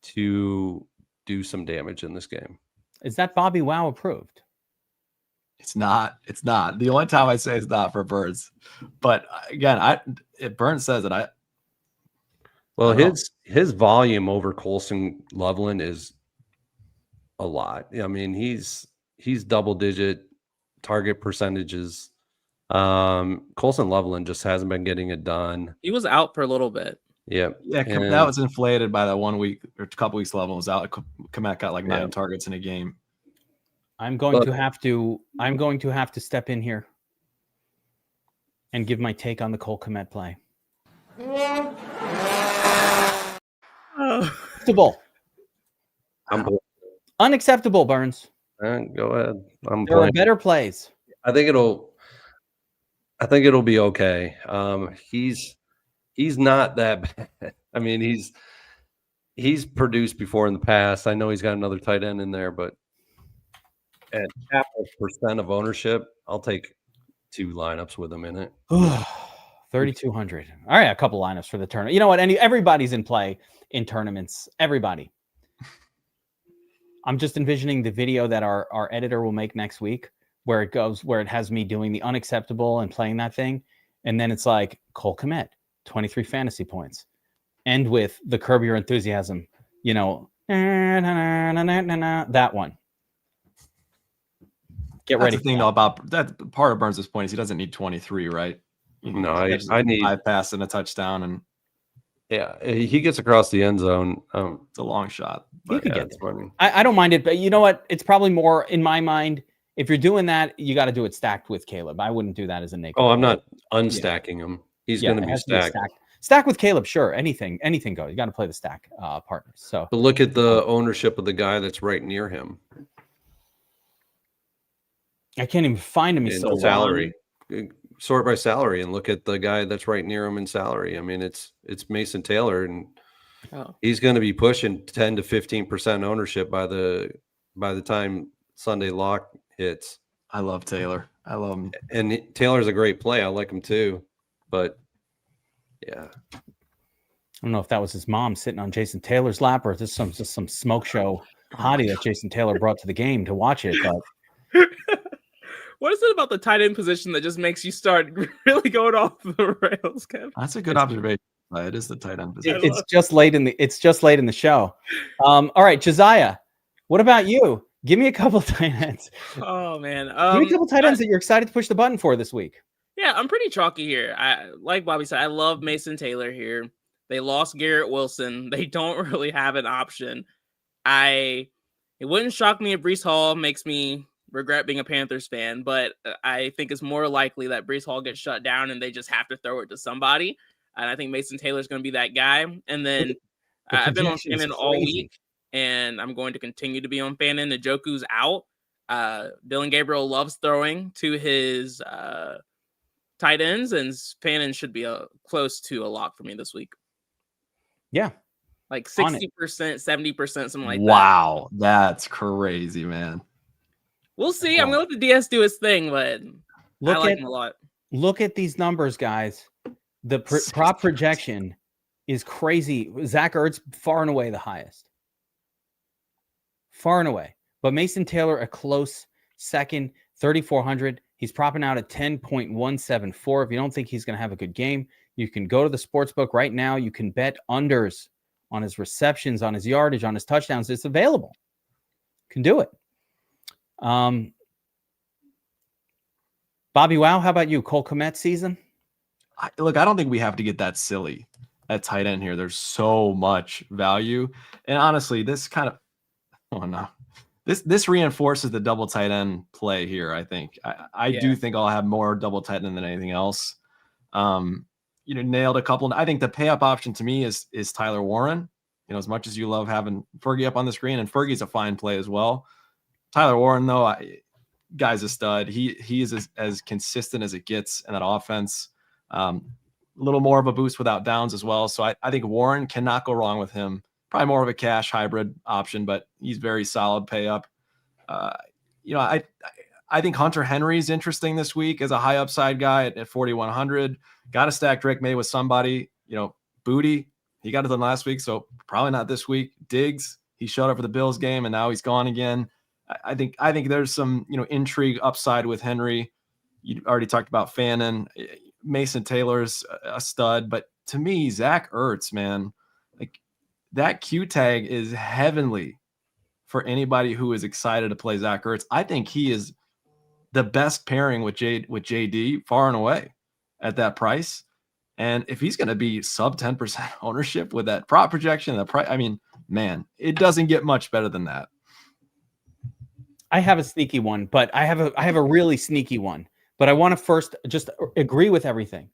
to do some damage in this game. Is that BobbyWow approved? It's not. It's not. The only time I say it's not for Burns, but again, if Burns says it, well, his volume over Colson Loveland is a lot. I mean, he's double digit target percentages. Colson Loveland just hasn't been getting it done. He was out for a little bit. Yeah, that was inflated by that 1 week or a couple weeks. Loveland was out. Komet got like 9 targets in a game. I'm going to have to step in here and give my take on the Cole Kmet play. Acceptable. Unacceptable, Burns. Go ahead. There are better plays. I think it'll be okay. He's not that bad. I mean, he's produced before in the past. I know he's got another tight end in there, but at 0.5% of ownership, I'll take 2 lineups with him in it. 3,200. All right, a couple lineups for the tournament. You know what? Everybody's in play in tournaments. Everybody. I'm just envisioning the video that our editor will make next week, where it has me doing the unacceptable and playing that thing, and then it's like Cole Kmet, 23 fantasy points, end with the Curb Your Enthusiasm. You know, that one. Get ready. The thing though about that, part of Burns' point is he doesn't need 23, right? No, I need 5 passes and a touchdown, and he gets across the end zone. It's a long shot. You could get there. I don't mind it, but you know what? It's probably more in my mind. If you're doing that, you got to do it stacked with Caleb. I wouldn't do that as a naked. Oh, I'm not unstacking him. He's going to be stacked. Stack with Caleb, sure. Anything goes. You got to play the stack partners. So, but look at the ownership of the guy that's right near him. I can't even find him. He's so salary. Sort by salary and look at the guy that's right near him in salary. I mean, it's Mason Taylor, and he's going to be pushing 10 to 15% ownership by the time Sunday lock hits. I love Taylor. I love him, and Taylor's a great play. I like him too, but yeah, I don't know if that was his mom sitting on Jason Taylor's lap, or just some smoke show hottie that Jason Taylor brought to the game to watch it. But what is it about the tight end position that just makes you start really going off the rails, Kev? That's a good observation. It is the tight end position. It's just late in the show. All right, Josiah, what about you? Give me a couple of tight ends. Oh man, give me a couple of tight ends that you're excited to push the button for this week. Yeah, I'm pretty chalky here. Like Bobby said, I love Mason Taylor here. They lost Garrett Wilson. They don't really have an option. It wouldn't shock me if Breece Hall makes me regret being a Panthers fan, but I think it's more likely that Breece Hall gets shut down and they just have to throw it to somebody. And I think Mason Taylor's going to be that guy. And then I've been on projection's Fannin all crazy. week, and I'm going to continue to be on Fannin. Njoku's out. Dylan Gabriel loves throwing to his tight ends, and Fannin should be close to a lock for me this week. Yeah. Like On it. 60%, 70%, something like that. Wow, that's crazy, man. We'll see. I'm going to let the DS do his thing, but I like him a lot. Look at these numbers, guys. The prop projection is crazy. Zach Ertz far and away the highest. Far and away. But Mason Taylor a close second, 3,400. He's propping out at 10.174. If you don't think he's going to have a good game, you can go to the sportsbook right now. You can bet unders on his receptions, on his yardage, on his touchdowns. It's available. You can do it. BobbyWow, how about you? Cole Kmet season? Look, I don't think we have to get that silly at tight end here. There's so much value. And honestly, this kind of, oh no, this reinforces the double tight end play here. I think I do think I'll have more double tight end than anything else. Nailed a couple. I think the pay up option to me is Tyler Warren. As much as you love having Fergie up on the screen, and Fergie's a fine play as well. Tyler Warren, though, guy's a stud. He is as consistent as it gets in that offense. A little more of a boost without downs as well. So I think Warren cannot go wrong with him. Probably more of a cash hybrid option, but he's very solid pay up. I think Hunter Henry is interesting this week as a high upside guy at 4,100. Got to stack Drake May with somebody. Booty, he got it done last week, so probably not this week. Diggs, he showed up for the Bills game and now he's gone again. I think there's some intrigue upside with Henry. You already talked about Fannin. Mason Taylor's a stud, but to me, Zach Ertz, man, like that Q tag is heavenly for anybody who is excited to play Zach Ertz. I think he is the best pairing with JD far and away at that price. And if he's going to be sub 10% ownership with that prop projection, it doesn't get much better than that. I have a sneaky one, but I have a really sneaky one. But I want to first just agree with everything.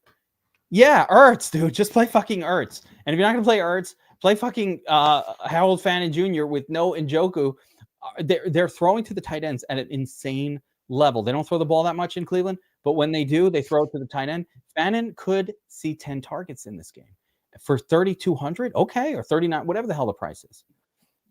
Yeah, Ertz, dude. Just play fucking Ertz. And if you're not going to play Ertz, play fucking Harold Fannin Jr. with no Njoku. They're throwing to the tight ends at an insane level. They don't throw the ball that much in Cleveland, but when they do, they throw it to the tight end. Fannin could see 10 targets in this game. For 3,200, okay, or 39, whatever the hell the price is.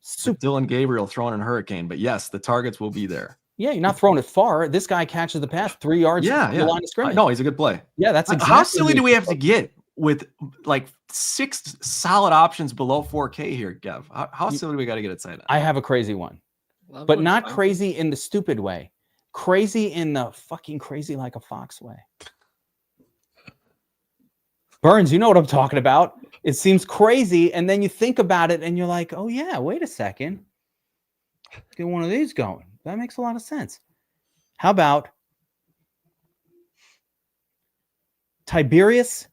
Dylan Gabriel throwing in hurricane, but yes, the targets will be there. Yeah, you're not throwing it far. This guy catches the pass 3 yards from the line of scrimmage. No, he's a good play. Yeah, that's exactly how silly do we have to get with like 6 solid options below 4K here, Gev? How silly do we got to get at tight? I have a crazy one, but not crazy in the stupid way. Crazy in the fucking crazy like a fox way. Burns, you know what I'm talking about. It seems crazy, and then you think about it, and you're like, oh, yeah, wait a second. Get one of these going. That makes a lot of sense. How about Tiberius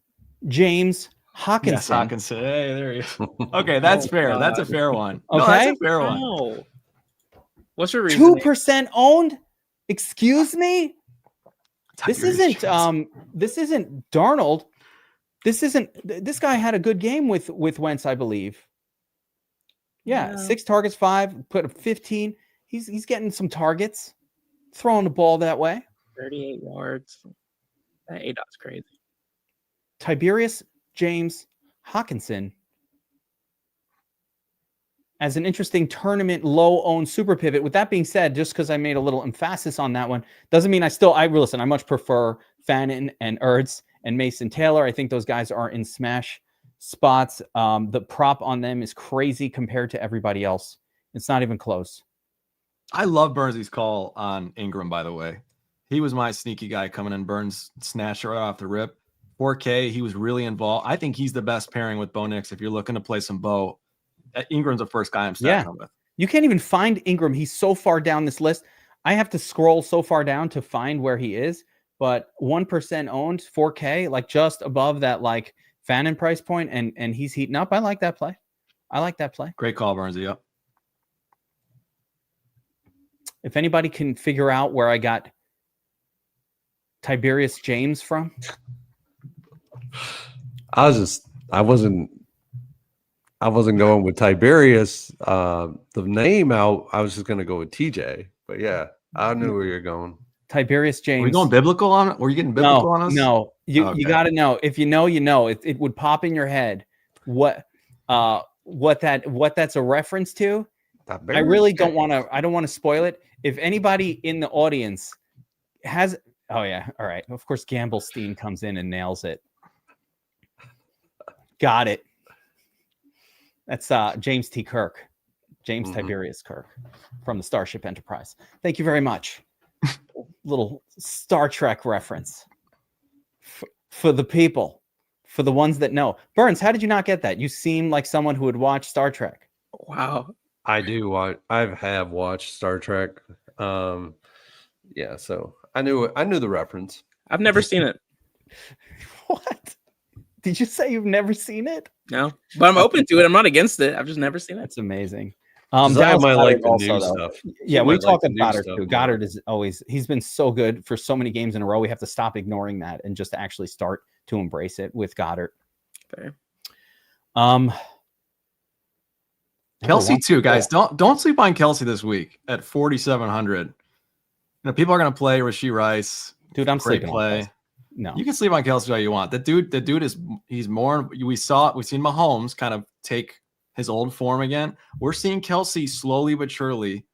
James Hawkinson? Yes, Hawkinson. Hey, there you go. Okay, that's fair. That's a fair one. Okay. No, that's a fair one. No. What's your reason? 2% owned? Excuse me? This isn't Darnold. This guy had a good game with Wentz, I believe. Yeah, 6 targets, 5, put a 15. He's getting some targets, throwing the ball that way. 38 yards. That ADOT's crazy. Tiberius James Hawkinson as an interesting tournament low-owned super pivot. With that being said, just because I made a little emphasis on that one, doesn't mean I much prefer Fannin and Ertz and Mason Taylor. I think those guys are in smash spots. The prop on them is crazy compared to everybody else. It's not even close. I love Burnsy's call on Ingram, by the way. He was my sneaky guy coming in. Burns snatched right off the rip. 4K, he was really involved. I think he's the best pairing with Bo Nix if you're looking to play some Bo. Ingram's the first guy I'm stacking with. You can't even find Ingram. He's so far down this list. I have to scroll so far down to find where he is. But 1% owned, 4K, like just above that like Fannin price point, and he's heating up. I like that play. Great call, Burnsy. Yep. If anybody can figure out where I got Tiberius James from. I I wasn't going with Tiberius. The name out, I was just going to go with TJ. But yeah, I knew where you're going. Tiberius James. Are we going biblical on it? Were you getting biblical on us? No. You Okay. got to know. If you know, you know. It would pop in your head what that's a reference to. I really don't want to. I don't want to spoil it. If anybody in the audience has, oh yeah, all right. Of course, Gamblestein comes in and nails it. Got it. That's James T. Kirk, James Tiberius Kirk from the Starship Enterprise. Thank you very much. Little Star Trek reference for the people, for the ones that know. Burns, how did you not get that? You seem like someone who would watch Star Trek. Wow. I do. I have watched Star Trek. Yeah, so I knew the reference. I've never seen it. What? Did you say you've never seen it? No, but I'm open to it. I'm not against it. I've just never seen it. That's amazing. I Dallas might like Goedert the new though. stuff. Yeah, You we might talk like the about new Goddard stuff too. more. Goddard is always, he's been so good for so many games in a row. We have to stop ignoring that and just actually start to embrace it with Goddard. Fair. Kelsey too, guys. Don't sleep on Kelsey this week at 4,700. People are gonna play Rashee Rice. Dude, I'm Great sleeping play. on Kelsey. No, You can sleep on Kelsey all you want. The dude is he's more. We've seen Mahomes kind of take his old form again. We're seeing Kelsey slowly but surely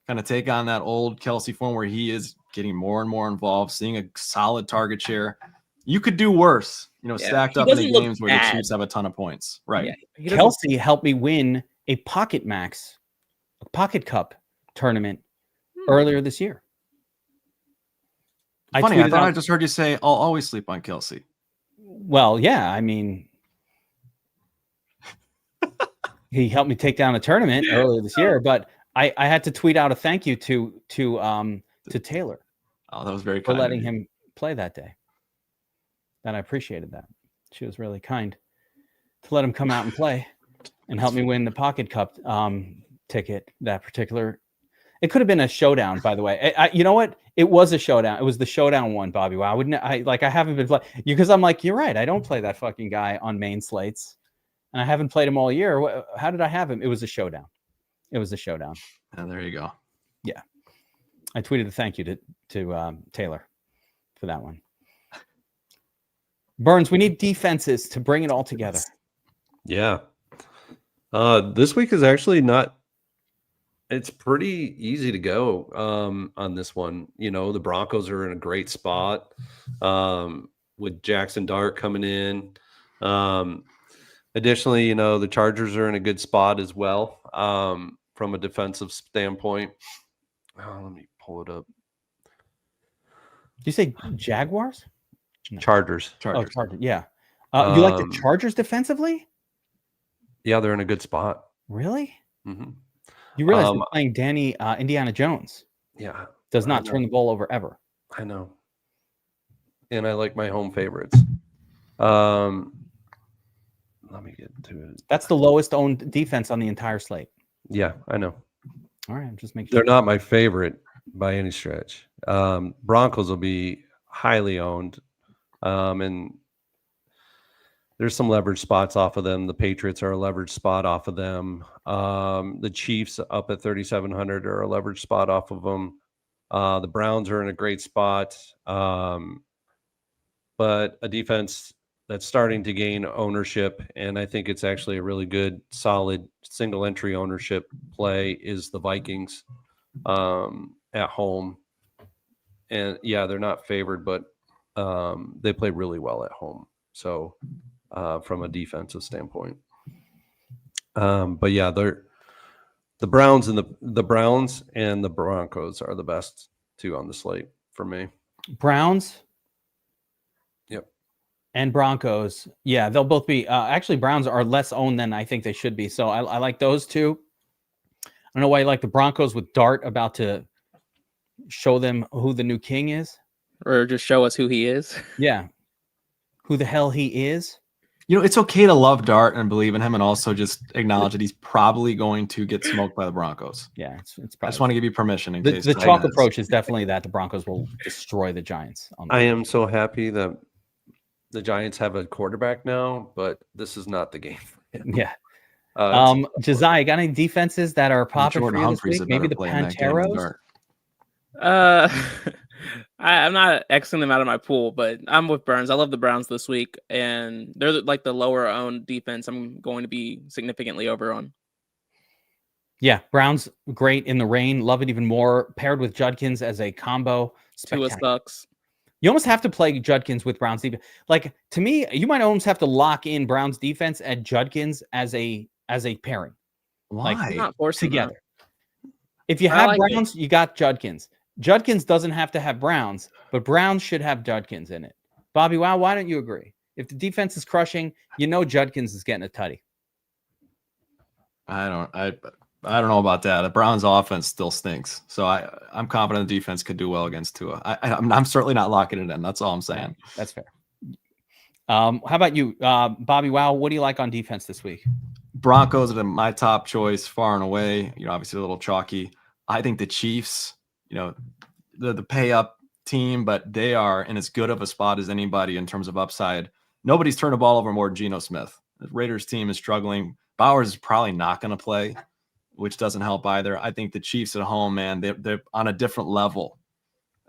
kind of take on that old Kelsey form where he is getting more and more involved, seeing a solid target share. You could do worse, stacked up in the games where the Chiefs have a ton of points. Right. Yeah, Kelsey helped me win a Pocket Cup tournament earlier this year. Funny, I thought I just heard you say I'll always sleep on Kelsey. Well, yeah, I mean, he helped me take down a tournament earlier this year, but I had to tweet out a thank you to Taylor. Oh, that was very for kind letting him play that day. And I appreciated that. She was really kind to let him come out and play and help me win the Pocket Cup ticket. That particular, it could have been a showdown, by the way. You know what? It was a showdown. It was the showdown one, Bobby. Wow, I haven't been playing because I'm like, you're right. I don't play that fucking guy on main slates, and I haven't played him all year. How did I have him? It was a showdown. It was a showdown. And there you go. Yeah, I tweeted a thank you to Taylor for that one. Burns, we need defenses to bring it all together. Yeah. This week is actually not. It's pretty easy to go on this one. The Broncos are in a great spot with Jackson Dart coming in. Additionally, the Chargers are in a good spot as well from a defensive standpoint. Let me pull it up. Did you say Jaguars? No. Chargers. Oh, Chargers. Yeah. You like the Chargers defensively? Yeah, they're in a good spot. Really? Mm-hmm. You realize they're playing Danny Indiana Jones. Yeah. Does not turn the ball over ever. I know. And I like my home favorites. Let me get to it. That's the lowest owned defense on the entire slate. Yeah, I know. All right, I'm just making They're sure. not my favorite by any stretch. Broncos will be highly owned. And there's some leverage spots off of them. The Patriots are a leverage spot off of them. The Chiefs up at 3,700 are a leverage spot off of them. The Browns are in a great spot. But a defense that's starting to gain ownership, and I think it's actually a really good, solid single entry ownership play, is the Vikings at home. And yeah, they're not favored, but they play really well at home. So from a defensive standpoint. But yeah, the Browns and the Browns and the Broncos are the best two on the slate for me. Browns. Yep. And Broncos. Yeah, they'll both be actually Browns are less owned than I think they should be. So I like those two. I don't know why you like the Broncos with Dart about to show them who the new king is. Or just show us who he is. Yeah. Who the hell he is. It's okay to love Dart and believe in him, and also just acknowledge that he's probably going to get smoked by the Broncos. Yeah, it's I probably. just want to give you permission in The case chalk approach is definitely that the Broncos will destroy the Giants. I am so happy that the Giants have a quarterback now, but this is not the game for him. Yeah. Josiah, got any defenses that are popping for Jordan you this Humphrey's week? a better Maybe the play in that game in the Panteros? dark. I'm not Xing them out of my pool, but I'm with Burns. I love the Browns this week, and they're like the lower owned defense I'm going to be significantly over on. Yeah, Browns great in the rain. Love it even more. Paired with Judkins as a combo. Tua sucks. You almost have to play Judkins with Browns defense. Like, to me, you might almost have to lock in Browns defense at Judkins as a pairing. Why? Like, I'm not forcing together. that. If you I have like Browns, you got Judkins. Judkins doesn't have to have Browns, but Browns should have Judkins in it. BobbyWow, why don't you agree? If the defense is crushing, Judkins is getting a tutty. I don't know about that. The Browns offense still stinks. So I'm confident the defense could do well against Tua. I'm certainly not locking it in. That's all I'm saying. That's fair. How about you, BobbyWow? What do you like on defense this week? Broncos are my top choice far and away. Obviously a little chalky. I think the Chiefs, the pay up team, but they are in as good of a spot as anybody in terms of upside. Nobody's turned the ball over more than Geno Smith. The Raiders team is struggling. Bowers is probably not going to play, which doesn't help either. I think the Chiefs at home, man, they're on a different level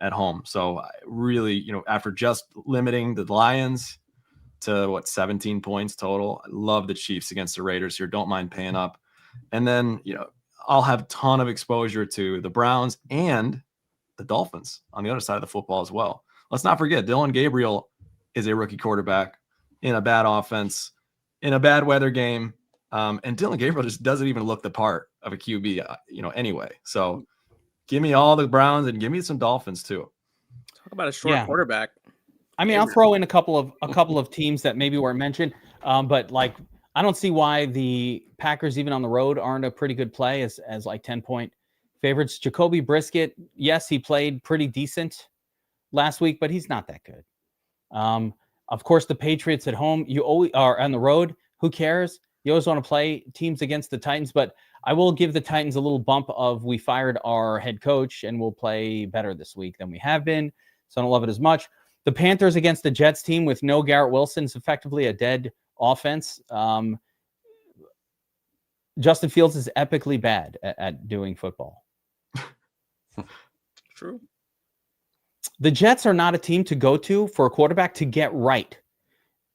at home. So really, after just limiting the Lions to 17 points total, I love the Chiefs against the Raiders here. Don't mind paying up. And then, I'll have a ton of exposure to the Browns and the Dolphins on the other side of the football as well. Let's not forget, Dylan Gabriel is a rookie quarterback in a bad offense, in a bad weather game. And Dylan Gabriel just doesn't even look the part of a QB, anyway. So give me all the Browns and give me some Dolphins too. Talk about a short quarterback. I mean, I'll throw in a couple of teams that maybe weren't mentioned, but like, I don't see why the Packers, even on the road, aren't a pretty good play as like 10-point favorites. Jacoby Brissett, yes, he played pretty decent last week, but he's not that good. Of course, the Patriots at home, you always are on the road. Who cares? You always want to play teams against the Titans, but I will give the Titans a little bump of we fired our head coach and we'll play better this week than we have been. So I don't love it as much. The Panthers against the Jets team with no Garrett Wilson is effectively a dead offense. Justin Fields is epically bad at doing football. True. The Jets are not a team to go to for a quarterback to get right.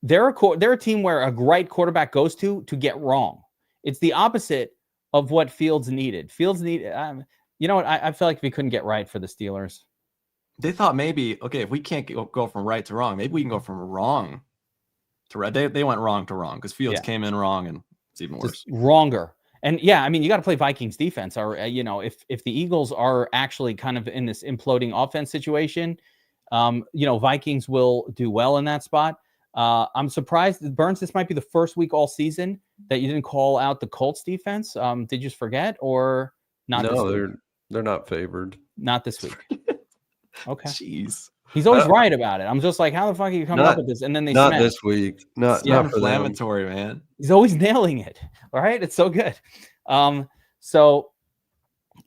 They're a team where a right quarterback goes to get wrong. It's the opposite of what Fields needed. You know what? I feel like we couldn't get right for the Steelers. They thought maybe, okay, if we can't go from right to wrong, maybe we can go from wrong to right. They went wrong to wrong because Fields came in wrong, and it's even worse. Just wronger. And yeah, I mean, you got to play Vikings defense. Or if the Eagles are actually kind of in this imploding offense situation, Vikings will do well in that spot. I'm surprised, Burns, this might be the first week all season that you didn't call out the Colts defense. Did you just forget or not? No, they're not favored. Not this week. Okay. Jeez. He's always right about it. I'm just like, how the fuck are you coming up with this? And then they not smash. This week. Not inflammatory, man. He's always nailing it. All right. It's so good. So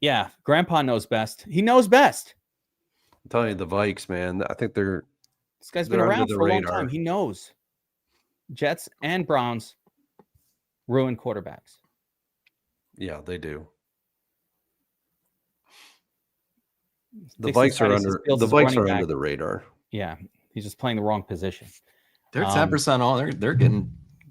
yeah, Grandpa knows best. He knows best. I'm telling you, the Vikes, man. I think this guy's been around for a long time. He knows. Jets and Browns ruin quarterbacks. Yeah, they do. The Vikes are under the radar. Yeah, he's just playing the wrong position. They're 10% on.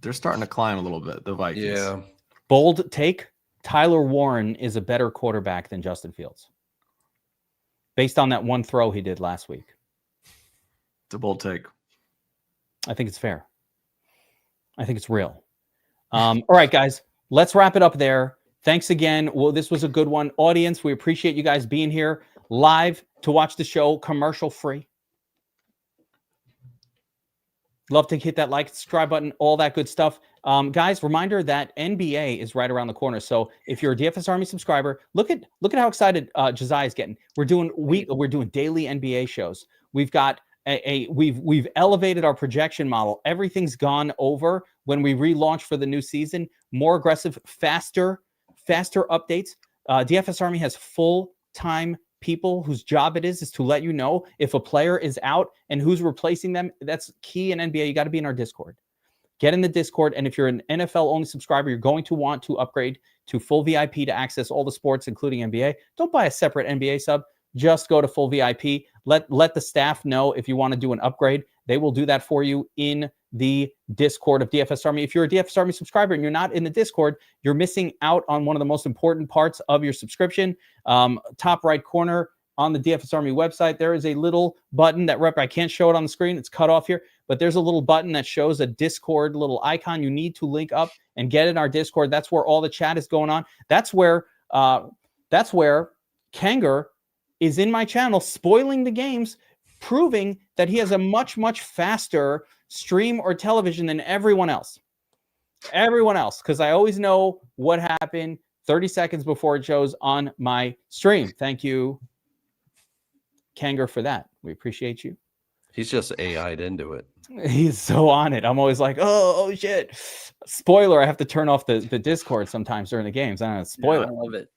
They're starting to climb a little bit. The Vikings. Yeah. Bold take: Tyler Warren is a better quarterback than Justin Fields, based on that one throw he did last week. It's a bold take. I think it's fair. I think it's real. All right, guys, let's wrap it up there. Thanks again. Well, this was a good one. Audience, we appreciate you guys being here live to watch the show, commercial free. Love to hit that like, subscribe button, all that good stuff. Guys, reminder that NBA is right around the corner. So if you're a DFS Army subscriber, look at how excited Josiah is getting. We're doing daily NBA shows. We've got we've elevated our projection model. Everything's gone over when we relaunch for the new season. More aggressive, faster updates. DFS Army has full-time people whose job it is to let you know if a player is out and who's replacing them. That's key in NBA. You got to be in our Discord. Get in the Discord. And if you're an NFL only subscriber, you're going to want to upgrade to full VIP to access all the sports, including NBA. Don't buy a separate NBA sub. Just go to full VIP. Let the staff know if you want to do an upgrade. They will do that for you in the Discord of DFS Army. If you're a DFS Army subscriber and you're not in the Discord, you're missing out on one of the most important parts of your subscription. Top right corner on the DFS Army website, there is a little button that I can't show it on the screen. It's cut off here, but there's a little button that shows a Discord little icon. You need to link up and get in our Discord. That's where all the chat is going on. That's where Kanger is in my channel spoiling the games, proving that he has a much, much faster stream or television than everyone else. Because I always know what happened 30 seconds before it shows on my stream. Thank you, Kanger, for that. We appreciate you. He's just AI'd into it. He's so on it. I'm always like, oh shit. Spoiler, I have to turn off the Discord sometimes during the games. I don't know, spoiler. Yeah, I love it.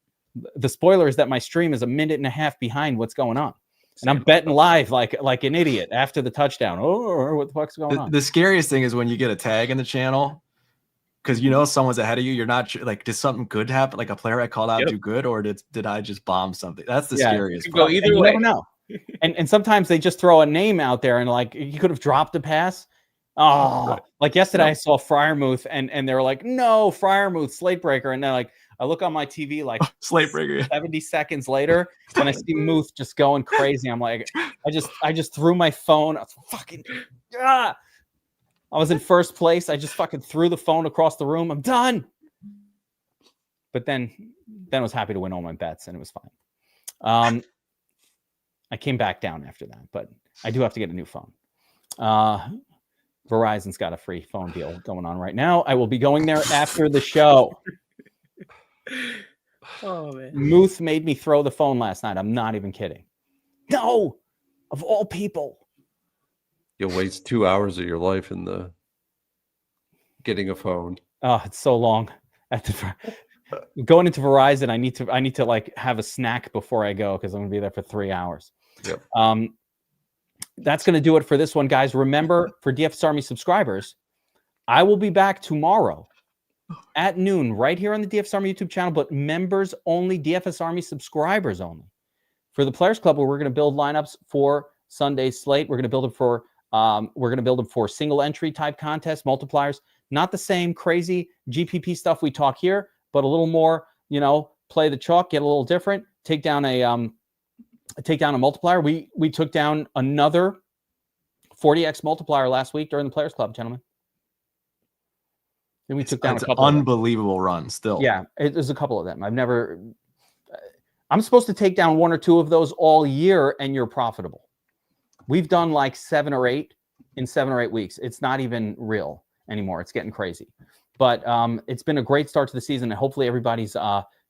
The spoiler is that my stream is a minute and a half behind what's going on. And I'm betting live like an idiot after the touchdown. Oh, what the fuck's going on? The scariest thing is when you get a tag in the channel because you know someone's ahead of you. You're not sure, like, did something good happen? Like a player I called out do good, or did I just bomb something? That's the scariest. Go either way. You never know. And sometimes they just throw a name out there and like you could have dropped a pass. Oh, like yesterday I saw Fryermuth and they were like, no, Fryermuth, slate breaker. And then like I look on my TV like slate breaker 70 seconds later and I see Muth just going crazy. I'm like, I just threw my phone. I was fucking I was in first place. I just fucking threw the phone across the room. I'm done. But then I was happy to win all my bets and it was fine. I came back down after that, but I do have to get a new phone. Verizon's got a free phone deal going on right now. I will be going there after the show. Oh man. Muth made me throw the phone last night. I'm not even kidding. No, of all people. You'll waste 2 hours of your life in the getting a phone. Oh, it's so long. Going into Verizon, I need to like have a snack before I go because I'm gonna be there for 3 hours. Yep. That's gonna do it for this one, guys. Remember, for DFS Army subscribers, I will be back tomorrow at noon right here on the DFS Army YouTube channel, but members only, DFS Army subscribers only. For the Players Club, where we're gonna build lineups for Sunday's slate, we're gonna build them for single entry type contests, multipliers. Not the same crazy GPP stuff we talk here, but a little more, play the chalk, get a little different, take down a multiplier. We took down another 40x multiplier last week during the Players Club, gentlemen. Then we took down a couple. Unbelievable run still. Yeah, there's a couple of them. I'm supposed to take down one or two of those all year and you're profitable. We've done like 7 or 8 in 7 or 8 weeks. It's not even real anymore. It's getting crazy. But it's been a great start to the season, and hopefully everybody's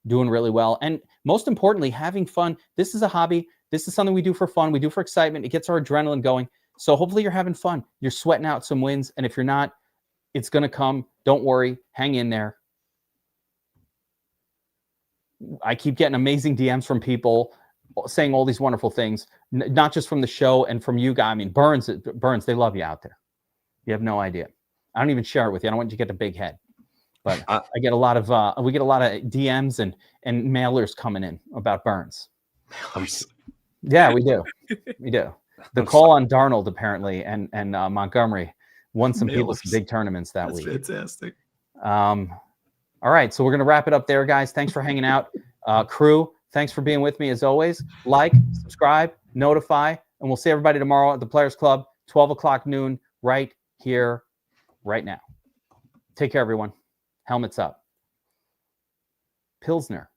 doing really well. And most importantly, having fun. This is a hobby. This is something we do for fun. We do for excitement. It gets our adrenaline going. So hopefully you're having fun. You're sweating out some wins. And if you're not, it's going to come. Don't worry. Hang in there. I keep getting amazing DMs from people saying all these wonderful things, not just from the show and from you guys. I mean, Burns, they love you out there. You have no idea. I don't even share it with you. I don't want you to get a big head, but we get a lot of DMs and mailers coming in about Burns. Yeah, we do. We do. The call on Darnold apparently and Montgomery won some people some big tournaments that week. Fantastic. All right, so we're gonna wrap it up there, guys. Thanks for hanging out, crew. Thanks for being with me as always. Like, subscribe, notify, and we'll see everybody tomorrow at the Players Club, 12 o'clock noon, right here, right now. Take care, everyone. Helmets up. Pilsner.